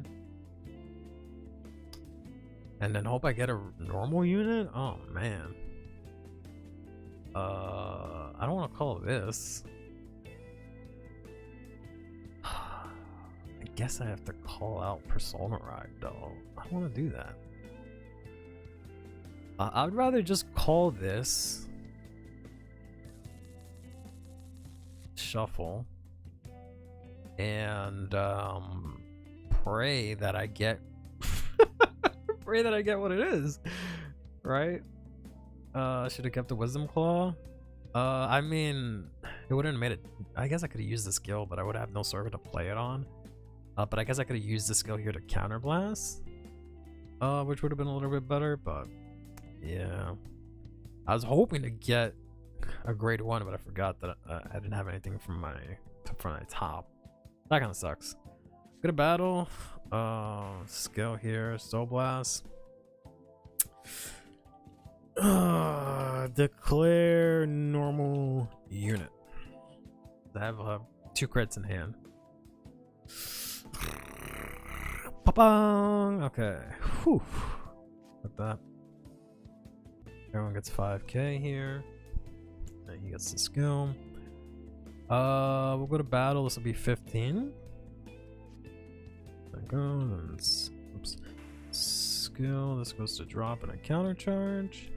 And then hope I get a normal unit? Oh man. I don't want to call this. I guess I have to call out Persona Ride though. I don't want to do that. I'd rather just call this. Shuffle. And pray that I get pray that I get what it is. Right? Should have kept the Wisdom Claw. I mean, it wouldn't have made it. I guess I could have used the skill, but I would have no server to play it on. But I guess I could have used the skill here to counterblast, which would have been a little bit better. But yeah, I was hoping to get a grade 1, but I forgot that I didn't have anything from my top. That kind of sucks. Go to battle. Skill here, Soul Blast. Declare normal unit. I have 2 crits in hand. Pa-bang! Okay. Whew. Like that. Everyone gets 5k here. And he gets the skill. We'll go to battle. This will be 15. There goes. Oops. Skill. This goes to drop and a counter charge.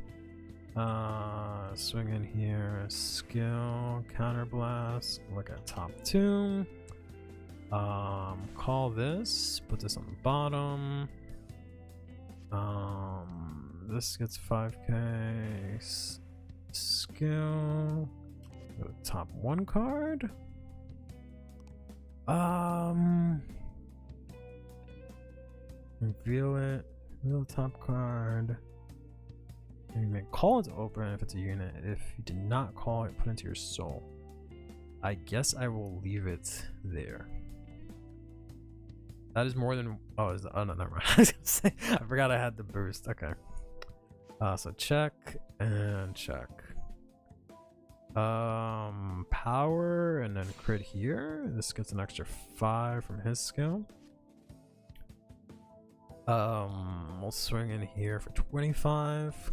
Swing in here. Skill. Counter blast. Look at top 2. Call this. Put this on the bottom. This gets 5k. Skill. Go to top 1 card. Reveal it. Reveal the top card. And you may call it to open if it's a unit. If you did not call it, put it into your soul. I guess I will leave it there. That is more than. Oh, is the, oh no, never mind. I was gonna say, I forgot I had the boost. Okay. So check and check. Power and then crit here. This gets an extra 5 from his skill. We'll swing in here for 25.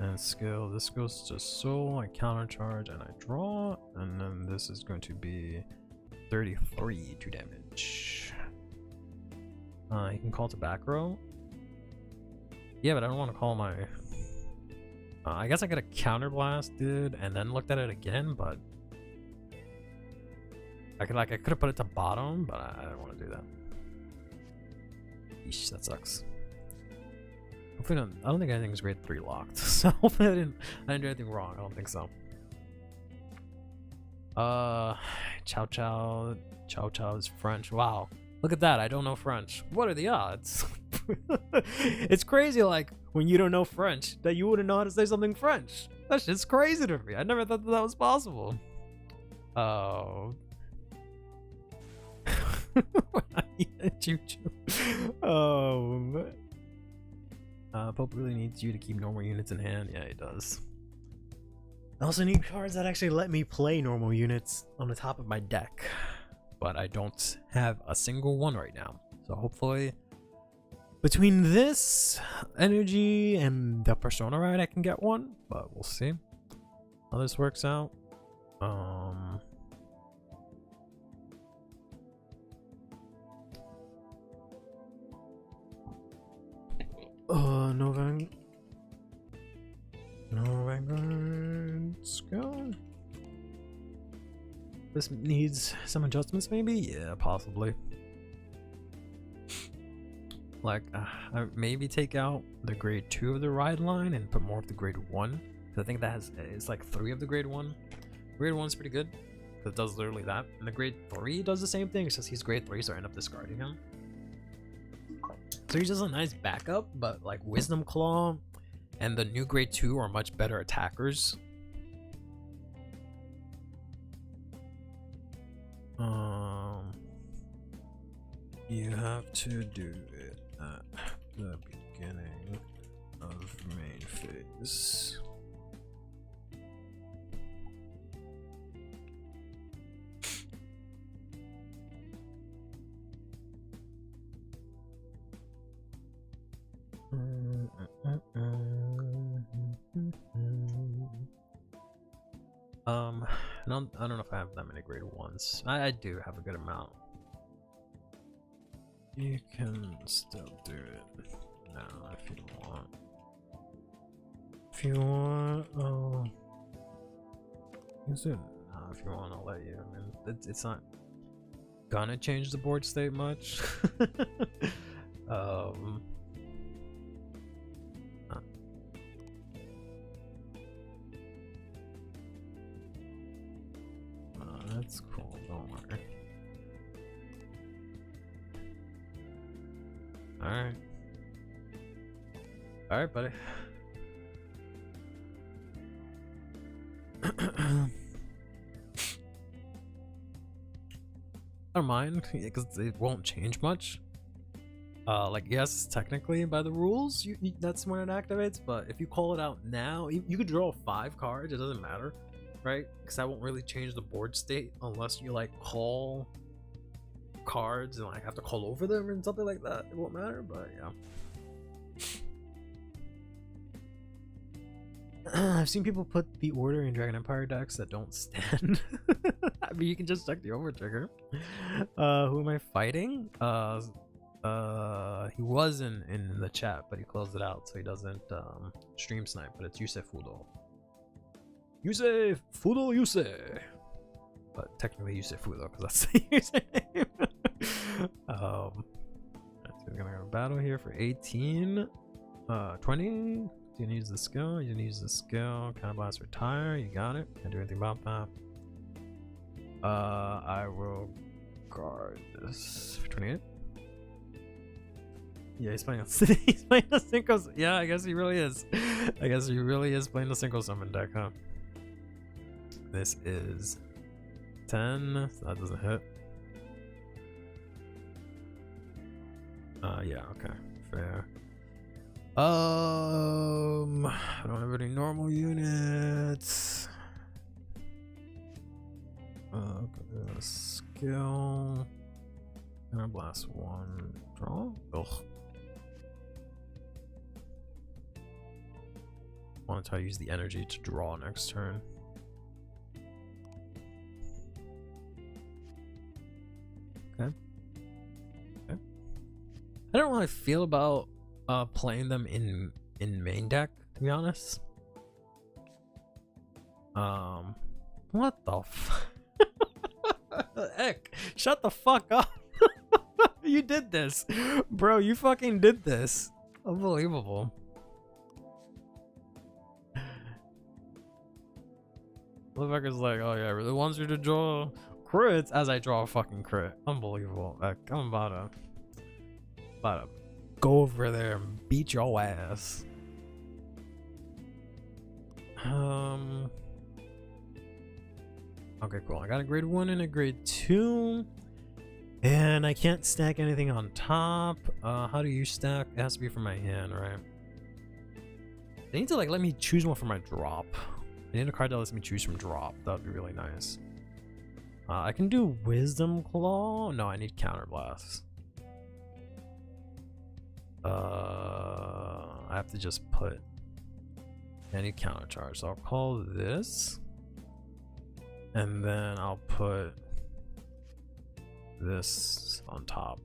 And skill. This goes to soul. I counter charge and I draw. And then this is going to be 33 to damage. You can call to back row. Yeah, but I don't want to call my. I guess I could have counter blasted and then looked at it again, but I could have put it to bottom, but I don't want to do that. Eesh, that sucks. Hopefully, I don't think anything's grade 3 locked, so hopefully I didn't do anything wrong. I don't think so. Chow Chow is French. Wow, look at that. I don't know French. What are the odds? It's crazy, like when you don't know French, that you wouldn't know how to say something French. That's just crazy to me. I never thought that was possible. Oh. Oh. Pope really needs you to keep normal units in hand. Yeah, he does. I also need cards that actually let me play normal units on the top of my deck, but I don't have a single one right now. So hopefully, between this energy and the persona ride, I can get one, but we'll see how this works out. No Vanguard. Let's go. This needs some adjustments, maybe? Yeah, possibly. Like, I maybe take out the grade 2 of the ride line and put more of the grade 1. Because I think that has, it's like 3 of the grade 1. Grade 1 is pretty good. Because it does literally that. And the grade 3 does the same thing. It's just he's grade 3, so I end up discarding him. So he's just a nice backup, but like Wisdom Claw and the new grade 2 are much better attackers. You have to do it at the beginning of main phase. I don't know if I have that many grade 1s. I do have a good amount. You can still do it now if you want. If you want, oh, use it now if you want. I'll let you. I mean, it's not gonna change the board state much. That's cool, don't worry. Alright. Alright, buddy. I don't mind, because it won't change much. Like, yes, technically by the rules, that's when it activates, but if you call it out now, you could draw 5 cards, it doesn't matter, right? Because that won't really change the board state unless you like call cards and like have to call over them and something like that. It won't matter, but yeah. I've seen people put the Order in Dragon Empire decks that don't stand. I mean, you can just check the over trigger. Who am I fighting? He was in the chat, but he closed it out, so he doesn't stream snipe. But it's Yusei Fudo. Yusei Fudo Yusei. But technically Yusei Fudo, because that's the username. So we're gonna go battle here for 18, 20. You can use the skill. You can use the skill. Counterblast, retire. You got it. Can't do anything about that. I will guard this for 28. Yeah, he's playing a he's playing a Cinco. Yeah, I guess he really is. I guess he really is playing the Cinco Summon deck, huh? This is 10. So that doesn't hit. Yeah, okay, fair. I don't have any normal units. Skill. And I blast 1. Draw. Ugh. Want to try to use the energy to draw next turn. Okay. Okay. I don't know how I feel about playing them in main deck, to be honest. What the heck? Shut the fuck up. You did this, bro. You fucking did this. Unbelievable. Motherfucker's like, oh yeah, I really wants you to draw crits as I draw a fucking crit. Unbelievable. Like, I'm about to go over there and beat your ass. Okay, cool. I got a grade 1 and a grade 2. And I can't stack anything on top. How do you stack? It has to be from my hand, right? They need to like let me choose one for my drop. I need a card that lets me choose from drop. That would be really nice. I can do Wisdom Claw. No, I need Counterblast. I have to just put any counter charge. So I'll call this, and then I'll put this on top.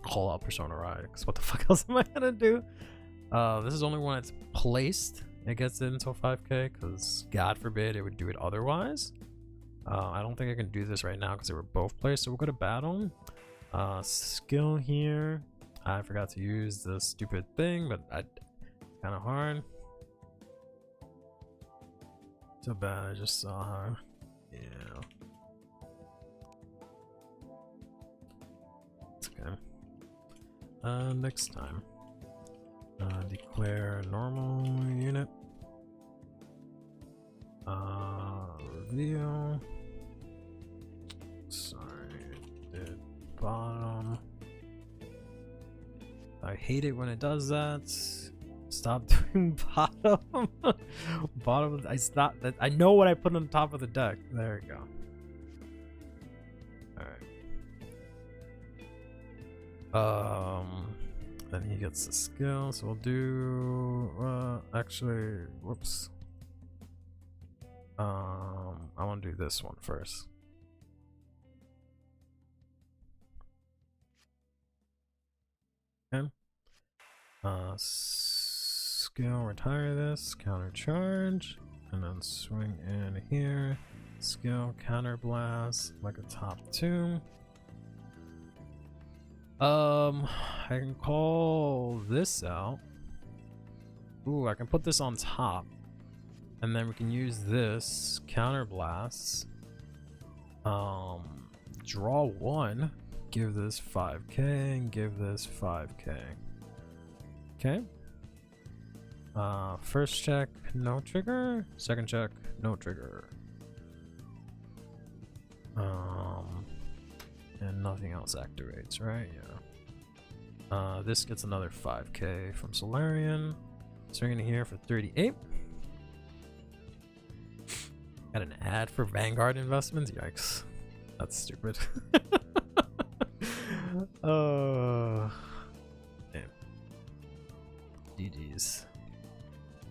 Call out Persona Ride, because what the fuck else am I gonna do? This is only when it's placed it gets it until 5k, because God forbid it would do it otherwise. I don't think I can do this right now because they were both placed, so we'll go to battle. Skill here. I forgot to use the stupid thing, but kind of hard. So bad, I just saw her. Yeah. It's okay. Next time. Declare normal unit. Reveal. Sorry, did bottom. I hate it when it does that. Stop doing bottom. Bottom. I stopped that. I know what I put on top of the deck. There we go. All right. Then he gets the skill. So we'll do. Actually, whoops. I want to do this one first. Okay. Skill, retire this, counter charge, and then swing in here. Skill, counter blast, like a top 2. I can call this out. Ooh, I can put this on top. And then we can use this counter blast. Draw 1. Give this 5k and give this 5k. Okay. First check, no trigger. Second check, no trigger. And nothing else activates, right? Yeah. This gets another 5k from Solarian. Swinging here for 38. Got an ad for Vanguard investments. Yikes. That's stupid. Damn. GG's.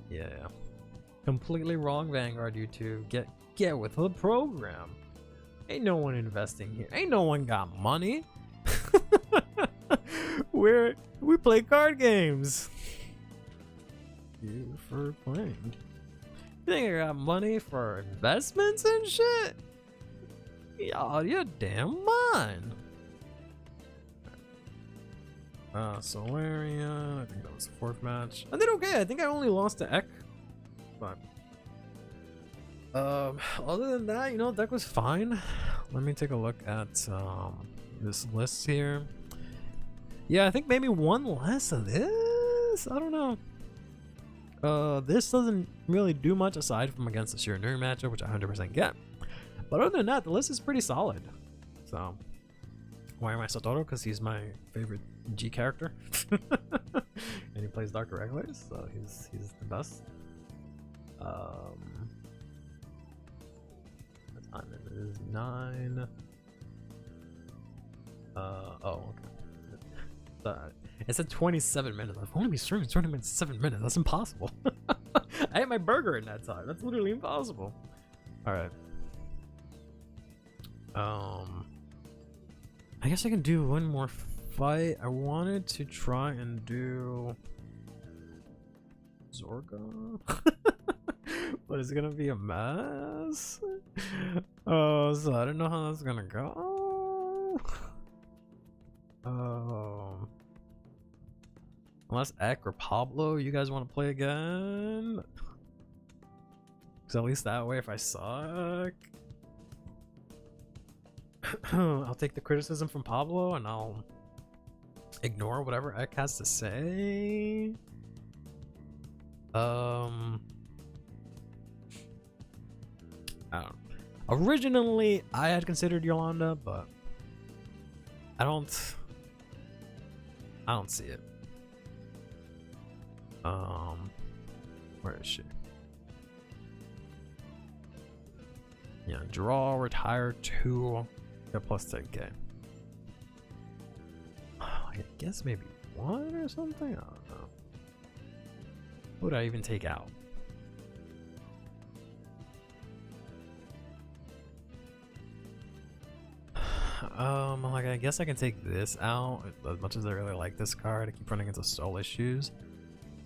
Yeah. Completely wrong, Vanguard YouTube. Get with the program. Ain't no one investing here. Ain't no one got money. We play card games. You for playing. You think I got money for investments and shit? Y'all, you're damn mind. Solarian, I think that was the 4th match. I did okay. I think I only lost to Ek. But other than that, you know, deck was fine. Let me take a look at this list here. Yeah, I think maybe one less of this. I don't know. This doesn't really do much aside from against the Sheer Nerd matchup, which I 100% get. But other than that, the list is pretty solid. So, why am I Satoru? Because he's my favorite G character. And he plays Dr. Regulars, so he's the best. What time it is? 9. Oh, okay. It said 27 minutes. I've only been streaming 20 minutes, 7 minutes. That's impossible. I ate my burger in that time. That's literally impossible. All right. I guess I can do one more fight. I wanted to try and do Zorga, but it's gonna be a mess. Oh, so I don't know how that's gonna go. Unless Ek or Pablo, you guys want to play again? Because at least that way, if I suck, I'll take the criticism from Pablo and I'll ignore whatever Ek has to say. I don't know. Originally, I had considered Yolanda, but I don't see it. Where is she? Yeah, draw, retire 2, get plus 10k. I guess maybe 1 or something? I don't know. What would I even take out? Like, I guess I can take this out. As much as I really like this card, I keep running into soul issues.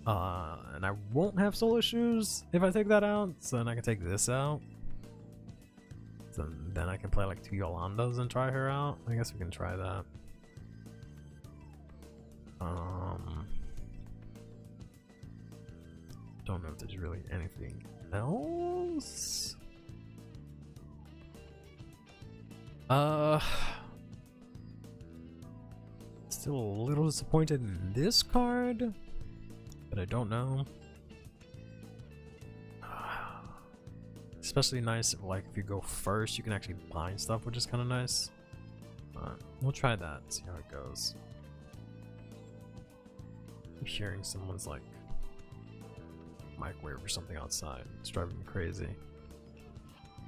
And I won't have soul issues if I take that out, so then I can take this out. So then I can play like 2 Yolandas and try her out. I guess we can try that. Don't know if there's really anything else. Still a little disappointed in this card, but I don't know. Especially nice if, like, if you go first, you can actually bind stuff, which is kind of nice. We'll try that and see how it goes. I'm hearing someone's like microwave or something outside. It's driving me crazy.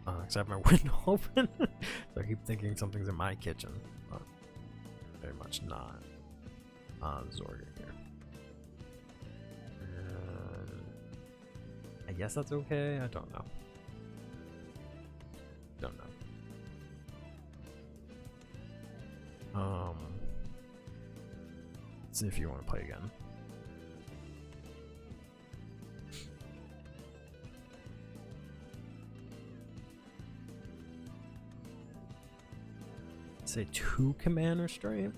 Because I have my window open, so I keep thinking something's in my kitchen. But very much not. Zorga here. I guess that's okay. I don't know. Don't know. Let's see if you want to play again. Say 2 command restraint.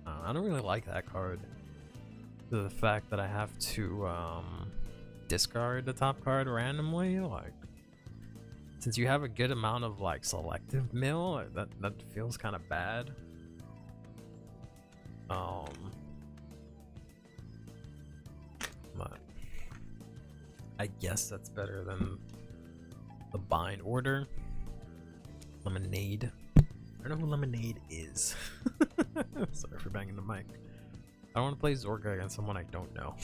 I don't really like that card. The fact that I have to discard the top card randomly, like, since you have a good amount of like selective mill, that feels kind of bad. But I guess that's better than the bind order. Lemonade. I don't know who Lemonade is. Sorry for banging the mic. I want to play Zorka against someone I don't know.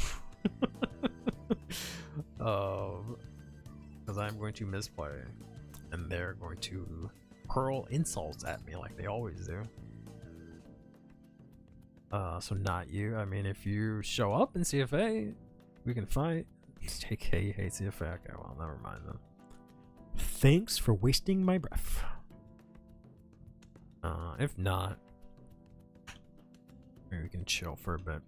Because I'm going to misplay, and they're going to hurl insults at me like they always do. So not you. I mean, if you show up in CFA, we can fight. JK hates CFA. Okay, well, never mind then. Thanks for wasting my breath. If not, maybe we can chill for a bit.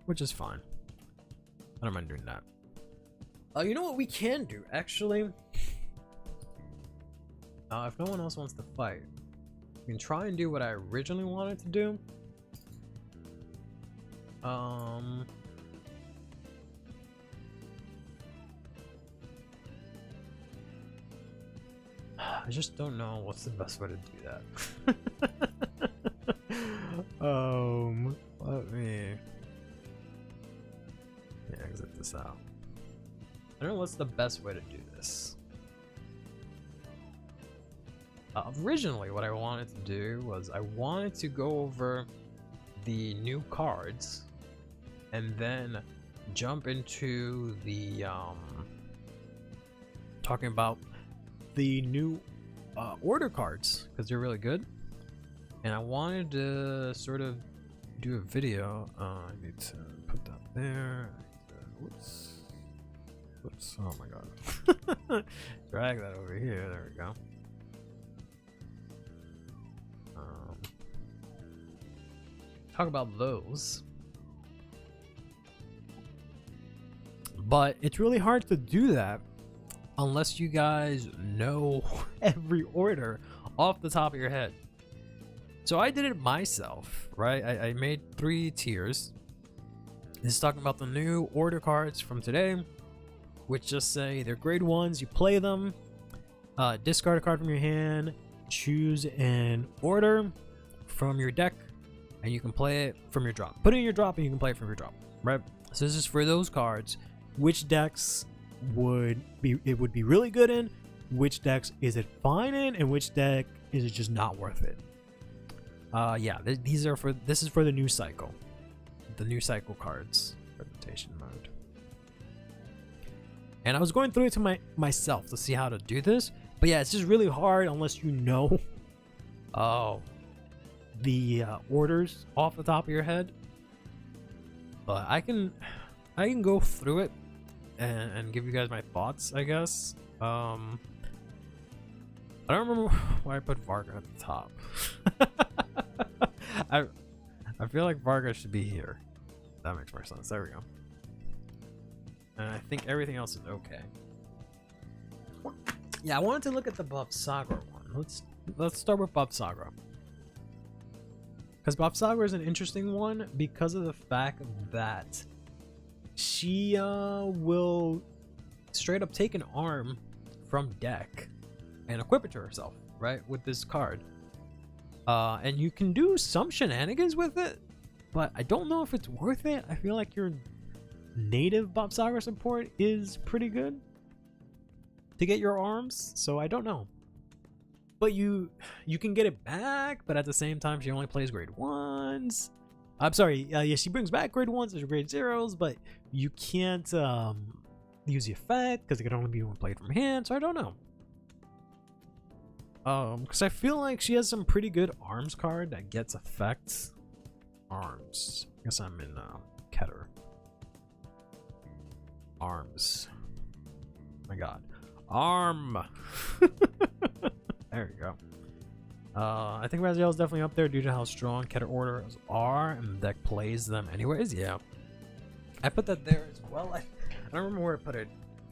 Which is fine. I don't mind doing that. You know what we can do, actually? If no one else wants to fight, we can try and do what I originally wanted to do. I just don't know what's the best way to do that. Let me exit this out. I don't know what's the best way to do this. Originally, what I wanted to do was I wanted to go over the new cards and then jump into the talking about the new order cards because they're really good, and I wanted to sort of do a video. I need to put that there. Whoops. Oh my god. Drag that over here. There we go. Talk about those. But it's really hard to do that unless you guys know every order off the top of your head. So I did it myself, right? I made 3 tiers. This is talking about the new order cards from today, which just say they're grade 1s, you play them, discard a card from your hand, choose an order from your deck, and you can play it from your drop. Put it in your drop and you can play it from your drop, right? So this is for those cards. Which decks would be really good in, which decks is it fine in, and which deck is it just not worth it. This is for the new cycle. The new cycle cards presentation mode. And I was going through it to myself to see how to do this, but yeah, it's just really hard unless you know the orders off the top of your head. But I can go through it and give you guys my thoughts, I guess. I don't remember why I put Varga at the top. I feel like Varga should be here. That makes more sense. There we go. And I think everything else is okay. Yeah, I wanted to look at the Buff Sagra one. Let's start with Buff Sagra. Because Buff Sagra is an interesting one because of the fact that she will straight up take an arm from deck and equip it to herself, right, with this card. And you can do some shenanigans with it, but I don't know if it's worth it. I feel like your native Buff Sagra support is pretty good to get your arms, so I don't know. But you can get it back, but at the same time, she only plays grade 1s. I'm sorry, yeah, she brings back grade 1s and grade 0s, but you can't use the effect because it can only be one played from hand, so I don't know. Because I feel like she has some pretty good arms card that gets effects. Arms. I guess I'm in Keter. Arms. My god. Arm! There you go. I think Raziel is definitely up there due to how strong Keter orders are, and the deck plays them anyways. Yeah, I put that there as well. I don't remember where I put it,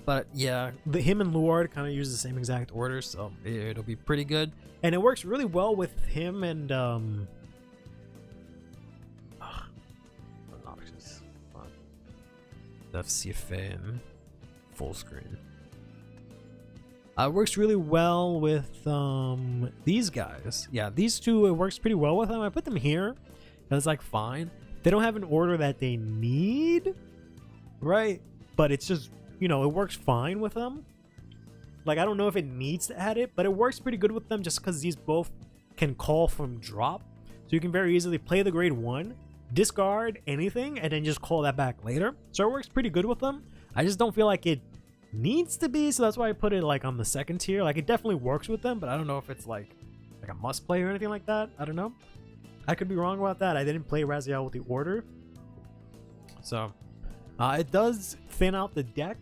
but yeah, him and Luard kind of use the same exact order, so it'll be pretty good, and it works really well with him and obnoxious. That's CFA in full screen. It works really well with these guys. Yeah, these two, it works pretty well with them. I put them here. That's like fine. They don't have an order that they need, right? But it's just, you know, it works fine with them. Like, I don't know if it needs to add it, but it works pretty good with them just because these both can call from drop. So you can very easily play the grade 1, discard anything, and then just call that back later. So it works pretty good with them. I just don't feel like it needs to be, so that's why I put it like on the second tier. Like, it definitely works with them, but I don't know if it's like a must play or anything like that. I don't know. I could be wrong about that. I didn't play Raziel with the order. So it does thin out the deck,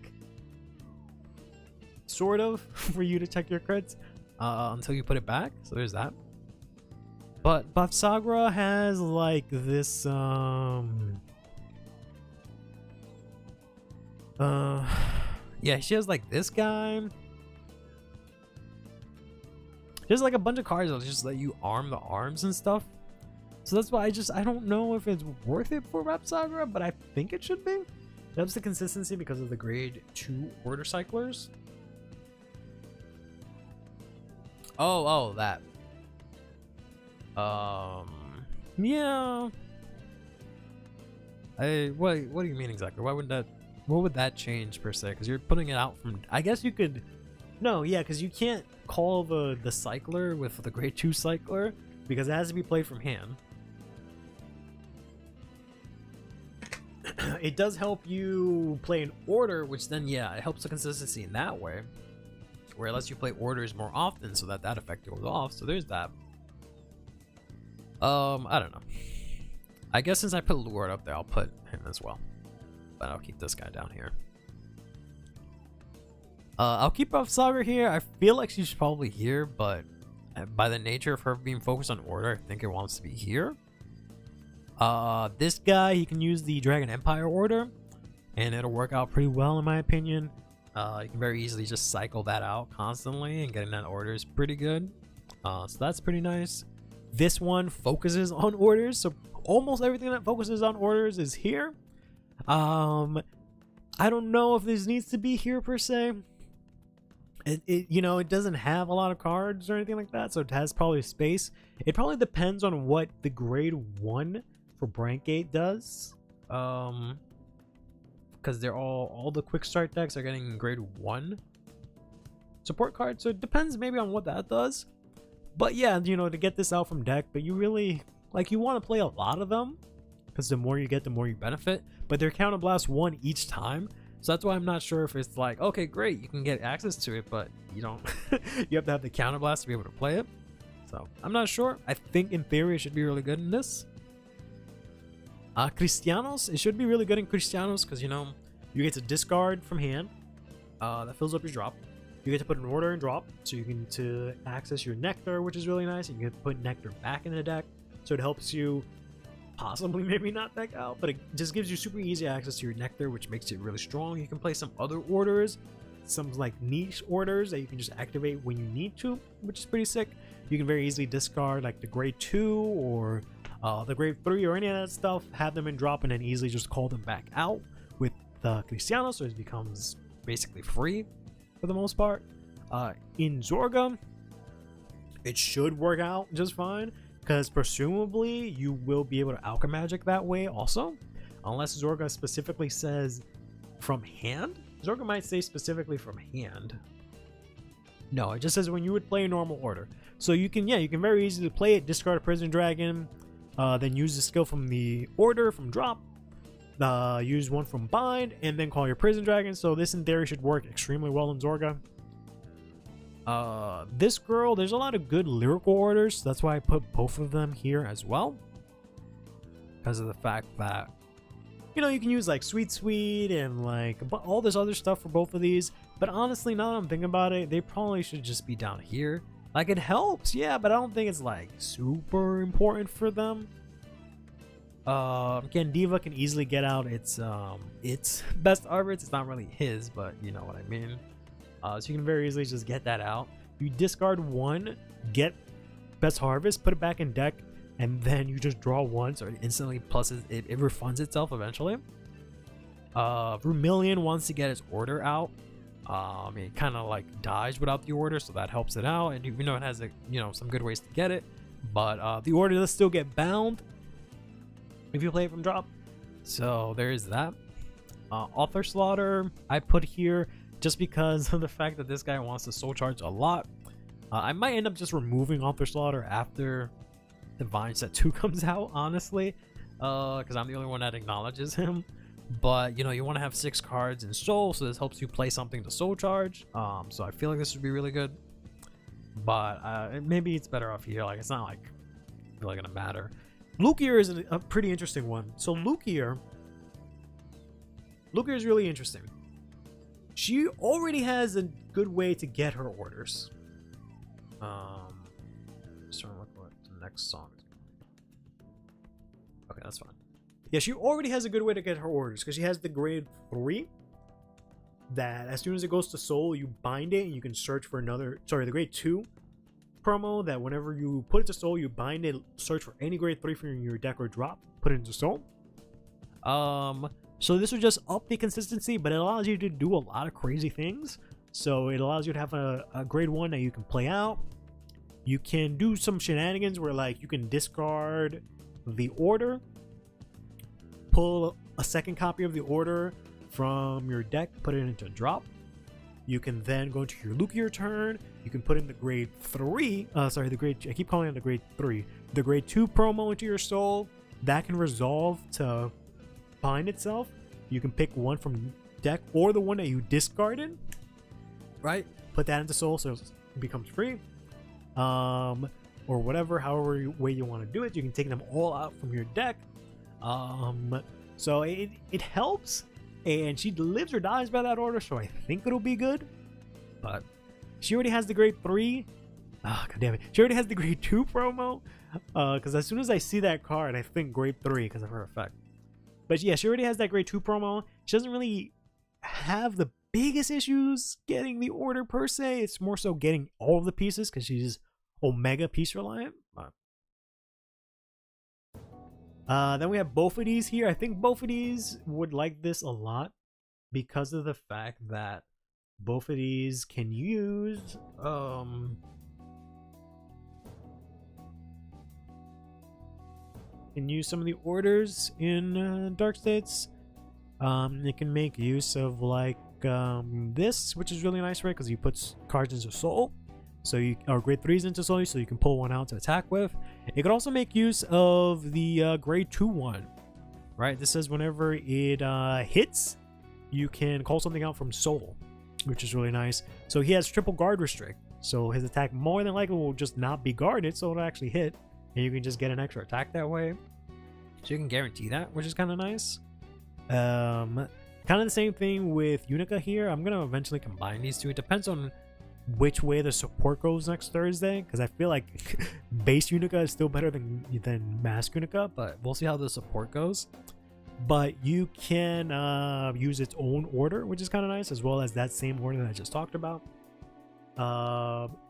sort of, for you to check your crits until you put it back. So there's that. But Bafsagra has like this yeah, she has like this guy. There's like a bunch of cards that just let you arm the arms and stuff. So that's why I don't know if it's worth it for Bafsagra, but I think it should be. It helps the consistency because of the grade 2 order cyclers. Oh, that. Yeah. What do you mean exactly? What would that change per se? Because you're putting it out from, I guess you could, no, yeah, because you can't call the cycler with the grade 2 cycler because it has to be played from hand. It does help you play an order, which then, yeah, it helps the consistency in that way, where it lets you play orders more often so that effect goes off. So there's that. I don't know. I guess since I put Lord up there, I'll put him as well. But I'll keep this guy down here. I'll keep Bafsagra here. I feel like she's probably here, but by the nature of her being focused on order, I think it wants to be here. This guy, he can use the Dragon Empire order, and it'll work out pretty well in my opinion. You can very easily just cycle that out constantly, and getting that order is pretty good. So that's pretty nice. This one focuses on orders, so almost everything that focuses on orders is here. I don't know if this needs to be here per se. You know, it doesn't have a lot of cards or anything like that, so it has probably space. It probably depends on what the grade 1 for Brankgate does. Because they're all the quick start decks are getting grade 1 support cards, so it depends maybe on what that does. But yeah, you know, to get this out from deck, but you really, like, you want to play a lot of them, because the more you get, the more you benefit. But they're counterblast 1 each time, so that's why I'm not sure if it's like, okay, great, you can get access to it, but you don't. You have to have the counterblast to be able to play it. So I'm not sure. I think in theory it should be really good in this. Cristianos, it should be really good in Cristianos because, you know, you get to discard from hand. That fills up your drop. You get to put an order and drop, so you can to access your nectar, which is really nice. You can put nectar back in the deck, so it helps you possibly maybe not deck out, but it just gives you super easy access to your nectar, which makes it really strong. You can play some other orders, some like niche orders that you can just activate when you need to, which is pretty sick. You can very easily discard like the grade 2 or the grade 3 or any of that stuff, have them in drop, and then easily just call them back out with the Cristiano, so it becomes basically free for the most part. In Zorga, it should work out just fine, because presumably you will be able to Alchemagic that way also, unless Zorga specifically says from hand. Zorga might say specifically from hand. No, it just says when you would play a normal order. So you can, yeah, you can very easily play it, discard a Prison Dragon, then use the skill from the order from drop, use one from bind, and then call your Prison Dragon. So this in theory should work extremely well in Zorga. This girl, there's a lot of good lyrical orders. That's why I put both of them here as well, because of the fact that, you know, you can use like Sweet Sweet and like all this other stuff for both of these. But honestly, now that I'm thinking about it, they probably should just be down here. Like, it helps, yeah, but I don't think it's like super important for them. Again, Diva can easily get out its best arbits. It's not really his, but you know what I mean. So you can very easily just get that out. You discard one, get Best Harvest, put it back in deck, and then you just draw one, so it instantly pluses it refunds itself eventually. Vermilion wants to get its order out. It kind of like dies without the order, so that helps it out. And you know it has some good ways to get it, but the order does still get bound if you play it from drop. So there is that. Author Slaughter I put here just because of the fact that this guy wants to soul charge a lot. I might end up just removing Author Slaughter after Divine Set 2 comes out, honestly, because I'm the only one that acknowledges him. But, you know, you want to have 6 cards in Soul, so this helps you play something to Soul Charge. So I feel like this would be really good. But maybe it's better off here. Like, it's not like really gonna matter. Lukier is a pretty interesting one. So Lukier is really interesting. She already has a good way to get her orders. Just trying to look what the next song is. Okay, that's fine. Yeah, she already has a good way to get her orders because she has the grade 3 that as soon as it goes to Soul, you bind it and you can search for another, sorry, the grade 2 promo that whenever you put it to Soul, you bind it, search for any grade 3 from your deck or drop, put it into Soul. So this will just up the consistency, but it allows you to do a lot of crazy things. So it allows you to have a grade 1 that you can play out. You can do some shenanigans where like you can discard the order, pull a second copy of the order from your deck, put it into a drop. You can then go into your Lukier turn. You can put in the grade 3, I keep calling it the grade 3. The grade 2 promo into your Soul. That can resolve to bind itself. You can pick one from deck or the one that you discarded, right? Put that into Soul so it becomes free. Or whatever, however way you want to do it. You can take them all out from your deck. So it helps. And she lives or dies by that order, so I think it'll be good. But she already has the grade 3. Ah, god damn it. She already has the grade 2 promo. Because as soon as I see that card, I think grade 3 because of her effect. But yeah, she already has that grade 2 promo. She doesn't really have the biggest issues getting the order per se. It's more so getting all of the pieces because she's Omega piece reliant. Then we have both of these here. I think both of these would like this a lot because of the fact that both of these can use some of the orders in Dark States. It can make use of like this, which is really nice, right? Because you put cards into Soul. So you are grade 3s into Soul, so you can pull one out to attack with. It could also make use of the grade 2 one, right? This says whenever it hits, you can call something out from Soul, which is really nice. So he has triple guard restrict, so his attack more than likely will just not be guarded, so it'll actually hit, and you can just get an extra attack that way. So you can guarantee that, which is kind of nice. Kind of the same thing with Unica here. I'm gonna eventually combine these two. It depends on which way the support goes next Thursday, because I feel like base Unica is still better than Mask Unica, but we'll see how the support goes. But you can use its own order, which is kind of nice, as well as that same order that I just talked about.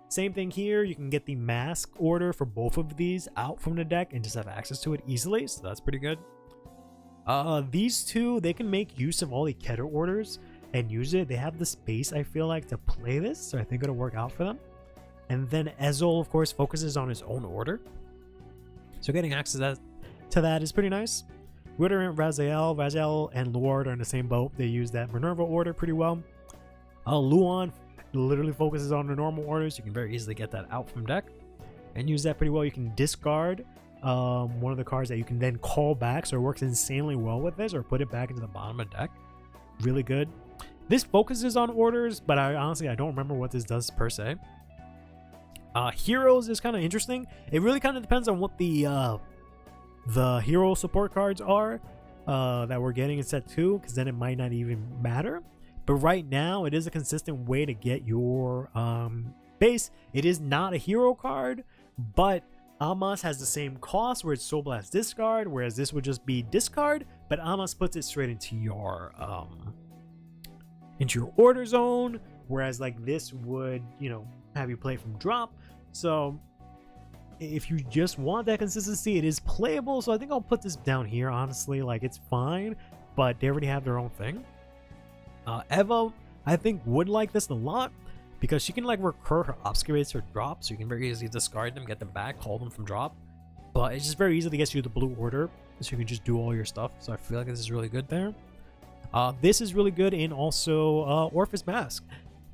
Same thing here, you can get the Mask order for both of these out from the deck and just have access to it easily, so that's pretty good. These two, they can make use of all the Keter orders and use it. They have the space, I feel like, to play this, so I think it'll work out for them. And then Ezel, of course, focuses on his own order, so getting access to that is pretty nice. Ritter and Raziel and Lord are in the same boat. They use that Minerva order pretty well. Luon literally focuses on the normal orders. You can very easily get that out from deck and use that pretty well. You can discard one of the cards that you can then call back, so it works insanely well with this, or put it back into the bottom of deck. Really good. This focuses on orders, but I don't remember what this does per se. Heroes is kind of interesting. It really kind of depends on what the hero support cards are that we're getting in set 2, because then it might not even matter. But right now, it is a consistent way to get your base. It is not a hero card, but Amos has the same cost where it's Soul Blast discard, whereas this would just be discard, but Amos puts it straight into your order zone, whereas like this would, have you play from drop. So if you just want that consistency, it is playable. So I think I'll put this down here, honestly. Like, it's fine, but they already have their own thing. Eva, I think, would like this a lot because she can like recur her obscurates or drop, so you can very easily discard them, get them back, call them from drop. But it's just very easy to get you the blue order, so you can just do all your stuff. So I feel like this is really good there. This is really good in also Orpheus Mask.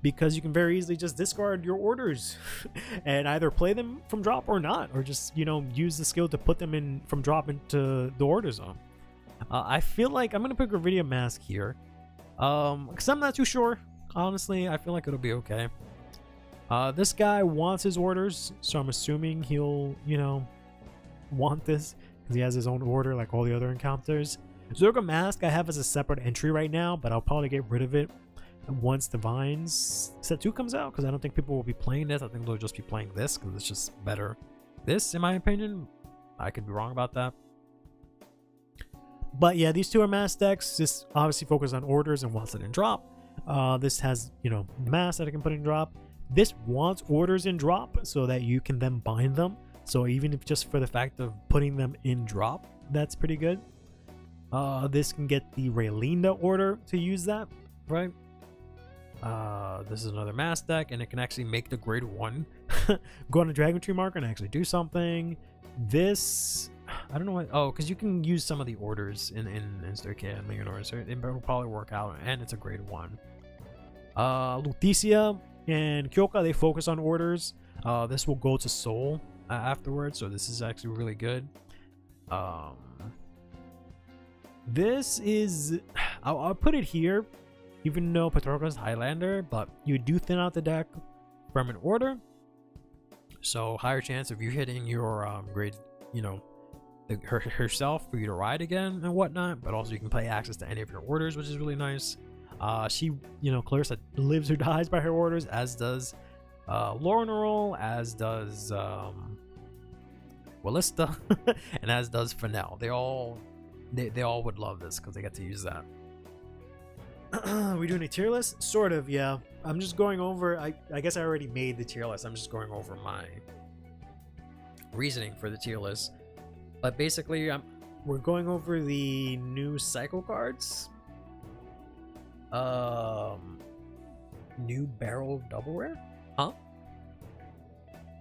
because you can very easily just discard your orders and either play them from drop or not, or just, you know, use the skill to put them in from drop into the order zone. I feel like I'm gonna pick a Iridium Mask here, because I'm not too sure. Honestly, I feel like it'll be okay. This guy wants his orders, so I'm assuming he'll, you know, want this because he has his own order like all the other encounters. Zorga Mask I have as a separate entry right now, but I'll probably get rid of it once Divines Set 2 comes out, because I don't think people will be playing this. I think they'll just be playing this because it's just better. This, in my opinion, I could be wrong about that. But yeah, these two are mass decks. Just obviously focus on orders and wants it in drop. This has, you know, mass that I can put in drop. This wants orders in drop so that you can then bind them. So even if just for the fact of putting them in drop, that's pretty good. This can get the Raylinda order to use that, right? This is another mass deck, and it can actually make the grade 1 go on a Dragon Tree marker and actually do something. This, I don't know what, oh, because you can use some of the orders in Staircase and Leonor, so it will probably work out, and it's a grade 1. Lutetia and Kyoka, they focus on orders. This will go to Soul afterwards, so this is actually really good. This is, I'll put it here, even though Patroka's Highlander, but you do thin out the deck from an order, so higher chance of you hitting your grade, you know, herself for you to ride again and whatnot, but also you can play access to any of your orders, which is really nice. She, you know, Clarissa lives or dies by her orders, as does Lornarol, as does Wallista, and as does Fennel. They all would love this because they get to use that. We doing a tier list? Sort of, yeah. I'm just going over, I guess I already made the tier list. I'm just going over my reasoning for the tier list. But basically, we're going over the new cycle cards. New barrel double rare? Huh?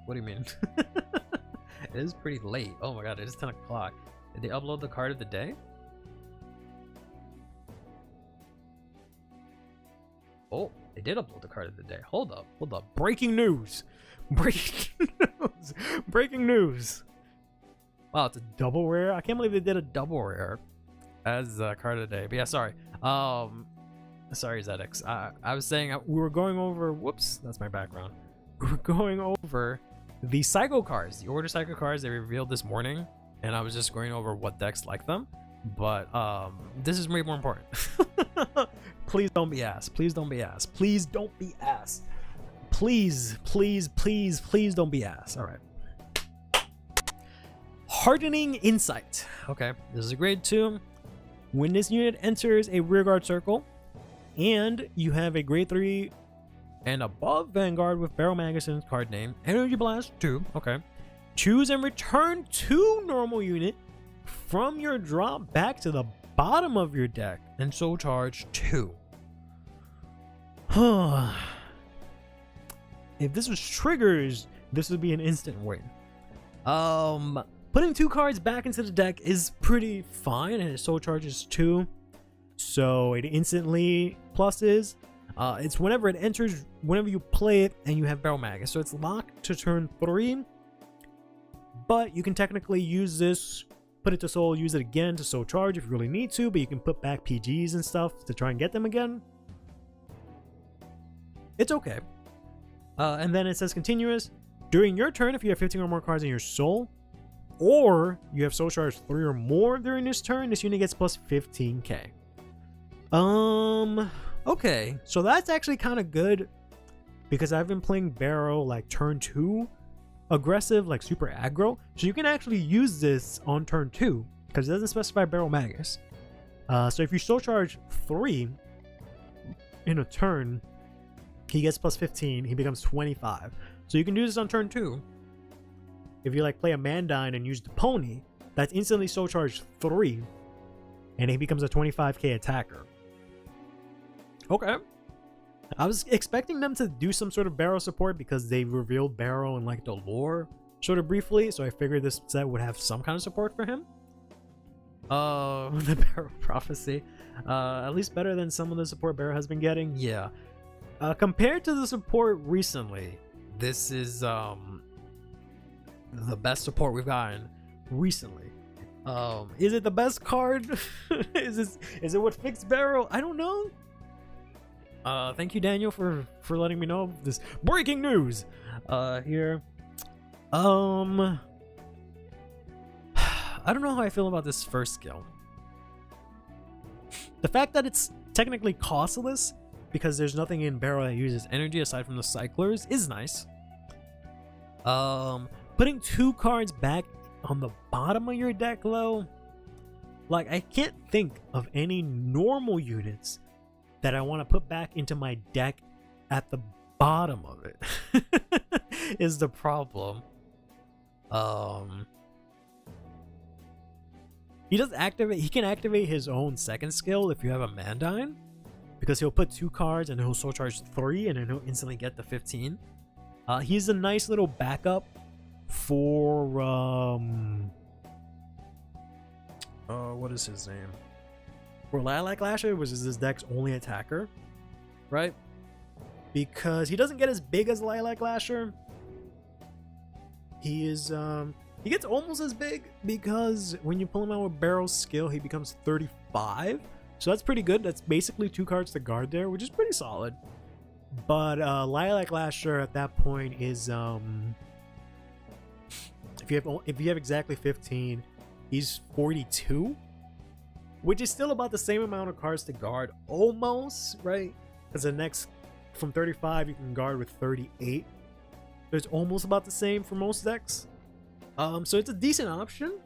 What do you mean? It is pretty late. Oh my god, it is 10 o'clock. Did they upload the card of the day? Oh, they did upload the card of the day. Hold up. Breaking news. Breaking news. Wow, it's a double rare. I can't believe they did a double rare as a card of the day. But yeah, sorry. Sorry, ZX. I was saying we were going over. Whoops, that's my background. We were going over the cycle cards, the order cycle cards they revealed this morning, and I was just going over what decks like them. But this is way more important. Please don't be asked. Please don't be asked. Please don't be asked. Please don't be asked. All right. Hardening Insight. Okay, this is a grade 2. When this unit enters a rearguard circle, and you have a grade 3 and above Vanguard with Barrel Magazine's card name, Energy Blast 2. Okay, choose and return 2 normal unit from your drop back to the bottom of your deck, and so charge 2. If this was triggers, this would be an instant win. Putting 2 cards back into the deck is pretty fine, and it soul charges 2, so it instantly pluses. It's whenever it enters, whenever you play it, and you have Barrel Magus, so it's locked to turn 3. But you can technically use this, put it to soul, use it again to soul charge if you really need to. But you can put back PGs and stuff to try and get them again. It's okay. And then it says continuous. During your turn, if you have 15 or more cards in your soul, or you have soul charge 3 or more during this turn, this unit gets plus 15k. Okay, so that's actually kind of good, because I've been playing Barrow like turn 2 aggressive, like super aggro, so you can actually use this on turn 2 because it doesn't specify Barrel Magus. So if you soul charge 3 in a turn, he gets plus 15, he becomes 25. So you can do this on turn 2. If you like play a Mandine and use the pony, that's instantly soul charge 3, and he becomes a 25k attacker. Okay. I was expecting them to do some sort of Barrow support because they revealed Barrow in like the lore sort of briefly, so I figured this set would have some kind of support for him. The Barrow Prophecy. At least better than some of the support Barrow has been getting. Yeah. Compared to the support recently, this is the best support we've gotten recently. Is it the best card? is it what fixed Barrow? I don't know. Thank you, Daniel, for letting me know this breaking news here. I don't know how I feel about this first skill. The fact that it's technically costless because there's nothing in Barrow that uses energy aside from the cyclers is nice. Putting 2 cards back on the bottom of your deck, though, like, I can't think of any normal units that I want to put back into my deck at the bottom of it. Is the problem. He can activate his own second skill if you have a Mandine, because he'll put 2 cards and he'll soul charge 3 and then he'll instantly get the 15. He's a nice little backup for what is his name? For Lilac Lasher, which is this deck's only attacker, right? Because he doesn't get as big as Lilac Lasher. He is he gets almost as big because when you pull him out with Barrow's skill, he becomes 35. So that's pretty good. That's basically 2 cards to guard there, which is pretty solid. But Lilac Lasher at that point is if you have exactly 15, he's 42, which is still about the same amount of cards to guard, almost, right? Because the next from 35 you can guard with 38. So it's almost about the same for most decks. So it's a decent option.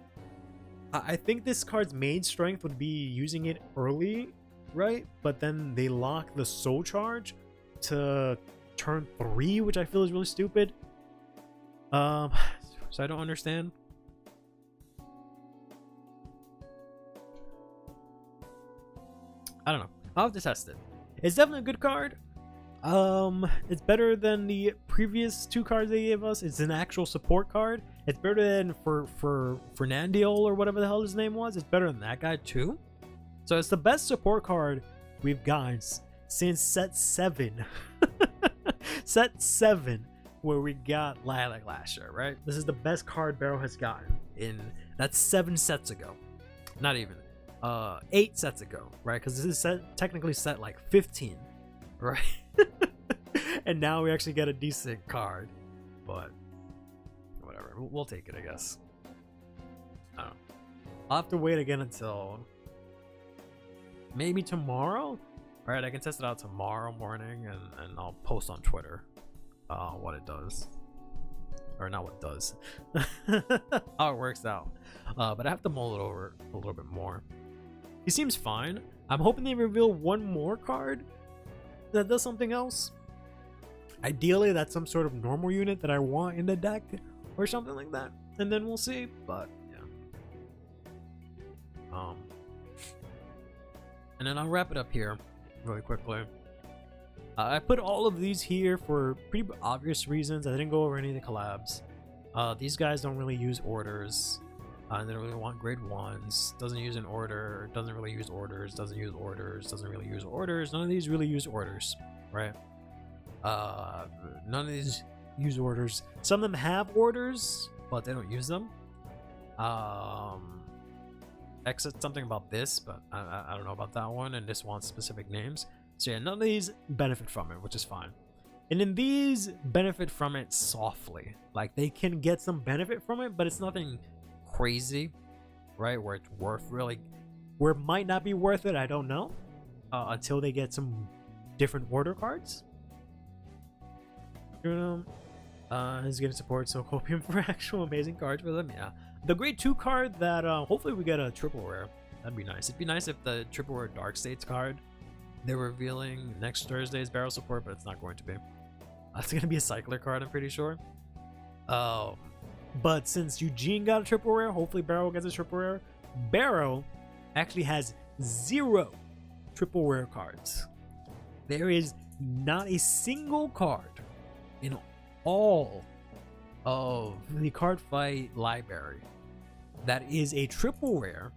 I think this card's main strength would be using it early, right? But then they lock the soul charge to turn 3, which I feel is really stupid. So I don't understand. I don't know. I'll have to test it. It's definitely a good card. It's better than the previous 2 cards they gave us. It's an actual support card. It's better than for Fernandiol or whatever the hell his name was. It's better than that guy too. So it's the best support card we've gotten since set 7. Set 7, where we got Lilac Lasher, right? This is the best card Barrow has gotten that's 7 sets ago. Not even 8 sets ago, right? Because this is technically set like 15, right? And now we actually get a decent card, but whatever, we'll take it, I guess. I don't know. I'll have to wait again until maybe tomorrow. All right, I can test it out tomorrow morning, and I'll post on Twitter what it does, or not what it does, how it works out. But I have to mull it over a little bit more. He seems fine. I'm hoping they reveal one more card that does something else. Ideally, that's some sort of normal unit that I want in the deck or something like that, and then we'll see. But yeah. And then I'll wrap it up here really quickly. I put all of these here for pretty obvious reasons. I didn't go over any of the collabs. These guys don't really use orders. They don't really want grade 1s. Doesn't use an order. Doesn't really use orders. Doesn't use orders. Doesn't really use orders. None of these really use orders, right? None of these use orders. Some of them have orders, but they don't use them. Except something about this, but I don't know about that one, and this wants specific names. So yeah, none of these benefit from it, which is fine. And then these benefit from it softly. Like, they can get some benefit from it, but it's nothing crazy, right? Where it's worth really, where it might not be worth it, I don't know, until they get some different order cards. You know, is getting support, so Copium for actual amazing cards for them. Yeah, the grade 2 card that hopefully we get a triple rare. That'd be nice. It'd be nice if the triple rare Dark States card they're revealing next Thursday's Barrel support, but it's not going to be. It's gonna be a cycler card, I'm pretty sure. But since Eugene got a triple rare, hopefully Barrow gets a triple rare. Barrow actually has 0 triple rare cards. There is not a single card in all of the Cardfight library that is a triple rare,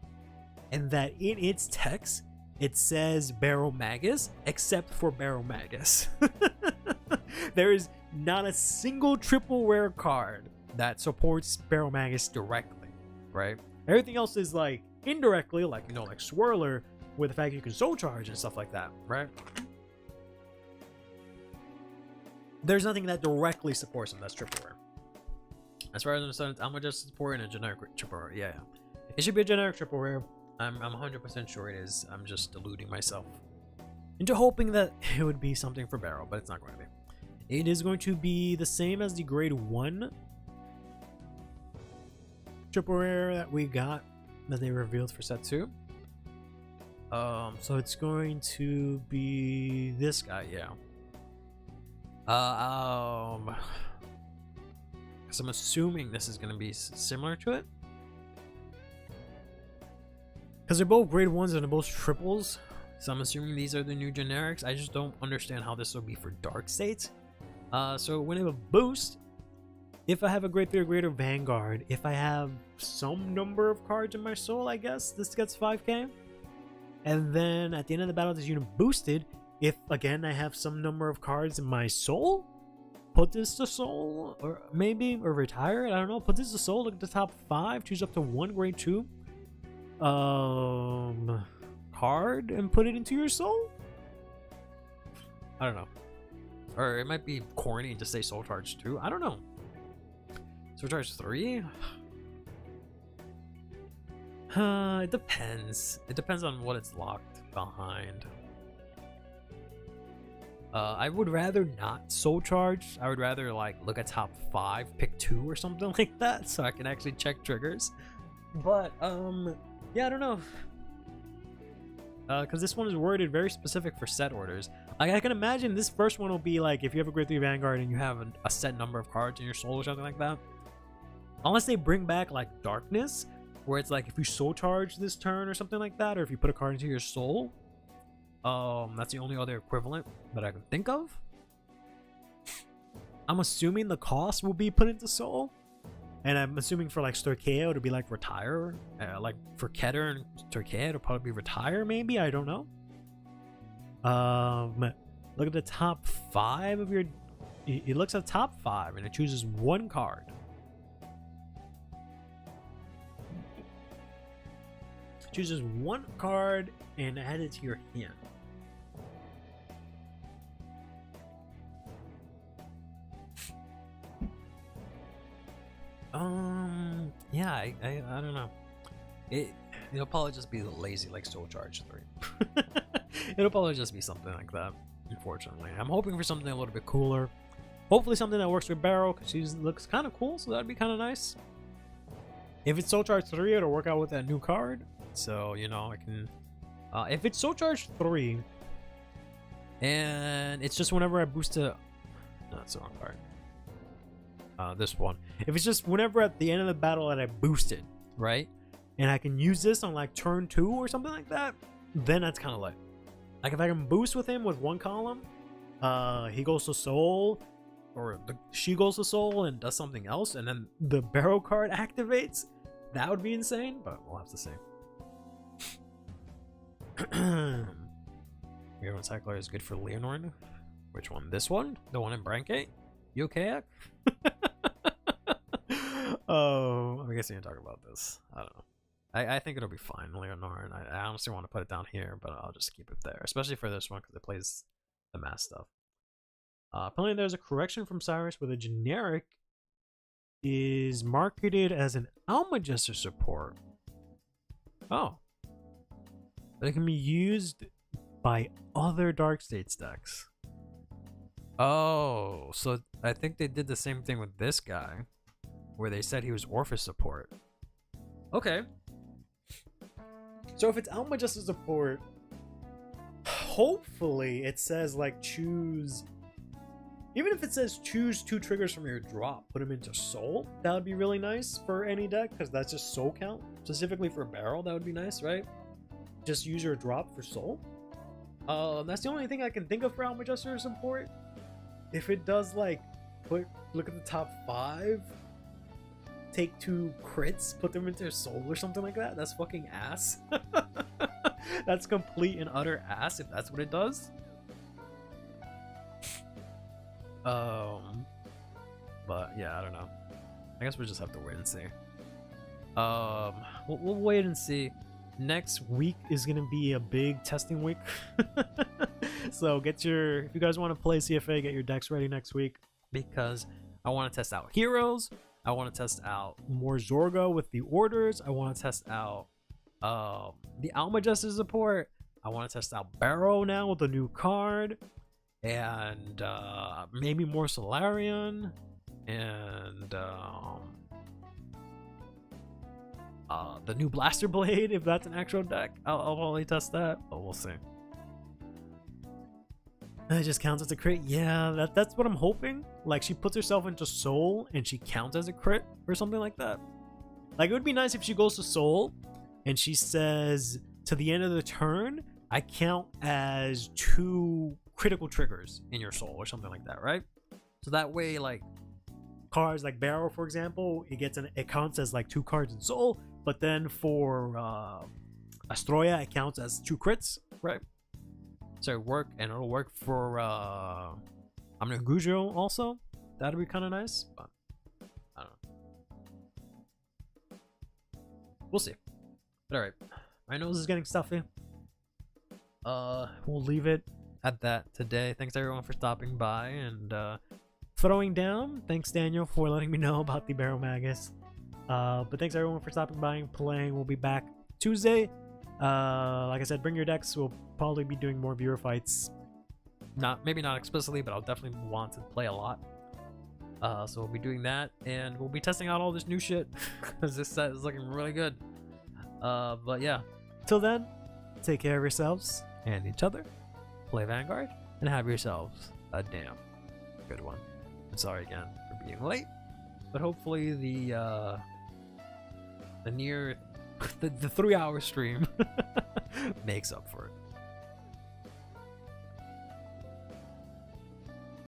and that in its text it says Barrel Magus, except for Barrel Magus. There is not a single triple rare card that supports Barrel Magus directly, right? Everything else is like indirectly, like, you know, like Swirler, with the fact you can soul charge and stuff like that, right? There's nothing that directly supports him that's triple rare. As far as I understand, I'm just supporting a generic triple rare. Yeah, it should be a generic triple rare. I'm 100% sure it is. I'm just deluding myself into hoping that it would be something for Barrel, but it's not going to be. It is going to be the same as the grade 1 triple rare that we got, that they revealed for set 2. So it's going to be this guy, yeah. Because I'm assuming this is going to be similar to it. Because they're both grade 1s and they're both triples. So I'm assuming these are the new generics. I just don't understand how this will be for dark states. So when I have a boost, if I have a grade 3 or greater Vanguard, if I have some number of cards in my soul, I guess this gets 5k. And then at the end of the battle, this unit boosted. If again I have some number of cards in my soul, put this to soul, or maybe, or retire it. I don't know. Put this to soul. Look at the top 5. Choose up to 1 grade 2 card and put it into your soul. I don't know. Or it might be corny to say soul charge 2. I don't know. Soul charge 3. It depends. It depends on what it's locked behind. I would rather not soul charge. I would rather like look at top 5, pick 2 or something like that, so I can actually check triggers. But yeah, I don't know. Because this one is worded very specific for set orders. I can imagine this first one will be like if you have a grade 3 Vanguard and you have a set number of cards in your soul or something like that. Unless they bring back like Darkness, where it's like if you soul charge this turn or something like that, or if you put a card into your soul. That's the only other equivalent that I can think of. I'm assuming the cost will be put into soul. And I'm assuming for like Storkea it'll be like retire. Like for Keter and Storkea it'll probably be retire maybe, I don't know. Look at the top 5 of your... It looks at top 5 and it chooses 1 card. It chooses 1 card and add it to your hand. Yeah, I don't know. It'll probably just be lazy like Soul Charge 3. It'll probably just be something like that, unfortunately. I'm hoping for something a little bit cooler. Hopefully something that works with Barrel, because she looks kind of cool, so that'd be kind of nice. If it's Soul Charge 3, it'll work out with that new card. So, you know, I can... if it's Soul Charge 3, and it's just whenever I boost to... No, that's the wrong card. This one. If it's just whenever at the end of the battle that I boosted, right? And I can use this on like turn 2 or something like that, then that's kind of lit. Like if I can boost with him with 1 column, he goes to soul, or she goes to soul and does something else, and then the barrel card activates, that would be insane, but we'll have to see. Hero Cycler is good for Leonord. Which one? This one? The one in Brankate? You okay? Oh, I guess you can talk about this. I don't know. I think it'll be fine, Leonard. I honestly want to put it down here, but I'll just keep it there, especially for this one because it plays the mass stuff. Apparently, there's a correction from Cyrus where the generic is marketed as an Alma Jester support. Oh, but it can be used by other Dark States decks. Oh, so I think they did the same thing with this guy, where they said he was Orphis support. Okay. So if it's Alma Justice support, hopefully it says like choose... Even if it says choose 2 triggers from your drop, put them into soul, that would be really nice for any deck, because that's just soul count. Specifically for barrel, that would be nice, right? Just use your drop for soul. That's the only thing I can think of for Alma Justice support. If it does like look at the top 5, take 2 crits, put them into soul or something like that, that's fucking ass. That's complete and utter ass if that's what it does. But yeah, I don't know. I guess we'll just have to wait and see. We'll wait and see. Next week is gonna be a big testing week. So if you guys want to play CFA, get your decks ready next week, because I want to test out heroes. I want to test out more Zorgo with the orders. I want to test out the Alma Justice support. I want to test out Barrow now with a new card, and maybe more Solarian, and the new Blaster Blade, if that's an actual deck. I'll probably test that, but we'll see. It just counts as a crit. Yeah, that's what I'm hoping. Like, she puts herself into Soul and she counts as a crit or something like that. Like, it would be nice if she goes to Soul and she says, to the end of the turn, I count as 2 critical triggers in your Soul or something like that, right? So that way, like, cards like Barrow, for example, it counts as like 2 cards in Soul, but then for Astroya, it counts as 2 crits, right? So it'll work for Gujo also. That'd be kind of nice, but I don't know. We'll see. But alright, my nose is getting stuffy. We'll leave it at that today. Thanks everyone for stopping by and throwing down. Thanks Daniel for letting me know about the Barrow Magus. But thanks everyone for stopping by and playing. We'll be back Tuesday. Like I said, bring your decks. We'll probably be doing more viewer fights. Maybe not explicitly, but I'll definitely want to play a lot. So we'll be doing that, and we'll be testing out all this new shit because this set is looking really good. But yeah, till then, take care of yourselves and each other. Play Vanguard and have yourselves a damn good one. I'm sorry again for being late, but hopefully the 3-hour stream makes up for it.